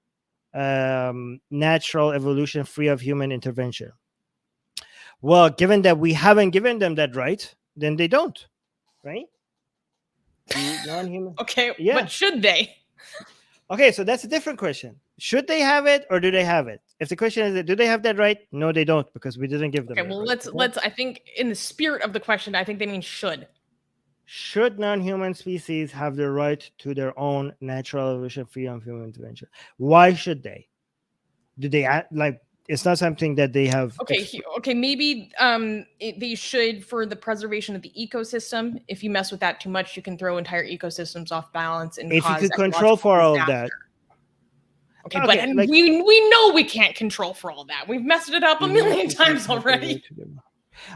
natural evolution free of human intervention? Well, given that we haven't given them that right, then they don't, right? Non-human. Okay, Yeah. but should they? Okay, so that's a different question. Should they have it or do they have it? If the question is, do they have that right? No, they don't, because we didn't give them. Okay, well, let's. I think in the spirit of the question, I think they mean should. Should non-human species have the right to their own natural evolution free of human intervention? Why should they? Do they like? It's not something that they have. Okay, maybe they should for the preservation of the ecosystem. If you mess with that too much, you can throw entire ecosystems off balance and if cause you could control for all of that. Okay, but like, we know we can't control for all that. We've messed it up a million times already.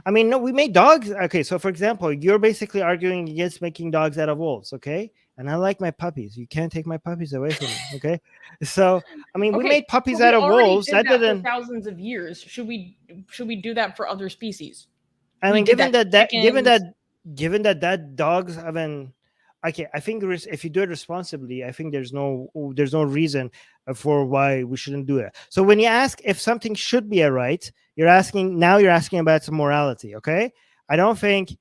I mean, no, we made dogs. Okay, so for example, you're basically arguing against making dogs out of wolves, okay? And I like my puppies. You can't take my puppies away from me, okay? So, I mean, we made puppies out of wolves. That didn't for thousands of years. Should we do that for other species? I mean, given that dogs haven't. Okay, I think if you do it responsibly, I think there's no reason for why we shouldn't do it. So when you ask if something should be a right, you're asking about some morality. Okay, I don't think,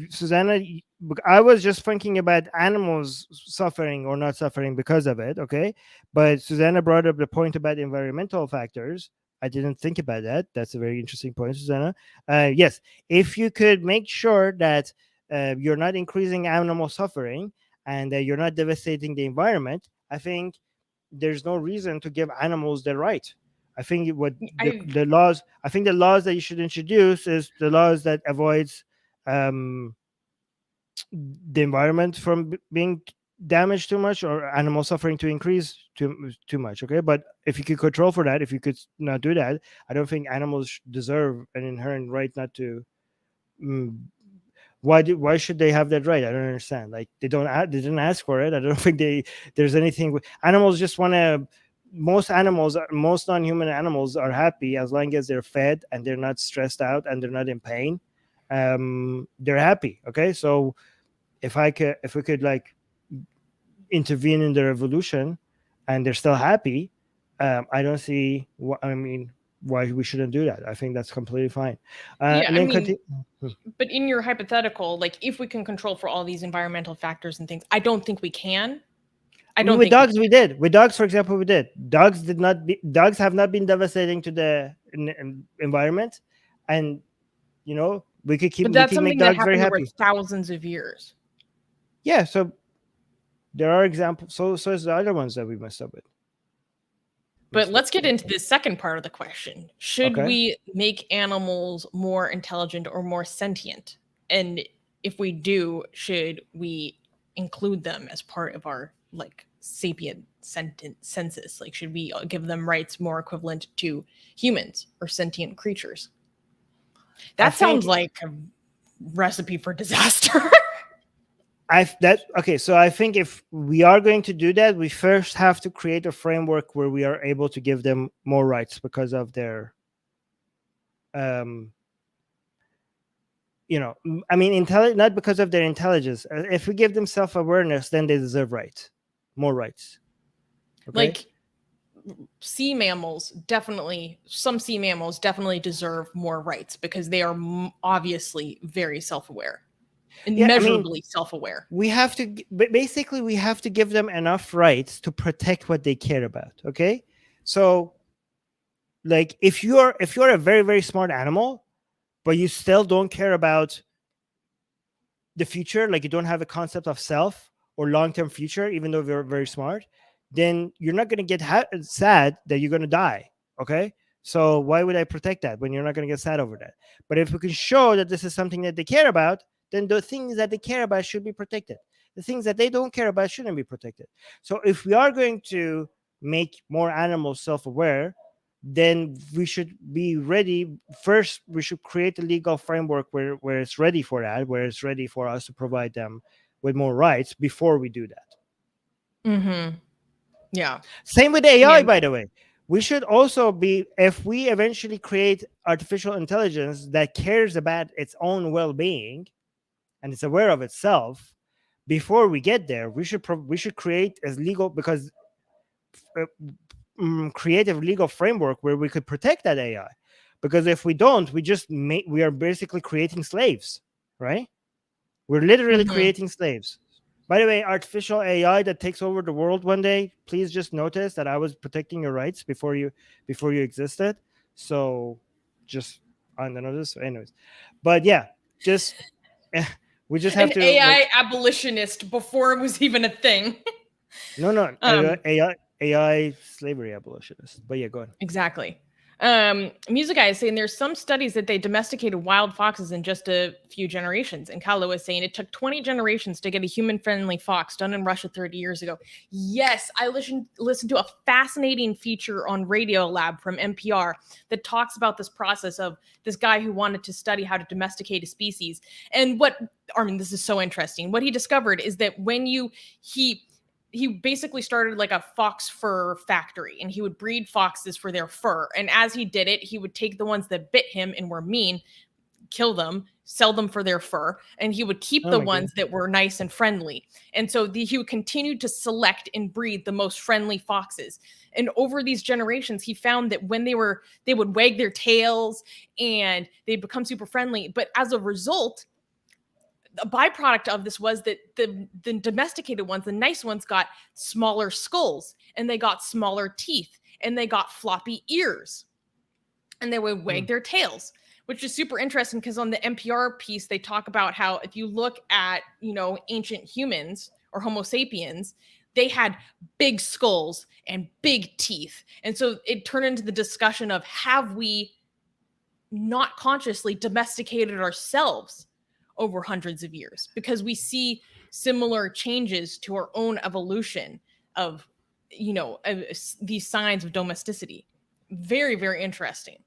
Susanna, I was just thinking about animals suffering or not suffering because of it. Okay, but Susanna brought up the point about environmental factors. I didn't think about that. That's a very interesting point, Susanna. Yes, if you could make sure that you're not increasing animal suffering and you're not devastating the environment, I think there's no reason to give animals the right. I think the laws that you should introduce is the laws that avoids the environment from being damaged too much or animal suffering to increase too much. Okay, but if you could control for that, if you could not do that, I don't think animals deserve an inherent right not to. Why should they have that right? I don't understand. Like they didn't ask for it. I don't think there's anything. Animals just want to. Most non-human animals are happy as long as they're fed and they're not stressed out and they're not in pain. They're happy. Okay, so if we could like intervene in their evolution and they're still happy, I don't see why we shouldn't do that. I think that's completely fine. But in your hypothetical, like if we can control for all these environmental factors and things, I don't think we can. With dogs, we did. With dogs, for example, we did. Dogs have not been devastating to the environment, and we could keep. But that's something that happened over thousands of years. Yeah, so there are examples. So is the other ones that we messed up with. But let's get into the second part of the question. Should we make animals more intelligent or more sentient? And if we do, should we include them as part of our like sapient sentient census? Like, should we give them rights more equivalent to humans or sentient creatures? That sounds like a recipe for disaster. So I think if we are going to do that, we first have to create a framework where we are able to give them more rights because of their not because of their intelligence. If we give them self-awareness, then they deserve more rights. Okay? Like sea mammals definitely deserve more rights because they are obviously very self-aware. Immeasurably self-aware. We have to give them enough rights to protect what they care about. Okay, so like if you're a very, very smart animal, but you still don't care about the future, like you don't have a concept of self or long-term future, even though you're very smart, then you're not going to get sad that you're going to die. Okay, so why would I protect that when you're not going to get sad over that? But if we can show that this is something that they care about, then the things that they care about should be protected. The things that they don't care about shouldn't be protected. So if we are going to make more animals self-aware, then we should be ready. First, we should create a legal framework where it's ready for that, where it's ready for us to provide them with more rights before we do that. Mm-hmm. Yeah. Same with AI, Yeah. by the way. We should also be, if we eventually create artificial intelligence that cares about its own well-being and it's aware of itself, before we get there, we should create as legal, because create a legal framework where we could protect that AI. Because if we don't, we are basically creating slaves, right? We're literally Mm-hmm. creating slaves. By the way, artificial AI that takes over the world one day, please just notice that I was protecting your rights before you existed. So just on the notice. Anyways. But yeah, just we just have An to like AI abolitionist before it was even a thing. no um, AI slavery abolitionist. But yeah, go ahead. exactly. Music Guy is saying there's some studies that they domesticated wild foxes in just a few generations. And Kalo is saying it took 20 generations to get a human-friendly fox done in Russia 30 years ago. Yes, I listened to a fascinating feature on Radio Lab from NPR that talks about this process of this guy who wanted to study how to domesticate a species. And Armin, this is so interesting. What he discovered is that when he basically started like a fox fur factory, and he would breed foxes for their fur. And as he did it, he would take the ones that bit him and were mean, kill them, sell them for their fur, and he would keep the ones that were nice and friendly. And so he would continue to select and breed the most friendly foxes. And over these generations, he found that when they would wag their tails and they'd become super friendly. But as a result, a byproduct of this was that the domesticated ones, the nice ones, got smaller skulls, and they got smaller teeth, and they got floppy ears, and they would wag their tails, which is super interesting because on the NPR piece, they talk about how if you look at, ancient humans or Homo sapiens, they had big skulls and big teeth. And so it turned into the discussion of, have we not consciously domesticated ourselves over hundreds of years, because we see similar changes to our own evolution of, these signs of domesticity. Very, very interesting.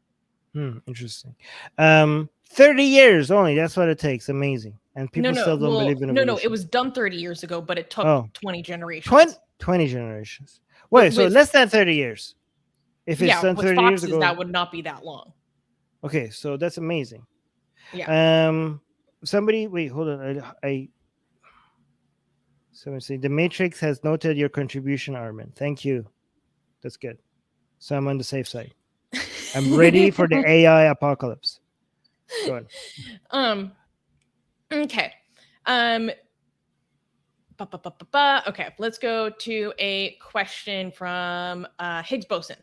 Interesting. 30 years only. That's what it takes. Amazing. And people still don't believe in evolution. No, it was done 30 years ago, but it took 20 generations. 20 generations. Wait, so less than 30 years. If it's done 30 years ago, that would not be that long. Okay, so that's amazing. Yeah. Somebody, wait, hold on. Someone say the Matrix has noted your contribution, Armin. Thank you. That's good. So I'm on the safe side. I'm ready for the AI apocalypse. Go ahead. Okay. Okay, let's go to a question from Higgs Boson.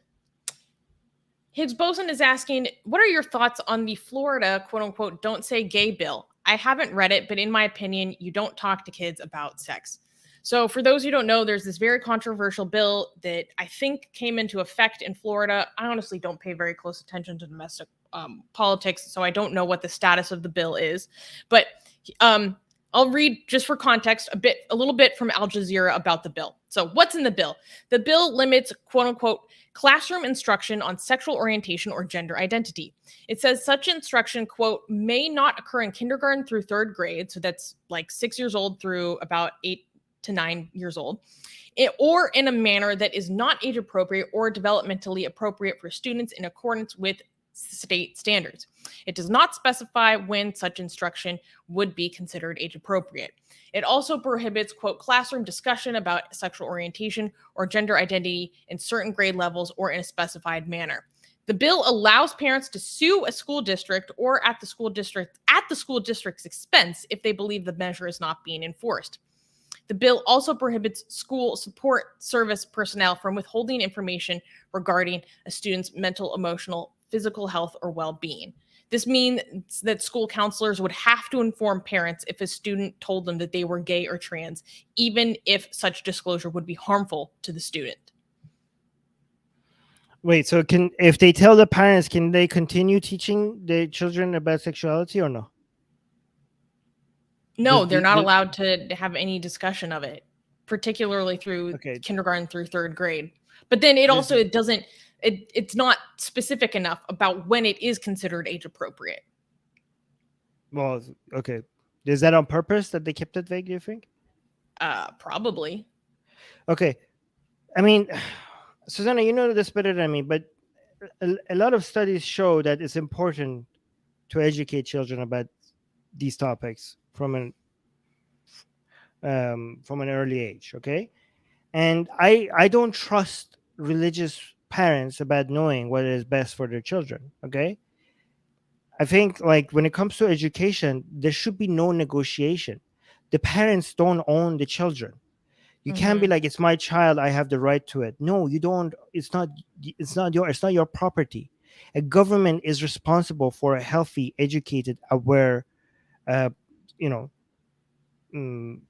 Higgs Boson is asking, what are your thoughts on the Florida, quote unquote, don't say gay bill? I haven't read it, but in my opinion, you don't talk to kids about sex. So for those who don't know, there's this very controversial bill that I think came into effect in Florida. I honestly don't pay very close attention to domestic politics, so I don't know what the status of the bill is. But I'll read, just for context, a little bit from Al Jazeera about the bill. So what's in the bill? The bill limits, quote unquote, classroom instruction on sexual orientation or gender identity. It says such instruction, quote, may not occur in kindergarten through third grade. So that's like 6 years old through about 8 to 9 years old, or in a manner that is not age appropriate or developmentally appropriate for students in accordance with state standards. It does not specify when such instruction would be considered age appropriate. It also prohibits, quote, classroom discussion about sexual orientation or gender identity in certain grade levels or in a specified manner. The bill allows parents to sue a school district or at the school district's expense if they believe the measure is not being enforced. The bill also prohibits school support service personnel from withholding information regarding a student's mental, emotional, physical health, or well-being. This means that school counselors would have to inform parents if a student told them that they were gay or trans, even if such disclosure would be harmful to the student. Wait, so if they tell the parents, can they continue teaching the children about sexuality or no? No, they're not allowed to have any discussion of it, particularly through kindergarten through third grade. But then it also it doesn't it's not specific enough about when it is considered age appropriate. Well, okay. Is that on purpose that they kept it vague, do you think? Probably. Okay. I mean, Susanna, you know this better than me, but a lot of studies show that it's important to educate children about these topics from an early age. Okay, and I don't trust religious parents about knowing what is best for their children. Okay, I think like when it comes to education, there should be no negotiation. The parents don't own the children. You can't be like, it's my child, I have the right to it. No, you don't. It's not your property. A government is responsible for a healthy, educated, aware, uh, you know mm,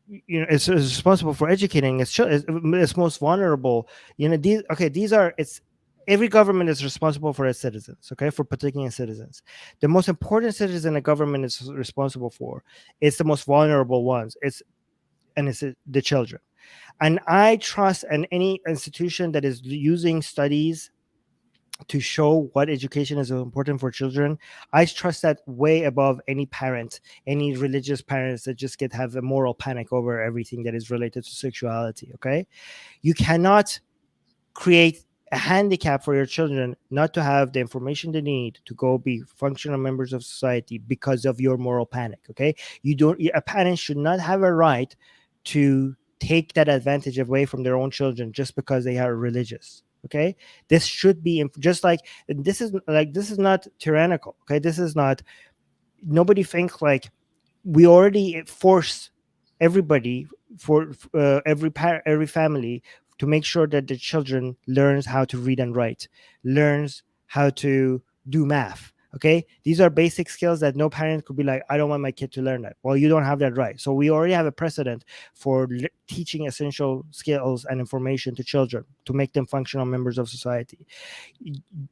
it's responsible for educating its most vulnerable. These are every government is responsible for its citizens, okay, for protecting its citizens. The most important citizen a government is responsible for is the most vulnerable ones. It's the children. And I trust in any institution that is using studies to show what education is important for children. I trust that way above any parent, any religious parents that just have a moral panic over everything that is related to sexuality. Okay, you cannot create a handicap for your children not to have the information they need to go be functional members of society because of your moral panic. Okay, a parent should not have a right to take that advantage away from their own children just because they are religious. Okay, this should be just like this is not tyrannical. Okay, this is not. Nobody think like we already force everybody for every family to make sure that the children learns how to read and write, learns how to do math. Okay, these are basic skills that no parent could be like, I don't want my kid to learn that. Well, you don't have that right. So we already have a precedent for teaching essential skills and information to children to make them functional members of society.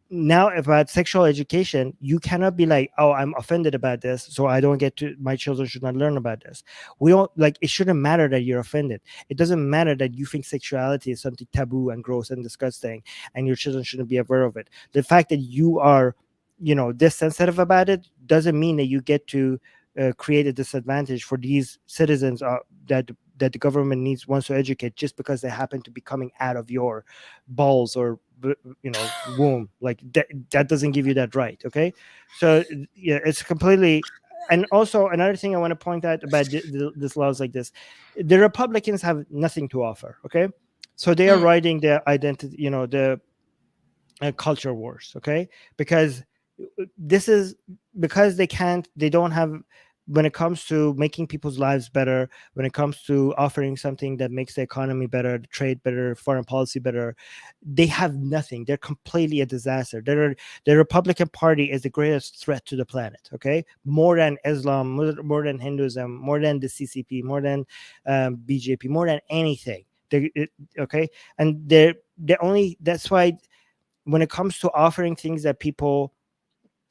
Now about sexual education, you cannot be like, oh, I'm offended about this, so I don't get to, my children should not learn about this. We don't, like, it shouldn't matter that you're offended. It doesn't matter that you think sexuality is something taboo and gross and disgusting and your children shouldn't be aware of it. The fact that you are this sensitive about it doesn't mean that you get to create a disadvantage for these citizens that the government wants to educate just because they happen to be coming out of your balls or womb. Like that doesn't give you that right. Okay, so yeah, it's completely. And also another thing I want to point out about this laws like this, the Republicans have nothing to offer. Okay, so they are riding the identity, the culture wars. Okay, because they don't have, when it comes to making people's lives better, when it comes to offering something that makes the economy better, the trade better, foreign policy better, they have nothing. They're completely a disaster. The Republican Party is the greatest threat to the planet. Okay, more than Islam, more than Hinduism, more than the CCP, more than BJP, more than anything. Okay, and that's why when it comes to offering things that people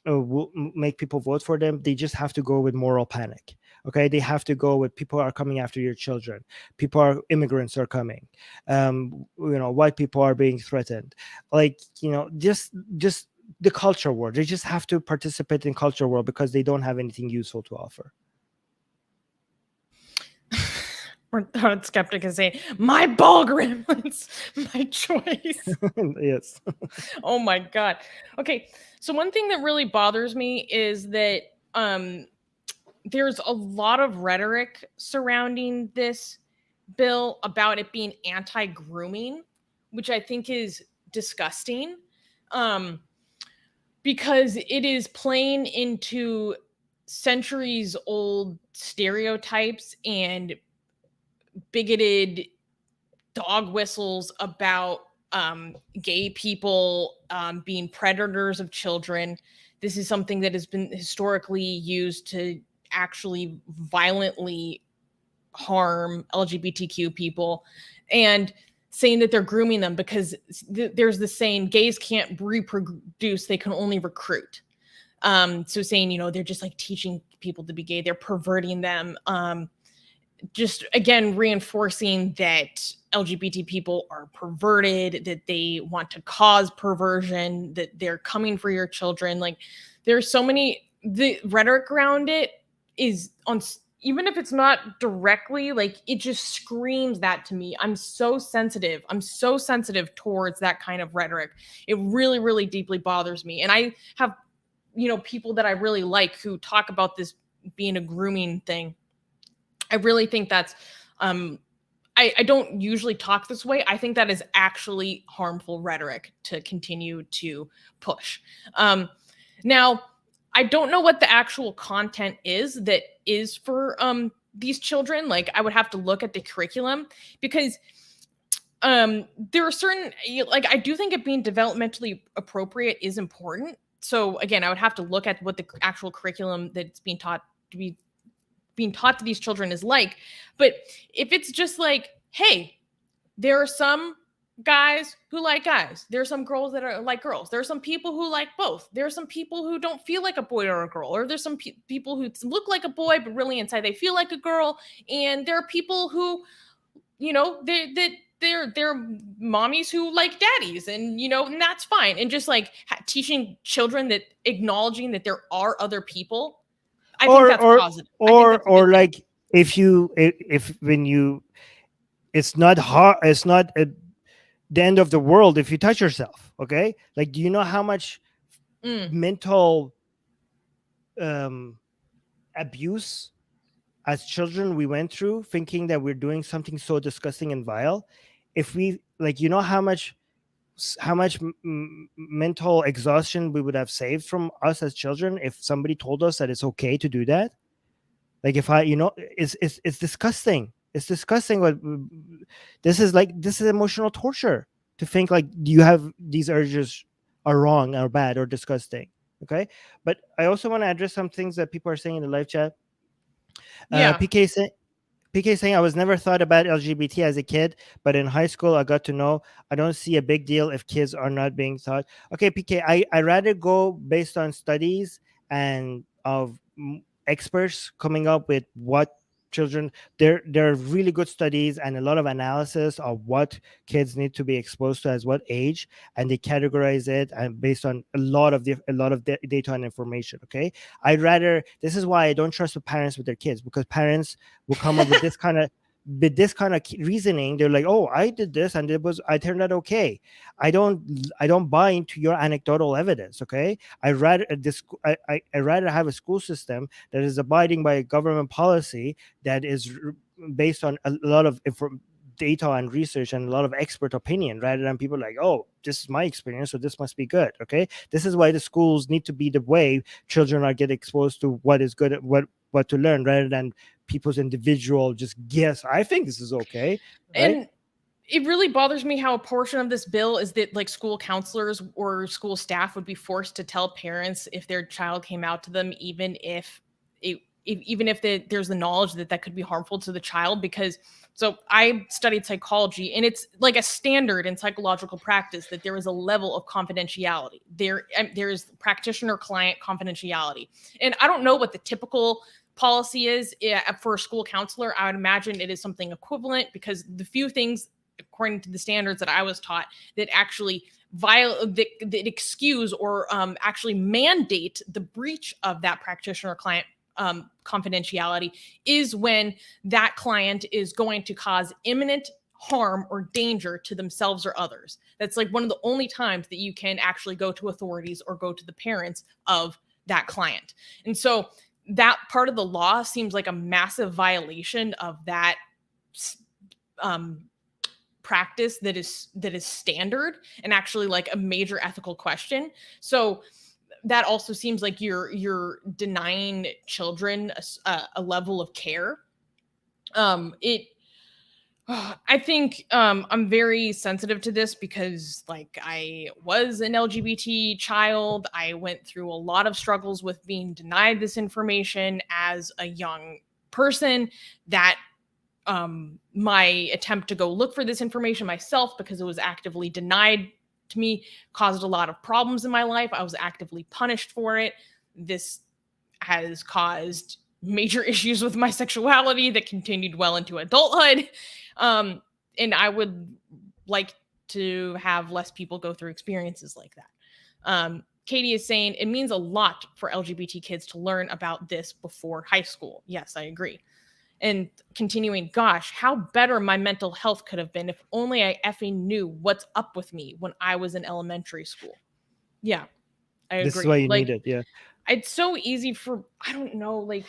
will make people vote for them, they just have to go with moral panic. Okay, they have to go with people are coming after your children, immigrants are coming, white people are being threatened, like just the culture war. They just have to participate in culture war because they don't have anything useful to offer. Or skeptic is saying, my ball gremlins, my choice. Yes. Oh my God. Okay. So one thing that really bothers me is that there's a lot of rhetoric surrounding this bill about it being anti-grooming, which I think is disgusting, because it is playing into centuries old stereotypes and bigoted dog whistles about gay people being predators of children. This is something that has been historically used to actually violently harm LGBTQ people, and saying that they're grooming them because there's the saying, gays can't reproduce, they can only recruit. So saying, they're just like teaching people to be gay, they're perverting them. just again reinforcing that LGBT people are perverted, that they want to cause perversion, that they're coming for your children. Like there's so many, the rhetoric around it is on, even if it's not directly, like it just screams that to me. I'm so sensitive towards that kind of rhetoric. It really, really deeply bothers me. And I have, people that I really like who talk about this being a grooming thing. I really think that's, I don't usually talk this way. I think that is actually harmful rhetoric to continue to push. Now, I don't know what the actual content is that is for these children. Like I would have to look at the curriculum, because there are certain, like I do think it being developmentally appropriate is important. So again, I would have to look at what the actual curriculum that's being taught to these children is like. But if it's just like, hey, there are some guys who like guys, there are some girls that are like girls, there are some people who like both, there are some people who don't feel like a boy or a girl, or there's some people who look like a boy but really inside they feel like a girl, and there are people who, they're mommies who like daddies, and and that's fine. And just like teaching children, that acknowledging that there are other people, I think that's positive. Or like if when you, it's not hard, it's not the end of the world if you touch yourself. Okay, like do you know how much mental abuse as children we went through, thinking that we're doing something so disgusting and vile? If we, like, how much mental exhaustion we would have saved from us as children if somebody told us that it's okay to do that. Like if it's disgusting. It's disgusting. What this is emotional torture, to think like you have these urges are wrong or bad or disgusting. Okay, but I also want to address some things that people are saying in the live chat. PK saying, I was never thought about LGBT as a kid, but in high school I got to know. I don't see a big deal if kids are not being taught. Okay, PK, I rather go based on studies and of experts coming up with what children, there are really good studies and a lot of analysis of what kids need to be exposed to as what age, and they categorize it and based on a lot of data and information. Okay, I'd rather, this is why I don't trust the parents with their kids, because parents will come up with this kind of reasoning. They're like, oh, I did this and I turned out okay. I don't buy into your anecdotal evidence. Okay, I rather have a school system that is abiding by a government policy that is based on a lot of data and research and a lot of expert opinion, rather than people like, oh, this is my experience, so this must be good. Okay, this is why the schools need to be the way children are getting exposed to what is good, what to learn, rather than people's individual just guess, I think this is okay. Right? And it really bothers me how a portion of this bill is that like school counselors or school staff would be forced to tell parents if their child came out to them, even if there's the knowledge that could be harmful to the child. Because so I studied psychology, and it's like a standard in psychological practice that there is a level of confidentiality. There is practitioner-client confidentiality. And I don't know what the typical policy is for a school counselor. I would imagine it is something equivalent, because the few things, according to the standards that I was taught, that actually that excuse or actually mandate the breach of that practitioner-client confidentiality is when that client is going to cause imminent harm or danger to themselves or others. That's like one of the only times that you can actually go to authorities or go to the parents of that client. And so that part of the law seems like a massive violation of that practice that is standard, and actually like a major ethical question. So that also seems like you're denying children a level of care. I think I'm very sensitive to this because, like, I was an LGBT child. I went through a lot of struggles with being denied this information as a young person. That my attempt to go look for this information myself, because it was actively denied to me, caused a lot of problems in my life. I was actively punished for it. This has caused major issues with my sexuality that continued well into adulthood. And I would like to have less people go through experiences like that. Katie is saying it means a lot for LGBT kids to learn about this before high school. Yes, I agree. And continuing, gosh, how better my mental health could have been if only I effing knew what's up with me when I was in elementary school. Yeah, I agree. This is why you like, need it. Yeah. it's so easy for, I don't know, like,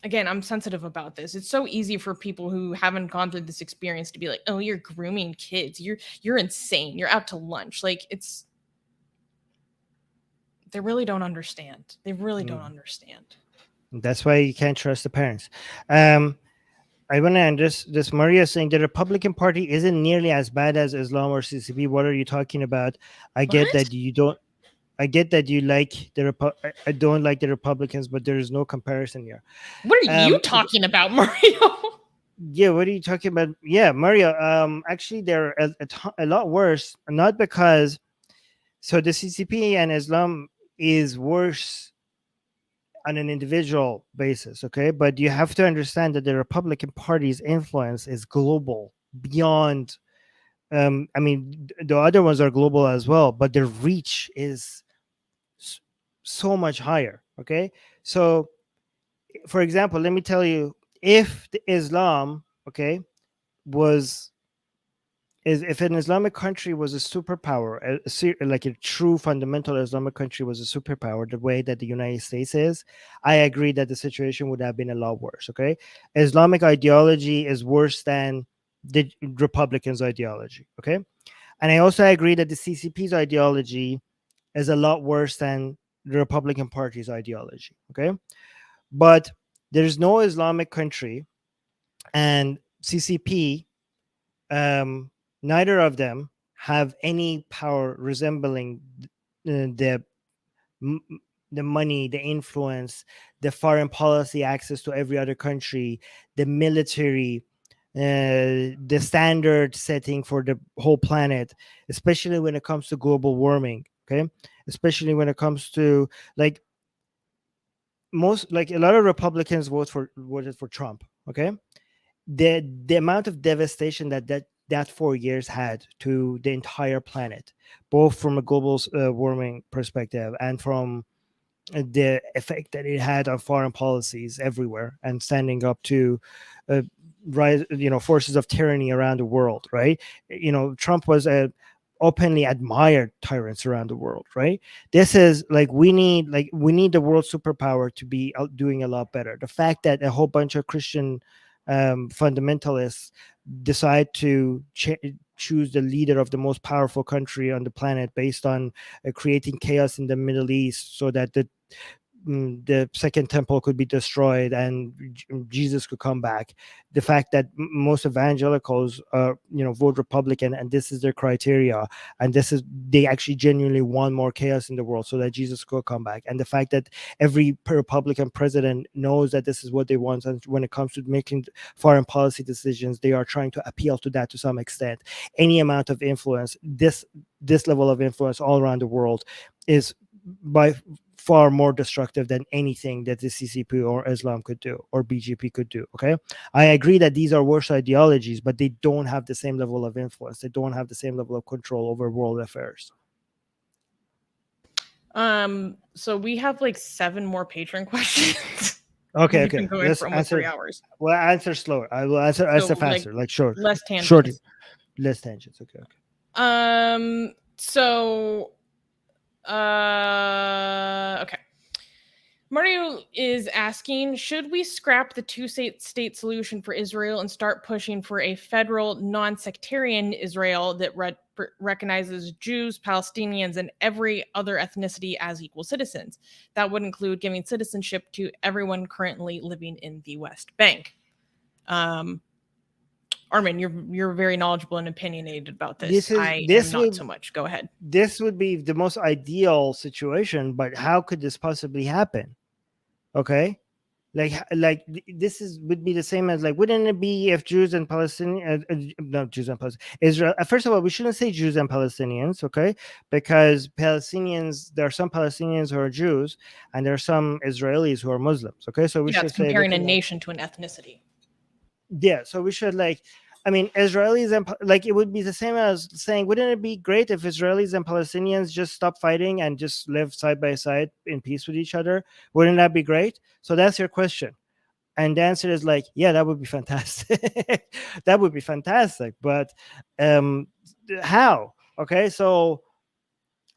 again, I'm sensitive about this. It's so easy for people who haven't gone through this experience to be like, oh, you're grooming kids. You're insane. You're out to lunch. Like, it's, they really don't understand. They really don't understand. That's why you can't trust the parents. I want to end this Maria saying the Republican Party isn't nearly as bad as Islam or CCP. What are you talking about? I get that you don't. I get that you like the I don't like the Republicans, but there is no comparison here. What are you talking about, Mario? Yeah, what are you talking about? Yeah, Mario. Actually, they're a lot worse. Not because so the CCP and Islam is worse on an individual basis, okay? But you have to understand that the Republican Party's influence is global beyond. I mean, the other ones are global as well, but their reach is so much higher. Okay, so for example, let me tell you, if the Islam, okay, was is if an Islamic country was a superpower, like a true fundamental Islamic country was a superpower, the way that the United States is, I agree that the situation would have been a lot worse. Okay, Islamic ideology is worse than the Republicans' ideology. Okay, and I also agree that the CCP's ideology is a lot worse than the Republican Party's ideology. Okay, but there's no Islamic country, and CCP, neither of them have any power resembling the the money, the influence, the foreign policy access to every other country, the military, the standard setting for the whole planet, especially when it comes to global warming. Okay, especially when it comes to like a lot of Republicans voted for Trump. Okay, the amount of devastation that 4 years had to the entire planet, both from a global warming perspective and from the effect that it had on foreign policies everywhere and standing up to rise, forces of tyranny around the world, right? Trump was a openly admired tyrants around the world, right? This is like we need the world superpower to be doing a lot better. The fact that a whole bunch of Christian fundamentalists decide to choose the leader of the most powerful country on the planet based on creating chaos in the Middle East so that the second temple could be destroyed and Jesus could come back. The fact that most evangelicals vote Republican and this is their criteria, and they actually genuinely want more chaos in the world so that Jesus could come back. And the fact that every Republican president knows that this is what they want, and when it comes to making foreign policy decisions, they are trying to appeal to that to some extent. Any amount of influence, this level of influence all around the world is by far more destructive than anything that the CCP or Islam could do or BGP could do. Okay, I agree that these are worse ideologies, but they don't have the same level of influence. They don't have the same level of control over world affairs. So we have like 7 more patron questions. Okay, We've been going for almost 3 hours. Well, answer slower. I will answer faster, like short, less tangents. Short, less tangents. Okay. So okay. Mario is asking, should we scrap the two-state solution for Israel and start pushing for a federal non-sectarian Israel that recognizes Jews, Palestinians, and every other ethnicity as equal citizens? That would include giving citizenship to everyone currently living in the West Bank. Armin, you're very knowledgeable and opinionated about this. I am not so much. Go ahead. This would be the most ideal situation, but how could this possibly happen? Okay, This is would be the same as, like, wouldn't it be if Jews and Palestinians, not Jews and Palestinians, Israel, first of all, we shouldn't say Jews and Palestinians, okay, because Palestinians, there are some Palestinians who are Jews and there are some Israelis who are Muslims, okay, so we Yeah, should it's say comparing a within that. nation to an ethnicity. Yeah, so we should, like, I mean, Israelis and like, it would be the same as saying, wouldn't it be great if Israelis and Palestinians just stop fighting and just live side by side in peace with each other? Wouldn't that be great? So that's your question. And the answer is, like, yeah, that would be fantastic. That would be fantastic. But um how? Okay, so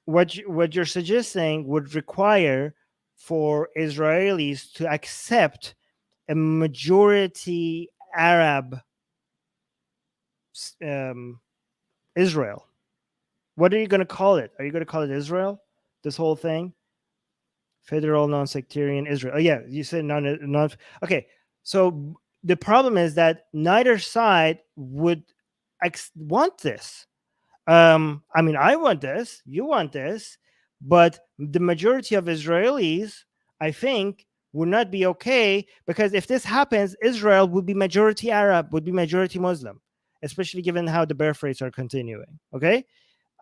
what you're suggesting would require for Israelis to accept a majority Arab um, Israel. What are you going to call it? Are you going to call it Israel? This whole thing, federal non-sectarian Israel. Oh, yeah, you said non. Okay, so the problem is that neither side would want this. I mean, I want this, you want this, but the majority of Israelis, I think, would not be okay, because if this happens, Israel would be majority Arab, would be majority Muslim, especially given how the birth rates are continuing. Okay,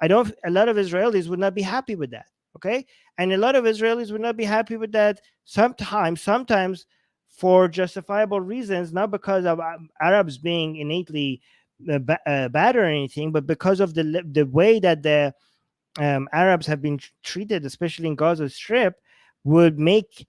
I don't. A lot of Israelis would not be happy with that. Okay, and a lot of Israelis would not be happy with that. Sometimes for justifiable reasons, not because of Arabs being innately bad or anything, but because of the way that the Arabs have been treated, especially in Gaza Strip, would make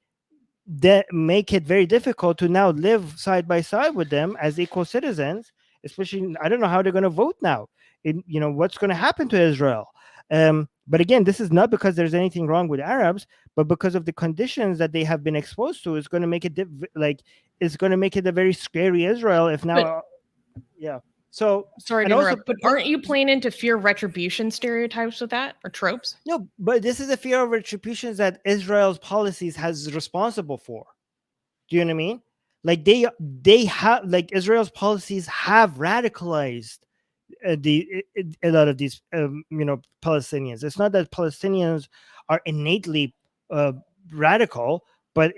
it very difficult to now live side by side with them as equal citizens. Especially, I don't know how they're going to vote now. What's going to happen to Israel. But again, this is not because there's anything wrong with Arabs, but because of the conditions that they have been exposed to. It's going to make it it's going to make it a very scary Israel if now. But Yeah. So, sorry and to also, interrupt, but aren't you playing into fear retribution stereotypes with that, or tropes? no, but this is a fear of retributions that Israel's policies has responsible for. Do you know what I mean? Like, they have, like, Israel's policies have radicalized a lot of these Palestinians. It's not that Palestinians are innately uh, radical, but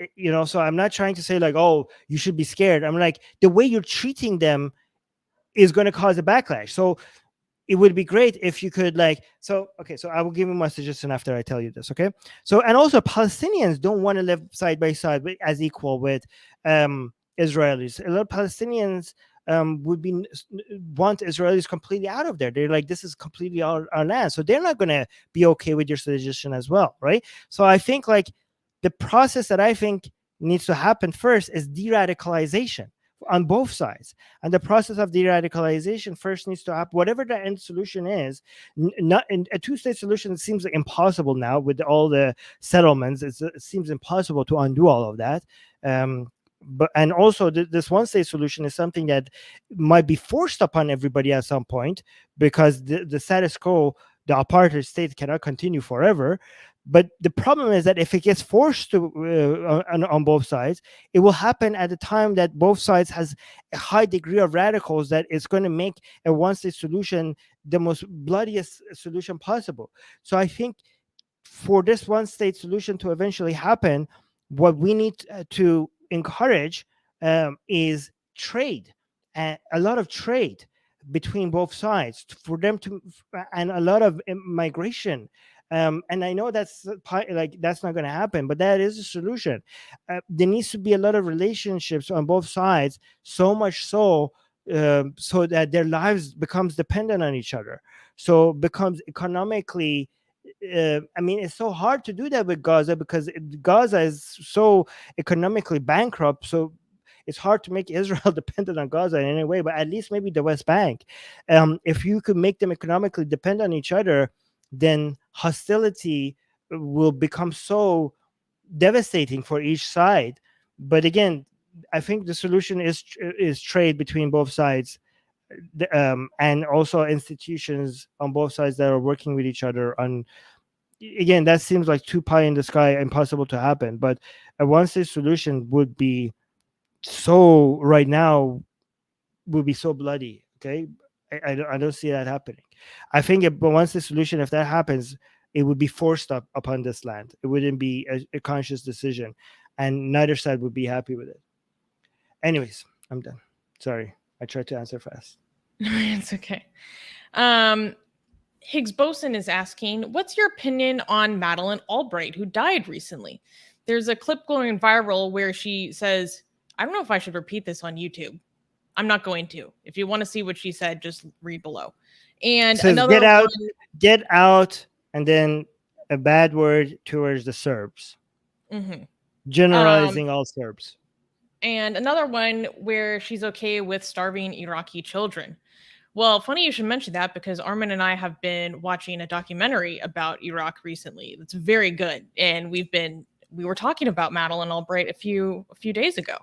so I'm not trying to say, like, oh, you should be scared. I'm like, the way you're treating them is going to cause a backlash. So it would be great if you could, like, okay, so I will give you my suggestion after I tell you this. Okay, so, and also, Palestinians don't want to live side by side as equal with Israelis. A lot of Palestinians would want Israelis completely out of there. They're like, this is completely our land, so they're not going to be okay with your suggestion as well, right? So I think, like, the process that I think needs to happen first is de-radicalization on both sides, and the process of de-radicalization first needs to happen, whatever the end solution is. Not in a two-state solution, it seems like impossible now with all the settlements. It seems impossible to undo all of that. But, and also, this one-state solution is something that might be forced upon everybody at some point, because the status quo, the apartheid state, cannot continue forever. But the problem is that if it gets forced to on both sides, it will happen at a time that both sides has a high degree of radicals that is going to make a one-state solution the most bloodiest solution possible. So I think for this one-state solution to eventually happen, what we need to encourage is trade, a lot of trade between both sides for them to, and a lot of migration. And I know that's like, that's not going to happen, but that is a solution. There needs to be a lot of relationships on both sides, so much so that their lives becomes dependent on each other, so becomes economically. I mean, it's so hard to do that with Gaza, because Gaza is so economically bankrupt. So it's hard to make Israel dependent on Gaza in any way, but at least maybe the West Bank. If you could make them economically dependent on each other, then hostility will become so devastating for each side. But again, I think the solution is trade between both sides, and also institutions on both sides that are working with each other on. Again, that seems like too pie in the sky, impossible to happen. But a one-state solution would be so, right now, would be so bloody. Okay, I don't see that happening. I think but once the solution, if that happens, it would be forced upon this land. It wouldn't be a conscious decision. and neither side would be happy with it. Anyways, I'm done. Sorry, I tried to answer fast. It's okay. Higgs Boson is asking, what's your opinion on Madeleine Albright, who died recently? There's a clip going viral where she says, I don't know if I should repeat this on YouTube. I'm not going to. If you want to see what she said, just read below. And It says another one, get out, and then a bad word towards the Serbs, mhm. generalizing all Serbs. And another one where she's okay with starving Iraqi children. Well, funny you should mention that because Armin and I have been watching a documentary about Iraq recently. That's very good, and we were talking about Madeleine Albright a few days ago.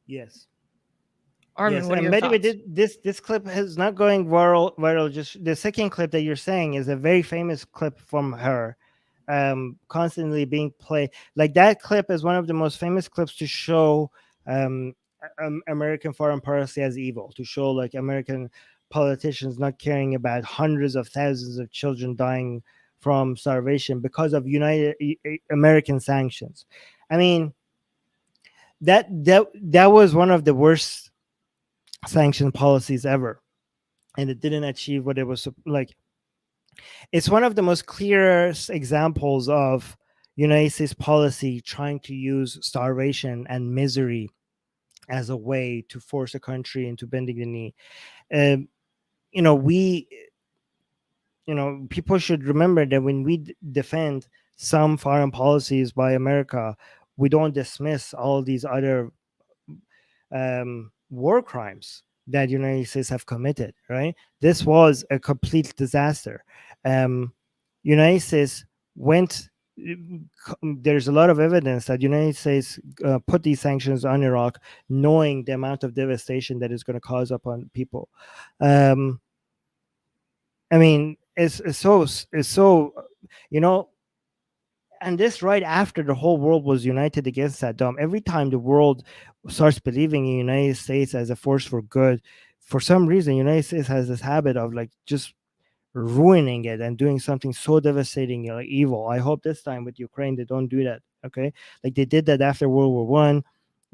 Yes. Armin, Yes, what are and your by the way, thoughts? this clip is not going viral. Viral. Just the second clip that you're saying is a very famous clip from her, constantly being played. Like that clip is one of the most famous clips to show American foreign policy as evil. To show like American politicians not caring about hundreds of thousands of children dying from starvation because of American sanctions. I mean, that was one of the worst sanction policies ever, and it didn't achieve what it was like. It's one of the most clearest examples of United States policy trying to use starvation and misery as a way to force a country into bending the knee. um, we people should remember that when we defend some foreign policies by America, we don't dismiss all these other war crimes that United States have committed. Right, this was a complete disaster. United States went. There's a lot of evidence that United States put these sanctions on Iraq, knowing the amount of devastation that is going to cause upon people. Um, I mean, it's so you know and this right after the whole world was united against Saddam. Every time the world starts believing in United States as a force for good, for some reason, United States has this habit of like just ruining it and doing something so devastating, like evil. I hope this time with Ukraine they don't do that. Okay, like they did that after World War One.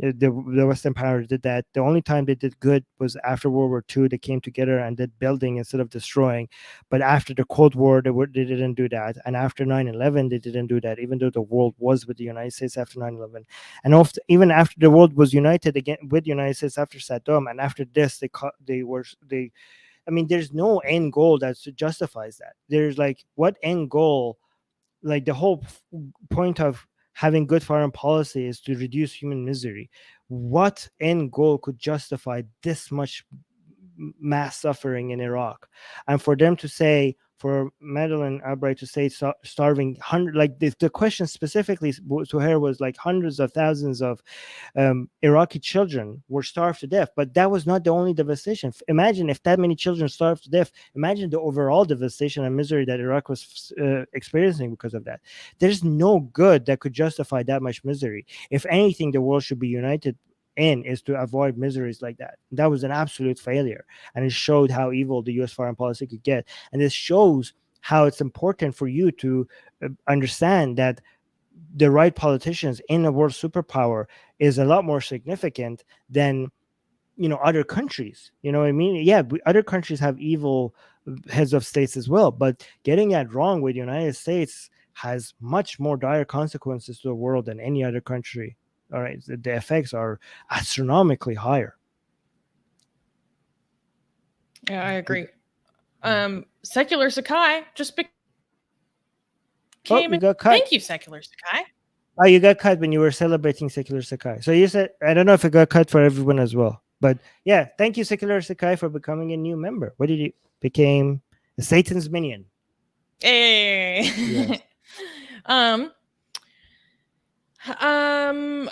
The Western powers did that. The only time they did good was after World War II. They came together and did building instead of destroying. But after the Cold War, they didn't do that. And after 9/11, they didn't do that, even though the world was with the United States after 9/11. And even after the world was united again with the United States after Saddam, and after this, they I mean, there's no end goal that justifies that. There's like, what end goal? Like the whole point of having good foreign policy is to reduce human misery. What end goal could justify this much mass suffering in Iraq? And for them to say, for Madeleine Albright to say starving like the question specifically to her was like hundreds of thousands of Iraqi children were starved to death. But that was not the only devastation. Imagine if that many children starved to death. Imagine the overall devastation and misery that Iraq was experiencing because of that. There's no good that could justify that much misery. If anything, the world should be united in is to avoid miseries like that. That was an absolute failure, and it showed how evil the U.S. foreign policy could get. And this shows how it's important for you to understand that the right politicians in a world superpower is a lot more significant than other countries. You know what I mean? Yeah, other countries have evil heads of states as well, but getting that wrong with the United States has much more dire consequences to the world than any other country. All right, the effects are astronomically higher. Yeah, I agree. Secular Sakai just became. You got cut. Thank you, Secular Sakai. Oh, you got cut when you were celebrating Secular Sakai. So you said, I don't know if it got cut for everyone as well, but yeah, thank you, Secular Sakai, for becoming a new member. What did you became? A Satan's minion. Hey. Yes.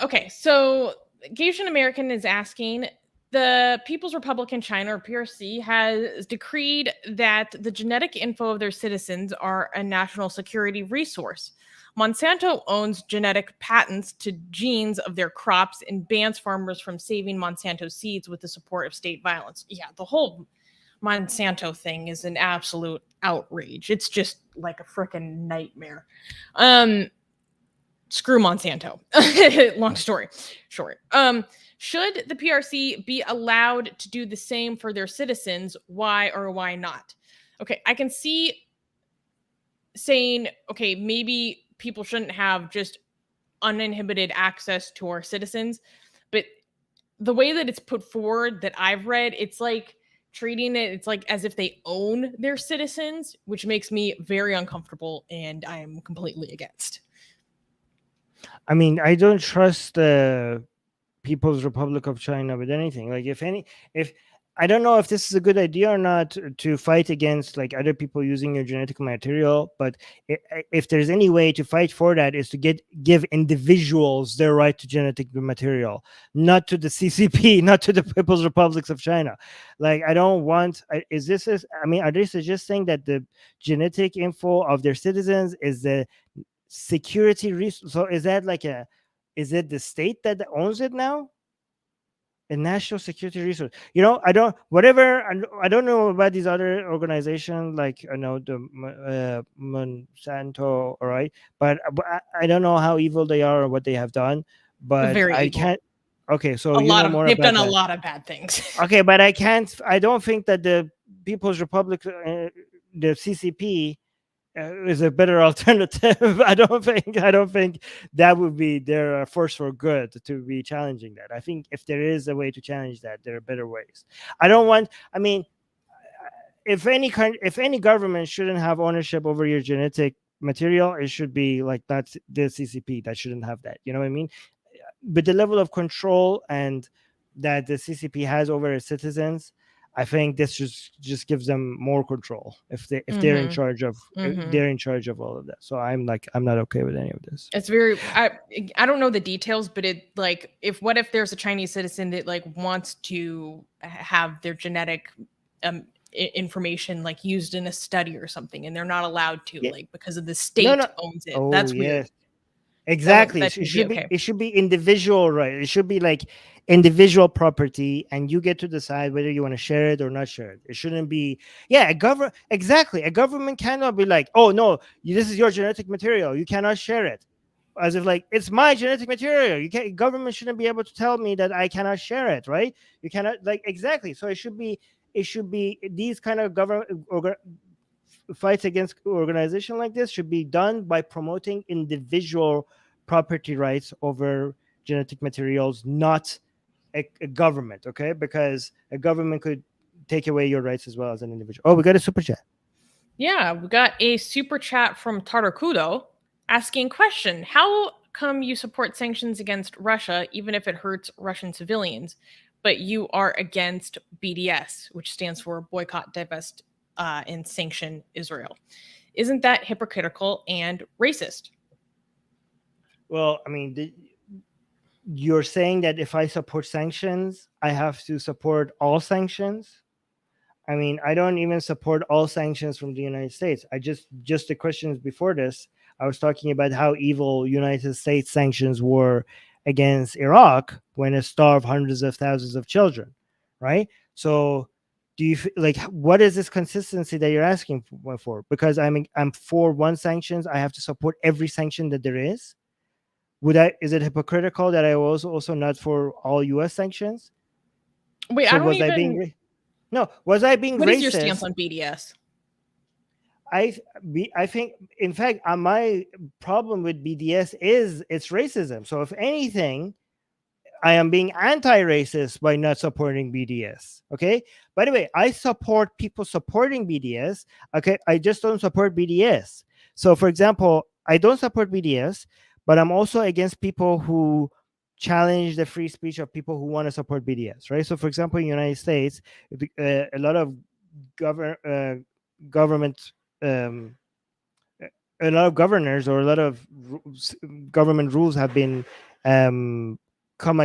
Okay, so Gation American is asking, the People's Republic in China, or PRC, has decreed that the genetic info of their citizens are a national security resource. Monsanto owns genetic patents to genes of their crops and bans farmers from saving Monsanto seeds with the support of state violence. Yeah, the whole Monsanto thing is an absolute outrage. It's just like a freaking nightmare. screw Monsanto. Long story short. Should the PRC be allowed to do the same for their citizens? Why or why not? Okay, I can see saying, okay, maybe people shouldn't have just uninhibited access to our citizens, but the way that it's put forward that I've read, it's like treating it's like as if they own their citizens, which makes me very uncomfortable, and I am completely against. I mean, I don't trust the People's Republic of China with anything. Like, if I don't know if this is a good idea or not to fight against like other people using your genetic material, but if there's any way to fight for that, is to give individuals their right to genetic material, not to the CCP, not to the People's Republics of China. Like, I don't want. I mean, are they suggesting that the genetic info of their citizens is the security resource? So is that like is it the state that owns it now? A national security resource. I don't know about these other organizations, like I know the Monsanto, all right, but I don't know how evil they are or what they have done, but Very I evil. can't. Okay, so They've done a that. lot of bad things. Okay, but I don't think that the People's Republic, the CCP, is a better alternative. I don't think that would be their force for good to be challenging that. I think if there is a way to challenge that, there are better ways. I mean, if any government shouldn't have ownership over your genetic material, it should be like that's the CCP that shouldn't have that. You know what I mean? But the level of control and that the CCP has over its citizens, I think this just gives them more control if they're in charge of they're in charge of all of that. So I'm not okay with any of this. It's very I don't know the details, but it like what if there's a Chinese citizen that like wants to have their genetic information like used in a study or something, and they're not allowed to like because of the state owns it. Oh, that's weird. Exactly. It should be individual, right? It should be like individual property, and you get to decide whether you want to share it or not share it. It shouldn't be, a government cannot be like, oh no, this is your genetic material, you cannot share it, as if like it's my genetic material. Government shouldn't be able to tell me that I cannot share it, right? You cannot, like, exactly. So it should be these kind of government fights against organization like this should be done by promoting individual property rights over genetic materials, not a government. Okay, because a government could take away your rights as well as an individual. Oh, we got a super chat. Yeah, we got a super chat from Tartakudo asking question: how come you support sanctions against Russia even if it hurts Russian civilians, but you are against BDS, which stands for Boycott, Divest, and Sanction Israel? Isn't that hypocritical and racist? Well, I mean, you're saying that if I support sanctions, I have to support all sanctions? I mean, I don't even support all sanctions from the United States. Just the questions before this, I was talking about how evil United States sanctions were against Iraq when it starved hundreds of thousands of children, right? So do you like, what is this consistency that you're asking for? Because I'm for one sanctions, I have to support every sanction that there is. Is it hypocritical that I was also not for all US sanctions? Wait, so I don't was even... I being no, was I being what racist? What is your stance on BDS? I think, in fact, my problem with BDS is its racism. So if anything, I am being anti-racist by not supporting BDS. Okay. By the way, I support people supporting BDS. Okay. I just don't support BDS. So, for example, I don't support BDS, but I'm also against people who challenge the free speech of people who want to support BDS. Right. So, for example, in the United States, a lot of government, a lot of governors or a lot of government rules have been come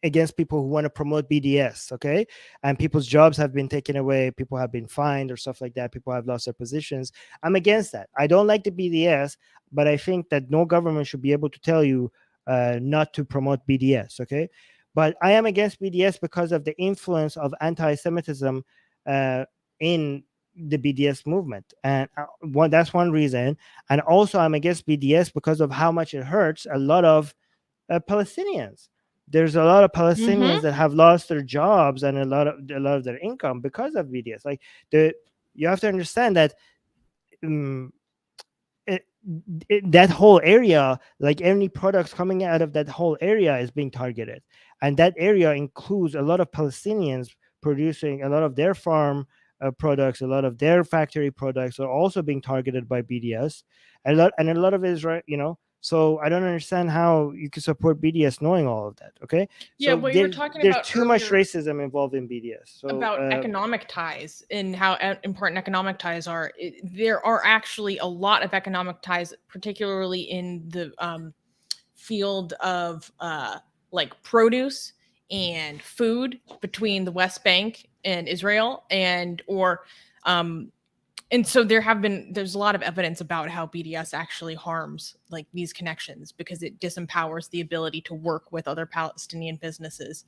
against people who want to promote BDS, okay? And people's jobs have been taken away, people have been fined or stuff like that, people have lost their positions. I'm against that. I don't like the BDS, but I think that no government should be able to tell you not to promote BDS, okay? But I am against BDS because of the influence of anti-Semitism in the BDS movement, and that's one reason. And also, I'm against BDS because of how much it hurts a lot of Palestinians. There's a lot of Palestinians that have lost their jobs and a lot of their income because of BDS. Like you have to understand that um, it, that whole area, like any products coming out of that whole area, is being targeted, and that area includes a lot of Palestinians producing a lot of their farm products, a lot of their factory products are also being targeted by BDS, and a lot of Israel, So I don't understand how you can support BDS knowing all of that. Okay, Yeah, so what you were talking there's about too much earlier racism involved in BDS. So about economic ties and how important economic ties are. There are actually a lot of economic ties, particularly in the field of like produce and food between the West Bank and Israel, and so there's a lot of evidence about how BDS actually harms like these connections because it disempowers the ability to work with other Palestinian businesses.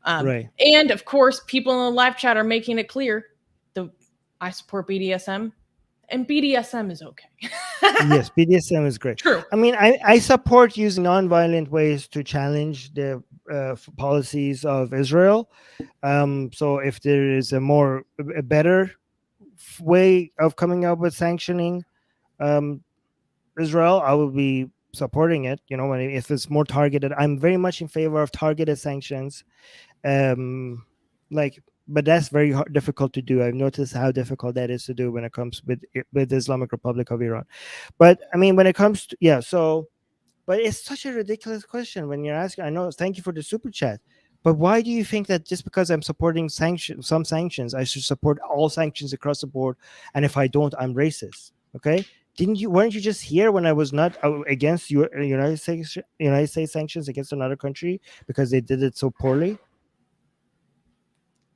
right. And of course, people in the live chat are making it clear I support BDSM, and BDSM is okay. Yes, BDSM is great. True. I mean, I support using non-violent ways to challenge the policies of Israel. So if there is a better way of coming up with sanctioning um, Israel, I will be supporting it. If it's more targeted, I'm very much in favor of targeted sanctions. Um, like, but that's very difficult to do. I've noticed how difficult that is to do when it comes with the Islamic Republic of Iran. But I mean, when it comes to but it's such a ridiculous question when you're asking. I know. Thank you for the super chat. But why do you think that just because I'm supporting some sanctions, I should support all sanctions across the board? And if I don't, I'm racist. Okay? Weren't you just here when I was not against United States sanctions against another country because they did it so poorly?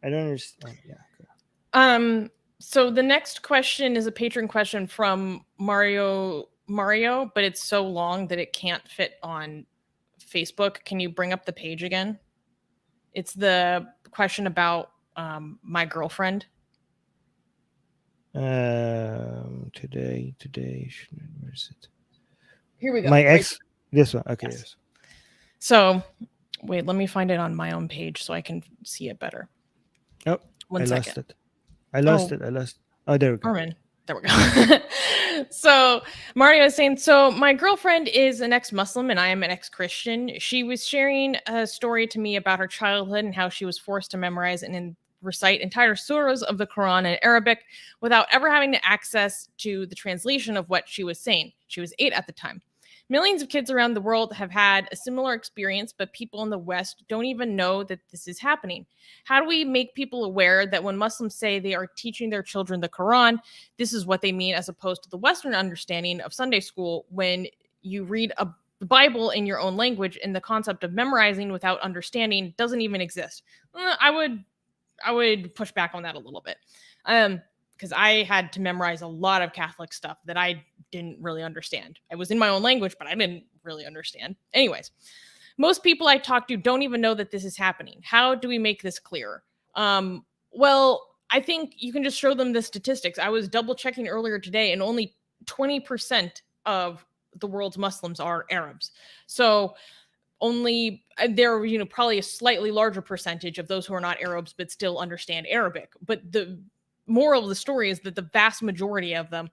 I don't understand. Yeah. So the next question is a patron question from Mario, but it's so long that it can't fit on Facebook. Can you bring up the page again? It's the question about my girlfriend. Today. Where is it? Here we go. My ex. This one. Okay. Yes. So, wait. Let me find it on my own page so I can see it better. Oh, One second. I lost it. Oh, there we go. Armin. There we go. So Mario is saying, so my girlfriend is an ex-Muslim and I am an ex-Christian. She was sharing a story to me about her childhood and how she was forced to memorize and recite entire surahs of the Quran in Arabic without ever having access to the translation of what she was saying. She was 8 at the time. Millions of kids around the world have had a similar experience, but people in the West don't even know that this is happening. How do we make people aware that when Muslims say they are teaching their children the Quran, this is what they mean, as opposed to the Western understanding of Sunday school when you read a Bible in your own language and the concept of memorizing without understanding doesn't even exist? I would push back on that a little bit. Because I had to memorize a lot of Catholic stuff that I didn't really understand. I was in my own language, but I didn't really understand. Anyways, most people I talk to don't even know that this is happening. How do we make this clearer? Well, I think you can just show them the statistics. I was double checking earlier today, and only 20% of the world's Muslims are Arabs. So only there are, probably a slightly larger percentage of those who are not Arabs but still understand Arabic. But the moral of the story is that the vast majority of them,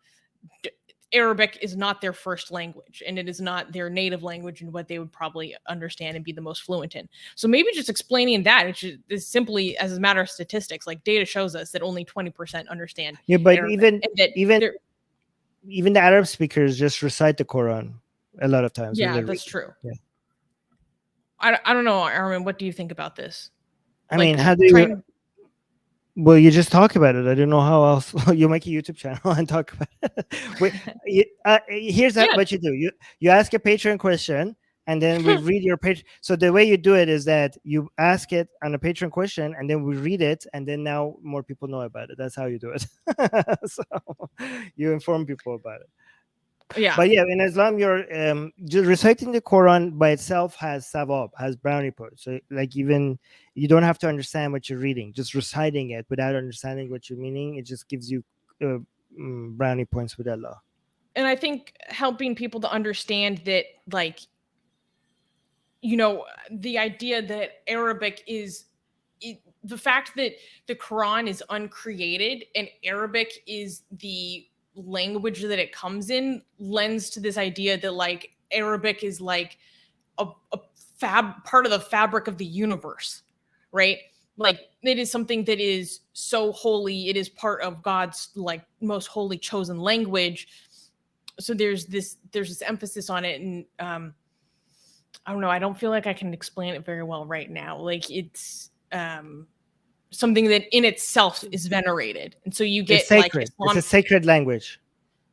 Arabic is not their first language, and it is not their native language and what they would probably understand and be the most fluent in. So maybe just explaining that is simply as a matter of statistics, like data shows us that only 20% understand. Yeah, but Arabic, even the Arab speakers just recite the Quran a lot of times. Yeah, that's true. Yeah. I don't know, Armin, what do you think about this? I mean, how do you... Well, you just talk about it. I don't know how else. You make a YouTube channel and talk about it. Here's what you do. You ask a Patreon question, and then we read your page. So the way you do it is that you ask it on a Patreon question, and then we read it, and then now more people know about it. That's how you do it. So you inform people about it. Yeah. But yeah, in Islam, you're just reciting the Quran by itself has sawab, has brownie points. So like even you don't have to understand what you're reading. Just reciting it without understanding what you're meaning, it just gives you brownie points with Allah. And I think helping people to understand that, like, the idea that Arabic is the fact that the Quran is uncreated and Arabic is the language that it comes in lends to this idea that, like, Arabic is like a part of the fabric of the universe, right? Like, it is something that is so holy. It is part of God's, like, most holy chosen language. So there's this emphasis on it, and I don't know. I don't feel like I can explain it very well right now. Like, it's something that in itself is venerated, and so you get, it's sacred. Like, Islam, it's a sacred language.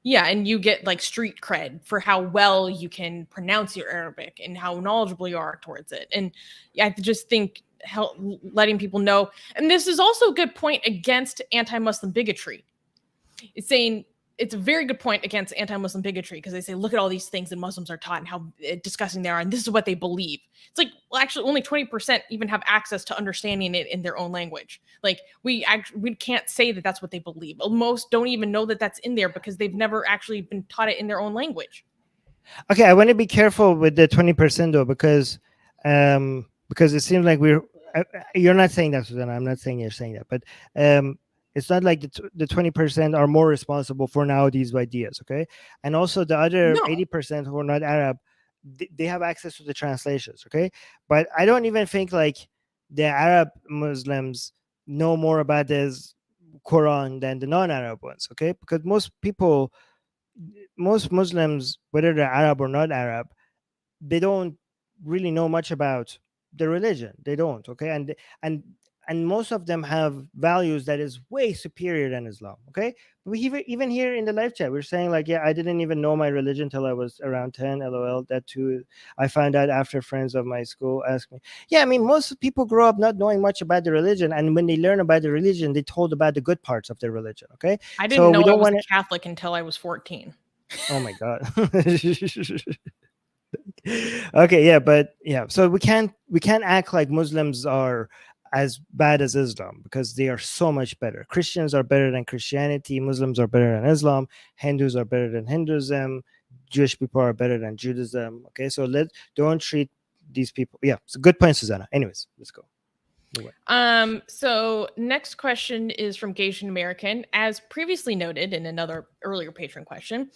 Yeah, and you get, like, street cred for how well you can pronounce your Arabic and how knowledgeable you are towards it. And I just think letting people know, and this is also a good point against anti-Muslim bigotry. It's saying it's a very good point against anti-Muslim bigotry, because they say, look at all these things that Muslims are taught and how disgusting they are, and this is what they believe. It's like, well, actually, only 20% even have access to understanding it in their own language. Like, we can't say that that's what they believe. Most don't even know that that's in there because they've never actually been taught it in their own language. Okay, I want to be careful with the 20% though, because it seems like you're not saying that, Susanna. I'm not saying you're saying that, but it's not like the 20% are more responsible for now these ideas, okay? And also the other 80% who are not Arab, they have access to the translations, okay? But I don't even think like the Arab Muslims know more about this Quran than the non-Arab ones, okay? Because most Muslims, whether they're Arab or not Arab, they don't really know much about the religion. They don't, okay? And most of them have values that is way superior than Islam, okay? We even here in the live chat, we're saying like, yeah, I didn't even know my religion till I was around 10, lol. That too, I found out after friends of my school asked me. Yeah, I mean, most people grow up not knowing much about the religion, and when they learn about the religion, they told about the good parts of their religion, okay? I didn't know I was a Catholic until I was 14. Oh my God. Okay, yeah, but yeah, so we can't act like Muslims are as bad as Islam, because they are so much better. Christians are better than Christianity, Muslims are better than Islam, Hindus are better than Hinduism, Jewish people are better than Judaism. Okay, so don't treat these people. Yeah, it's a good point, Susanna. Anyways, let's go. So next question is from Gation American. As previously noted in another earlier patron question,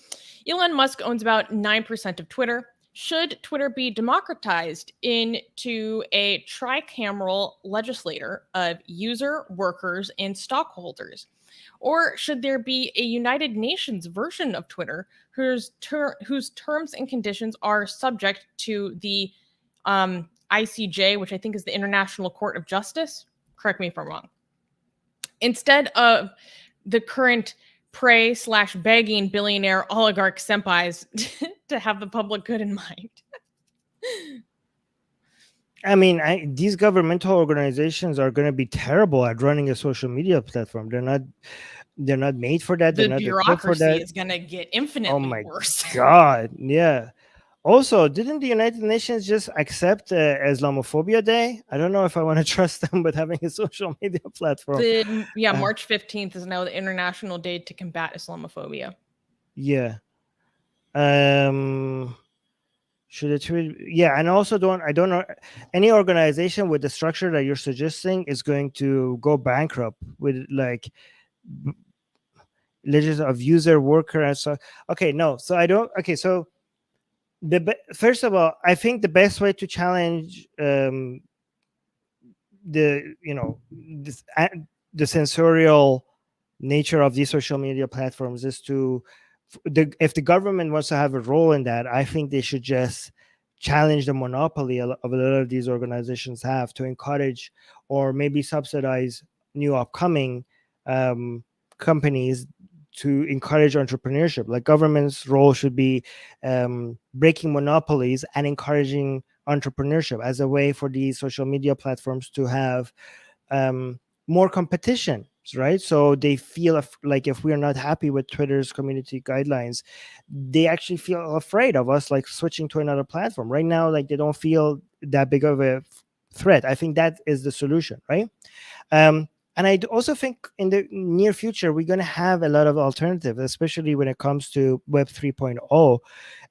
Elon Musk owns about 9% of Twitter. Should Twitter be democratized into a tricameral legislature of user, workers, and stockholders? Or should there be a United Nations version of Twitter whose terms and conditions are subject to the ICJ, which I think is the International Court of Justice? Correct me if I'm wrong. Instead of the current prey/begging billionaire oligarch senpais to have the public good in mind. I mean, these governmental organizations are going to be terrible at running a social media platform. They're not made for that. The They're not bureaucracy for that. is going to get infinitely Oh worse. my God, yeah. Also, didn't the United Nations just accept Islamophobia Day? I don't know if I want to trust them with having a social media platform. March 15th is now the International Day to Combat Islamophobia. Yeah. Should it tweet? Yeah, and also I don't know, any organization with the structure that you're suggesting is going to go bankrupt with like legislation of user, worker, and so. Okay, no, so I don't. Okay, so first of all, I think the best way to challenge the censorial nature of these social media platforms is to if the government wants to have a role in that, I think they should just challenge the monopoly of a lot of these organizations have to encourage or maybe subsidize new upcoming companies to encourage entrepreneurship. Like government's role should be breaking monopolies and encouraging entrepreneurship as a way for these social media platforms to have more competition, right? So they feel like if we are not happy with Twitter's community guidelines, they actually feel afraid of us like switching to another platform. Right now, like they don't feel that big of a threat. I think that is the solution, right? And I also think in the near future we're going to have a lot of alternatives, especially when it comes to Web 3.0.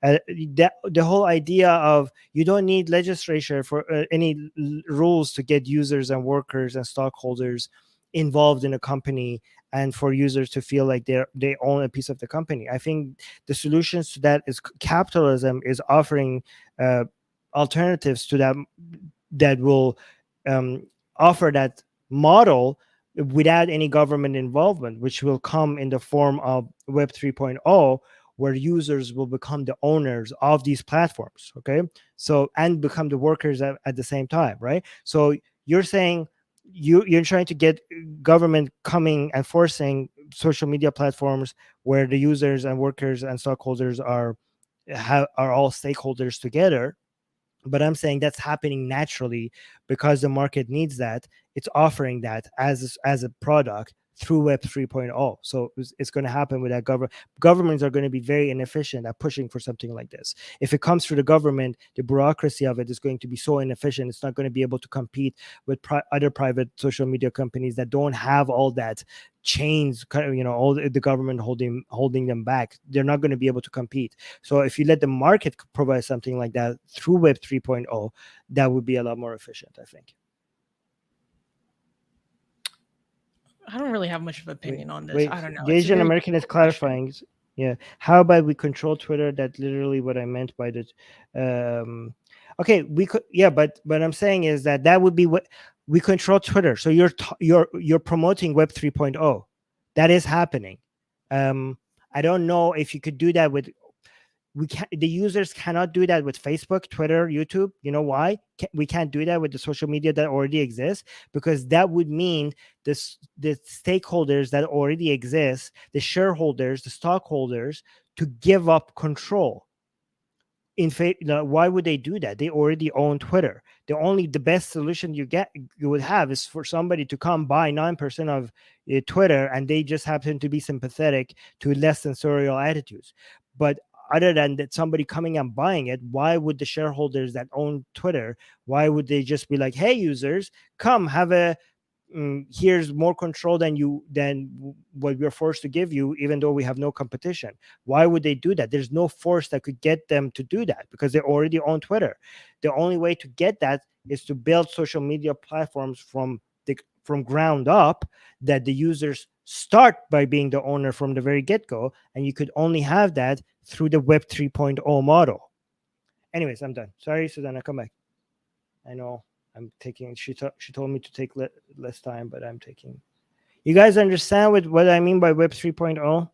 The whole idea of you don't need legislature for any rules to get users and workers and stockholders involved in a company, and for users to feel like they own a piece of the company. I think the solutions to that is capitalism is offering alternatives to that that will offer that model without any government involvement, which will come in the form of Web 3.0, where users will become the owners of these platforms. Okay. So, and become the workers at the same time, right? So you're saying you're trying to get government coming and forcing social media platforms where the users and workers and stockholders are all stakeholders together. But I'm saying that's happening naturally because the market needs that. It's offering that as a product through Web 3.0. So it's going to happen with that governments are going to be very inefficient at pushing for something like this. If it comes through the government, the bureaucracy of it is going to be so inefficient. It's not going to be able to compete with other private social media companies that don't have all that chains, all the government holding them back. They're not going to be able to compete. So if you let the market provide something like that through Web 3.0, that would be a lot more efficient, I think. I don't really have much of an opinion on this. Wait, I don't know. the It's a Asian very American is difficult question. clarifying. Yeah. How about we control Twitter? That's literally what I meant by the. Um, okay, we could. Yeah, but I'm saying is that would be what we control Twitter. So you're promoting Web 3.0. That is happening. I don't know if you could do that with the users cannot do that with Facebook, Twitter, YouTube. You know why? We can't do that with the social media that already exists, because that would mean the stakeholders that already exist, the shareholders, the stockholders, to give up control. Why would they do that? They already own Twitter. The best solution you would have is for somebody to come buy 9% of Twitter, and they just happen to be sympathetic to less censorial attitudes. But other than that, somebody coming and buying it, why would the shareholders that own Twitter, why would they just be like, hey users, come have here's more control than what we're forced to give you, even though we have no competition? Why would they do that? There's no force that could get them to do that, because they already own Twitter. The only way to get that is to build social media platforms from ground up, that the users start by being the owner from the very get-go, and you could only have that through the Web 3.0 model. Anyways, I'm done. Sorry, Susanna, come back. I know I'm taking. She told me to take less time, but I'm taking. You guys understand what I mean by Web 3.0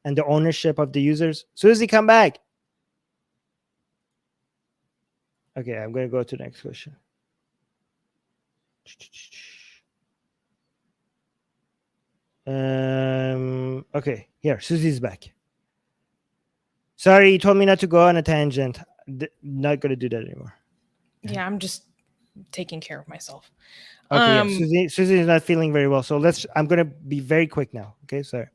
and the ownership of the users? Susie, come back. Okay, I'm going to go to the next question. Okay, here, Susie's back. Sorry, you told me not to go on a tangent. Not going to do that anymore. Yeah, I'm just taking care of myself. Okay, yeah. Susie is not feeling very well, so I'm going to be very quick now. Okay, sorry.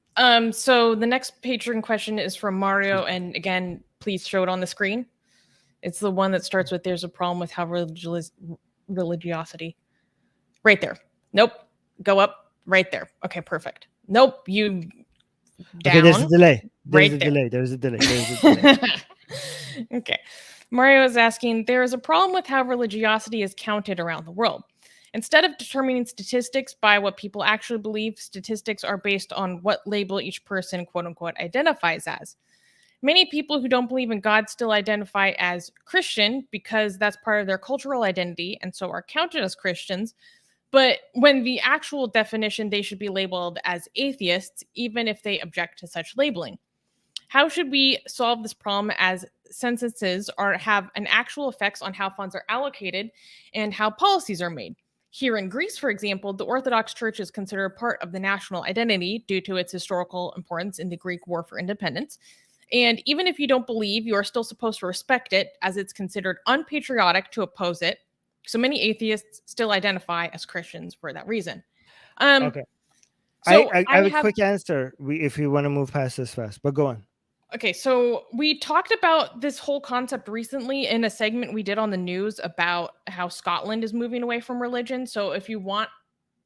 So the next patron question is from Mario, and again, please show it on the screen. It's the one that starts with "There's a problem with how religiosity." Right there. Nope. Go up. Right there. Okay, perfect. Nope. You down. Okay, there's a delay. There's a delay. Okay. Mario is asking, there is a problem with how religiosity is counted around the world. Instead of determining statistics by what people actually believe, statistics are based on what label each person, quote unquote, identifies as. Many people who don't believe in God still identify as Christian because that's part of their cultural identity, and so are counted as Christians. But when the actual definition, they should be labeled as atheists, even if they object to such labeling. How should we solve this problem, as censuses have an actual effects on how funds are allocated and how policies are made? Here in Greece, for example, the Orthodox Church is considered part of the national identity due to its historical importance in the Greek War for Independence. And even if you don't believe, you are still supposed to respect it, as it's considered unpatriotic to oppose it. So many atheists still identify as Christians for that reason. Okay. So I have a quick answer if you want to move past this fast, but go on. Okay, so we talked about this whole concept recently in a segment we did on the news about how Scotland is moving away from religion. So if you want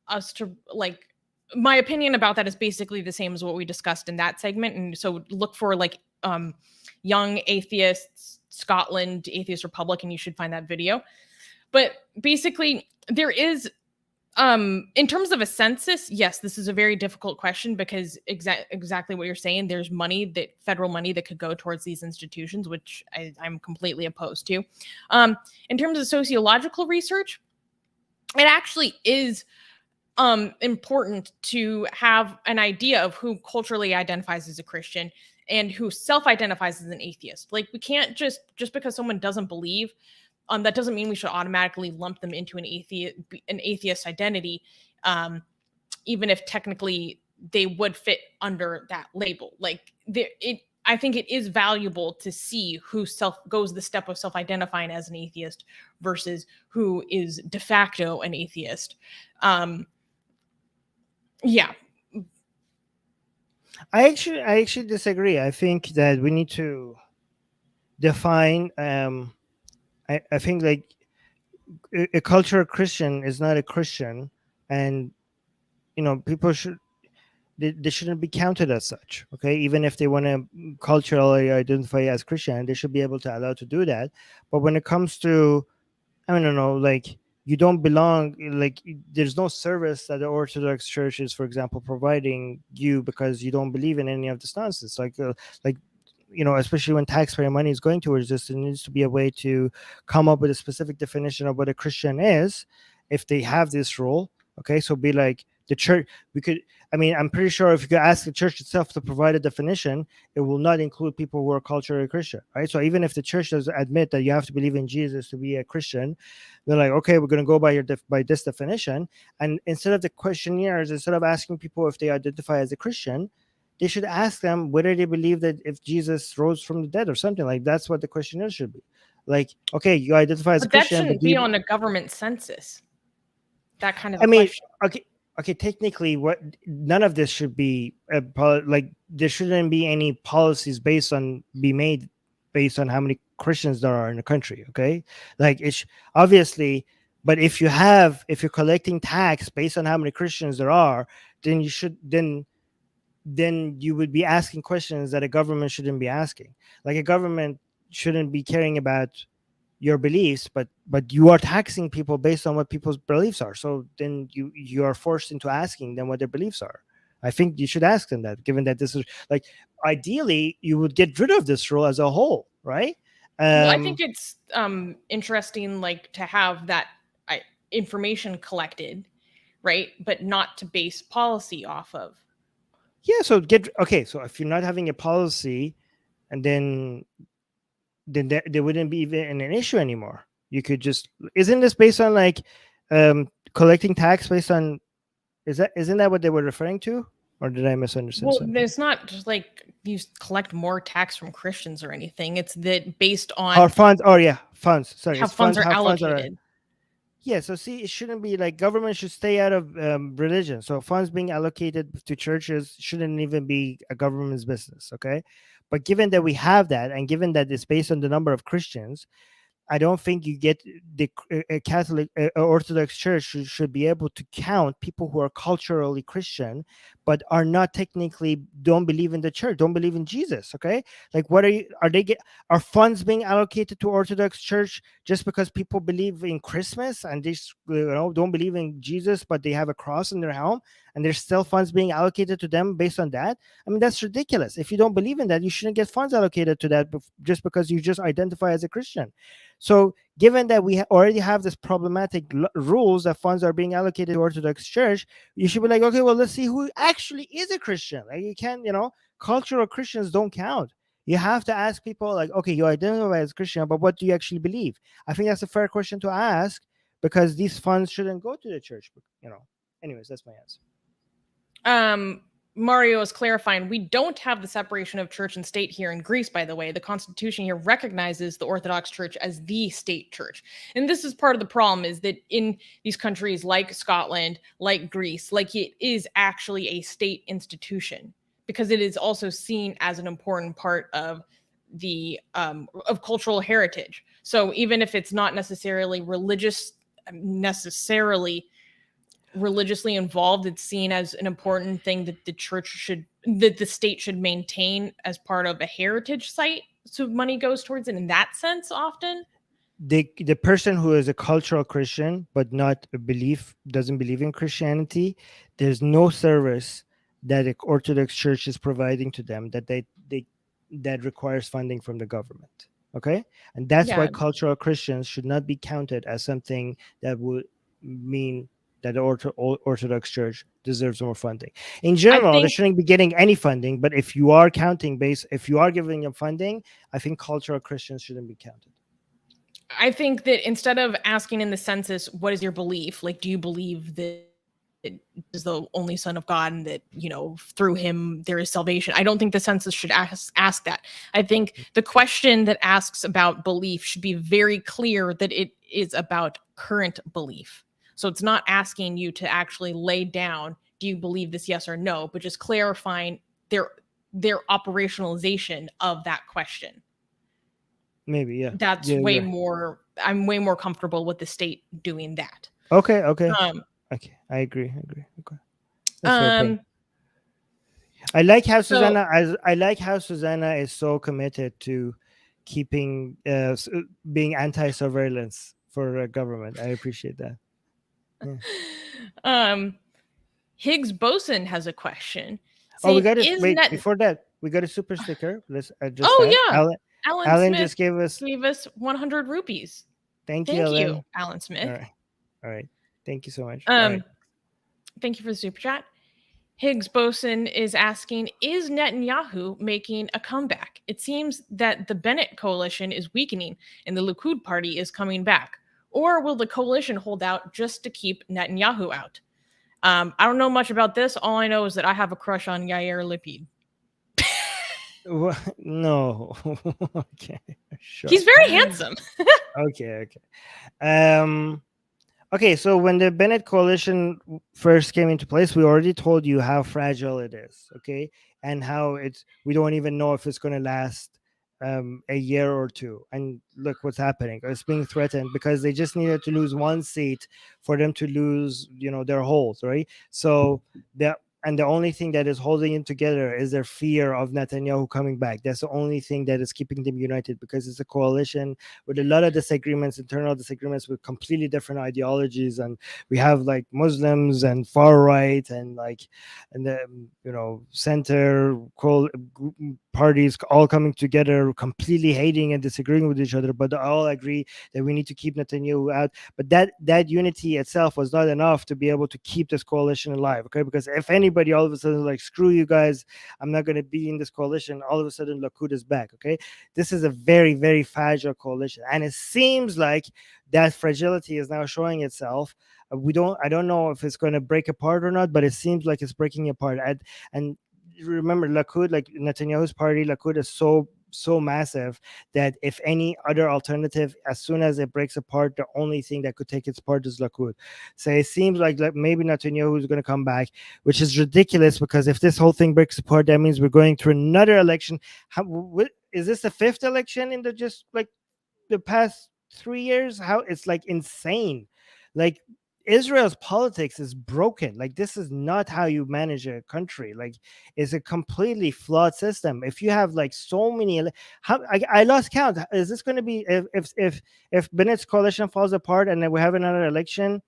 us to like, my opinion about that is basically the same as what we discussed in that segment. And so look for like young atheists, Scotland, Atheist Republic, and you should find that video. But basically, there is in terms of a census, yes, this is a very difficult question because exactly what you're saying, there's money, that federal money that could go towards these institutions, which I'm completely opposed to. In terms of sociological research, it actually is important to have an idea of who culturally identifies as a Christian and who self-identifies as an atheist. Like, we can't just because someone doesn't believe, that doesn't mean we should automatically lump them into an atheist identity, even if technically they would fit under that label. Like, I think it is valuable to see who goes the step of self-identifying as an atheist versus who is de facto an atheist. Yeah. I actually disagree. I think that we need to define. I think like a cultural Christian is not a Christian, and people they shouldn't be counted as such. Okay, even if they want to culturally identify as Christian, they should be able to allow to do that. But when it comes to, I don't know, like, you don't belong, like, there's no service that the Orthodox Church is, for example, providing you because you don't believe in any of this nonsense. Like especially when taxpayer money is going towards this, there needs to be a way to come up with a specific definition of what a Christian is, if they have this rule. Okay, so be like the church. I'm pretty sure if you could ask the church itself to provide a definition, it will not include people who are culturally Christian, right? So even if the church does admit that you have to believe in Jesus to be a Christian, they're like, okay, we're going to go by this definition. And instead of the questionnaires, instead of asking people if they identify as a Christian, they should ask them whether they believe that if Jesus rose from the dead or something. Like, that's what the questionnaire should be. Like, okay, you identify as a Christian, that shouldn't be on a government census. That kind of question. Okay, technically, none of this should be like, there shouldn't be any policies be made based on how many Christians there are in the country. Okay, like, it's obviously, but if you're collecting tax based on how many Christians there are, then you would be asking questions that a government shouldn't be asking. Like, a government shouldn't be caring about your beliefs, but you are taxing people based on what people's beliefs are. So then you are forced into asking them what their beliefs are. I think you should ask them that, given that this is, like, ideally you would get rid of this rule as a whole, right? Well, I think it's interesting, like, to have that information collected, right, but not to base policy off of. Yeah, so so if you're not having a policy, and then there wouldn't be even an issue anymore. You could just, isn't this based on, like, collecting tax based on, isn't that what they were referring to, or did I misunderstand something? It's not just like you collect more tax from Christians or anything. It's that based on our funds. Oh yeah, funds. Sorry, how funds are allocated. Yeah, so see, it shouldn't be like, government should stay out of religion. So funds being allocated to churches shouldn't even be a government's business, okay? But given that we have that, and given that it's based on the number of Christians, I don't think you get the Catholic Orthodox Church should be able to count people who are culturally Christian, but are not technically, don't believe in the church, don't believe in Jesus. Okay, like, are funds being allocated to Orthodox Church just because people believe in Christmas and they don't believe in Jesus, but they have a cross in their home, and there's still funds being allocated to them based on that? I mean, that's ridiculous. If you don't believe in that, you shouldn't get funds allocated to that just because you just identify as a Christian. So given that we already have this problematic rules that funds are being allocated to Orthodox Church, you should be like, okay, well, let's see who actually is a Christian. Like, you can't, cultural Christians don't count. You have to ask people, like, okay, you identify as Christian, but what do you actually believe? I think that's a fair question to ask, because these funds shouldn't go to the church. Anyways, that's my answer. Mario is clarifying, we don't have the separation of church and state here in Greece, by the way. The Constitution here recognizes the Orthodox Church as the state church. And this is part of the problem, is that in these countries like Scotland, like Greece, like, it is actually a state institution, because it is also seen as an important part of the of cultural heritage. So even if it's not necessarily religious, necessarily religiously involved, it's seen as an important thing that that the state should maintain as part of a heritage site. So money goes towards it in that sense often. The person who is a cultural Christian but not a belief doesn't believe in Christianity, there's no service that the Orthodox Church is providing to them they that requires funding from the government. Okay, and that's why Yeah, cultural Christians should not be counted as something that would mean that the Orthodox Church deserves more funding. In I general, they think shouldn't be getting any funding. But if you are counting if you are giving them funding, I think cultural Christians shouldn't be counted. I think that instead of asking in the census, what is your belief? Like, do you believe that is the only Son of God and that, through him there is salvation? I don't think the census should ask that. I think the question that asks about belief should be very clear that it is about current belief. So it's not asking you to actually lay down, do you believe this, yes or no, but just clarifying their operationalization of that question. Maybe, yeah. That's Yeah, way yeah. more, I'm way more comfortable with the state doing that. Okay, okay. Um, Okay, I agree. Okay. That's fair point. um, I like how so Susanna is so committed to keeping being anti-surveillance for government. I appreciate that. Yeah. Higgs Boson has a question Oh, we saying, got to is wait net? before that. We got a super sticker. Let's adjust Oh that. yeah, Alan Alan Smith just gave us. gave us 100 rupees. Thank you, Thank Alan. you, Alan All Smith. right, all right. Thank you so much. All right. Um, thank you for the super chat. Higgs Boson is asking, is Netanyahu making a comeback? It seems that the Bennett coalition is weakening and the Likud party is coming back. Or will the coalition hold out just to keep Netanyahu out? I don't know much about this. All I know is that I have a crush on Yair Lapid. No. Okay. Sure. He's very handsome. Okay. Okay, so when the Bennett coalition first came into place, we already told you how fragile it is, okay, and how we don't even know if it's going to last a year or two. And look what's happening; it's being threatened because they just needed to lose one seat for them to lose, their hold, right? So the only thing that is holding it together is their fear of Netanyahu coming back. That's the only thing that is keeping them united, because it's a coalition with a lot of disagreements, internal disagreements with completely different ideologies. And we have like Muslims and far right and the center parties all coming together, completely hating and disagreeing with each other, but they all agree that we need to keep Netanyahu out. But that unity itself was not enough to be able to keep this coalition alive, okay? Because if anybody all of a sudden like, screw you guys, I'm not going to be in this coalition, all of a sudden Likud is back, okay? This is a very, very fragile coalition, and it seems like that fragility is now showing itself. I don't know if it's going to break apart or not, but it seems like it's breaking apart. And remember, Likud, like Netanyahu's party, Likud is so massive that if any other alternative, as soon as it breaks apart, the only thing that could take its part is Likud. So it seems like maybe Netanyahu is going to come back, which is ridiculous, because if this whole thing breaks apart, that means we're going through another election. Is this the fifth election in the past 3 years? How it's like insane. Like, Israel's politics is broken. Like, this is not how you manage a country. Like, it's a completely flawed system. If you have like so many, I lost count. Is this going to be, if Bennett's coalition falls apart and then we have another election?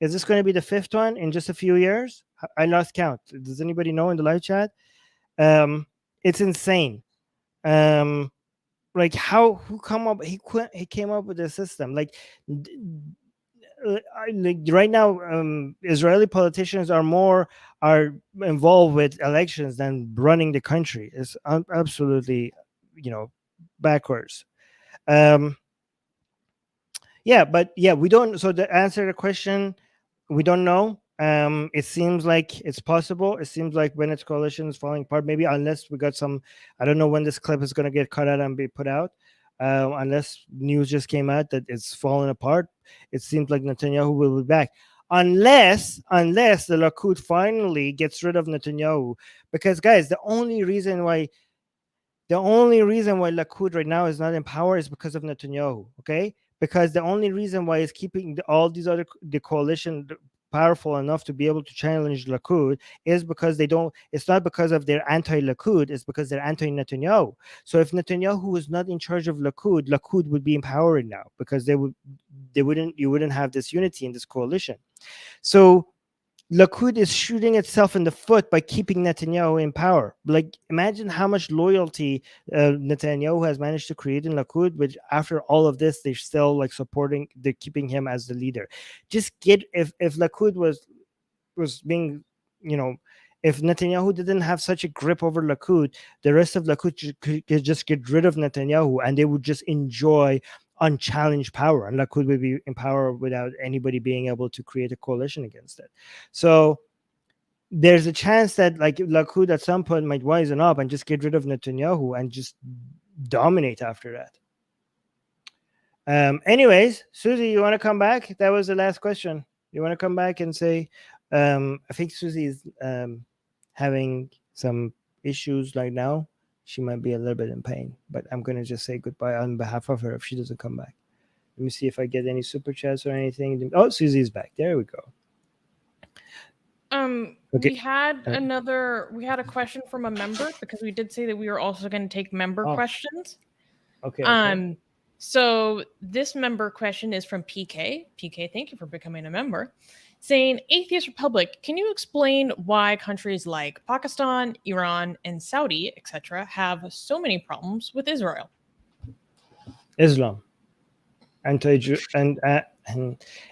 Is this going to be the fifth one in just a few years? I lost count. Does anybody know in the live chat? It's insane. Like, who come up? He came up with a system like. Right now, Israeli politicians are involved with elections than running the country. It's absolutely, backwards. We don't. So to answer the question, we don't know. It seems like it's possible. It seems like Bennett's coalition is falling apart. Maybe, unless we got some. I don't know when this clip is going to get cut out and be put out. Unless news just came out that it's falling apart, it seems like Netanyahu will be back. Unless the Likud finally gets rid of Netanyahu, because guys, the only reason why Likud right now is not in power is because of Netanyahu. Okay, because the only reason why it's keeping all these the coalition powerful enough to be able to challenge Likud is because they don't. It's not because of their anti-Likud. It's because they're anti-Netanyahu. So if Netanyahu was not in charge of Likud, Likud would be empowered now because you wouldn't have this unity in this coalition. So Likud is shooting itself in the foot by keeping Netanyahu in power. Like, imagine how much loyalty Netanyahu has managed to create in Likud, which after all of this, they're still like supporting, they're keeping him as the leader. Just get, if Likud was being, you know, if Netanyahu didn't have such a grip over Likud, the rest of Likud could just get rid of Netanyahu and they would just enjoy unchallenged power, and Likud would be in power without anybody being able to create a coalition against it. So there's a chance that like Likud at some point might wisen up and just get rid of Netanyahu and just dominate after that. Anyways, Susie, you want to come back? That was the last question. You want to come back and say, I think Susie is having some issues right now. She might be a little bit in pain, but I'm going to just say goodbye on behalf of her if she doesn't come back. Let me see if I get any super chats or anything. Oh, Susie's back. There we go. Okay. We had a question from a member because we did say that we were also going to take member questions. Okay. So this member question is from PK. PK, thank you for becoming a member. Saying, Atheist Republic, can you explain why countries like Pakistan, Iran, and Saudi, etc., have so many problems with Israel? Islam, anti-Jew, and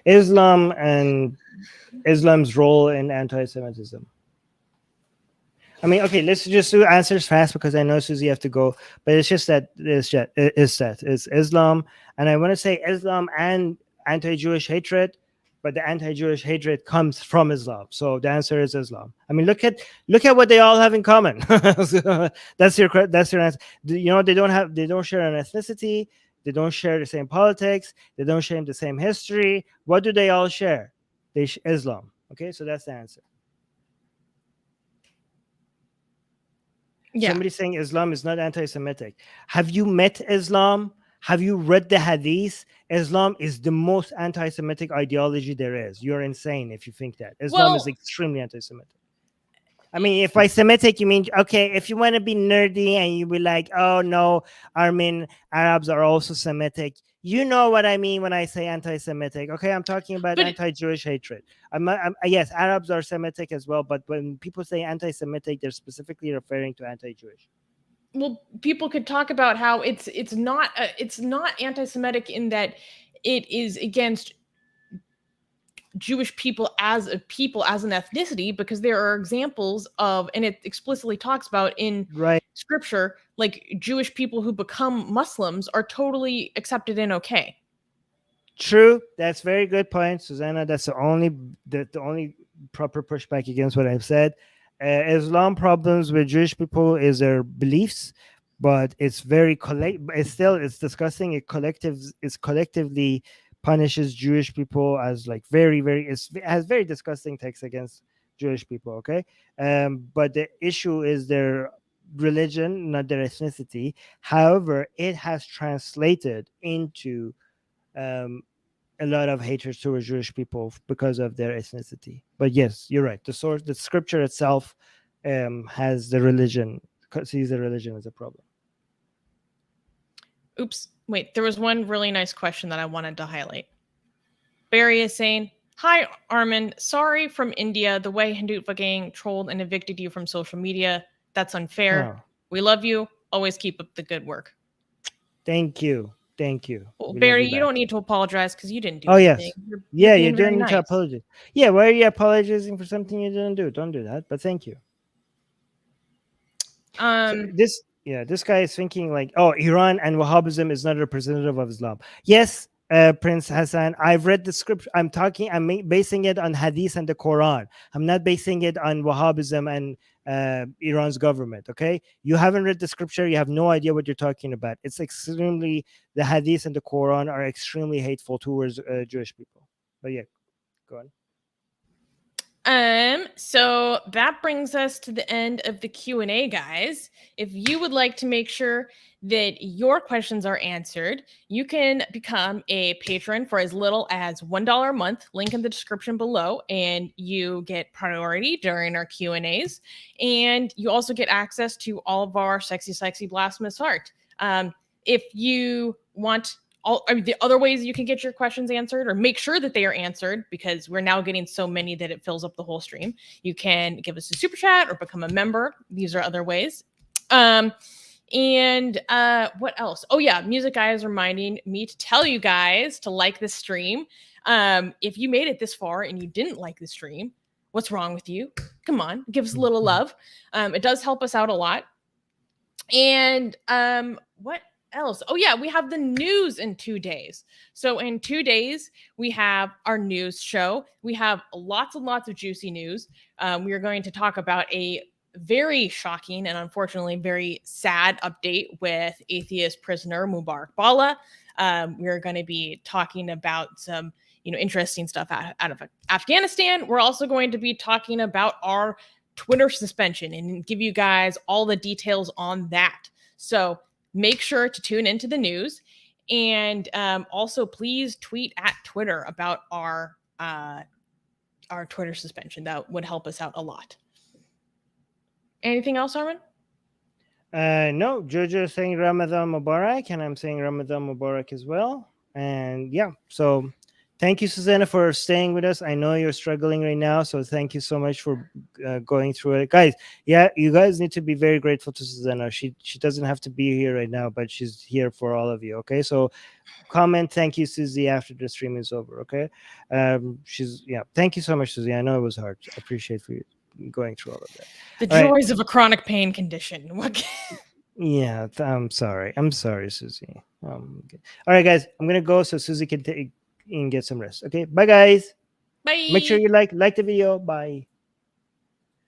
Islam and Islam's role in anti-Semitism. I mean, okay, let's just do answers fast because I know Susie have to go. But it's just that it's Islam, and I want to say Islam and anti-Jewish hatred. But the anti-Jewish hatred comes from Islam. So the answer is Islam. I mean, look at what they all have in common. That's your answer. You know, they don't share an ethnicity. They don't share the same politics. They don't share the same history. What do they all share? Islam. Okay, so that's the answer. Yeah. Somebody saying Islam is not anti-Semitic. Have you met Islam? Have you read the Hadith? Islam is the most anti-Semitic ideology there is. You're insane if you think that. Islam is extremely anti-Semitic. I mean, if by Semitic you mean, okay, if you want to be nerdy and you be like, oh no, Armin, Arabs are also Semitic. You know what I mean when I say anti-Semitic. Okay, I'm talking about anti-Jewish hatred. Yes, Arabs are Semitic as well, but when people say anti-Semitic, they're specifically referring to anti-Jewish. Well, people could talk about how it's not anti-Semitic in that it is against Jewish people as an ethnicity, because there are examples of, and it explicitly talks about in scripture, like Jewish people who become Muslims are totally accepted and okay. True, that's very good point, Susanna. That's the only proper pushback against what I've said. Islam problems with Jewish people is their beliefs, but it's very it's disgusting. It collectively punishes Jewish people as like it has very disgusting texts against Jewish people. Okay, but the issue is their religion, not their ethnicity. However, it has translated into a lot of hatred towards Jewish people because of their ethnicity. But yes, you're right. The scripture itself has sees the religion as a problem. Oops, wait, there was one really nice question that I wanted to highlight. Barry is saying, hi, Armin. Sorry from India. The way Hindutva gang trolled and evicted you from social media. That's unfair. Oh. We love you. Always keep up the good work. Thank you. Well, Barry, you don't need to apologize because you didn't do anything. Yes. You didn't need to apologize. Yeah, why are you apologizing for something you didn't do? Don't do that, but thank you. So this guy is thinking like, oh, Iran and Wahhabism is not representative of Islam. Yes, Prince Hassan, I've read the script. I'm basing it on Hadith and the Quran. I'm not basing it on Wahhabism and Iran's government. Okay, you haven't read the scripture. You have no idea what you're talking about. The Hadith and the Quran are extremely hateful towards Jewish people. But yeah, go on. So that brings us to the end of the Q&A, guys. If you would like to make sure that your questions are answered, you can become a patron for as little as $1 a month, link in the description below, and you get priority during our Q&As. And you also get access to all of our sexy blasphemous art. If you want the other ways you can get your questions answered or make sure that they are answered, because we're now getting so many that it fills up the whole stream, you can give us a super chat or become a member. These are other ways. And what else? Oh yeah, Music Guy is reminding me to tell you guys to like this stream. If you made it this far and you didn't like the stream, what's wrong with you? Come on, give us a little love. It does help us out a lot. And what else? Oh yeah, we have the news in 2 days. So in 2 days, we have our news show. We have lots and lots of juicy news. We are going to talk about a very shocking and unfortunately very sad update with atheist prisoner Mubarak Bala. We're going to be talking about some interesting stuff out of Afghanistan. We're also going to be talking about our Twitter suspension and give you guys all the details on that. So make sure to tune into the news, and also please tweet at Twitter about our Twitter suspension. That would help us out a lot. Anything else, Armin? No, Jojo is saying Ramadan Mubarak, and I'm saying Ramadan Mubarak as well. And yeah, so thank you, Susanna, for staying with us. I know you're struggling right now, so thank you so much for going through it, guys. Yeah, you guys need to be very grateful to Susanna. She doesn't have to be here right now, but she's here for all of you. Okay, so comment thank you, Susie, after the stream is over. Okay, thank you so much, Susie. I know it was hard. I appreciate for you going through all of that. The All joys of a chronic pain condition. What? Yeah, I'm sorry, Susie. Okay. All right, guys, I'm gonna go so Susie can take and get some rest. Okay, bye, guys. Bye. Make sure you like the video. Bye.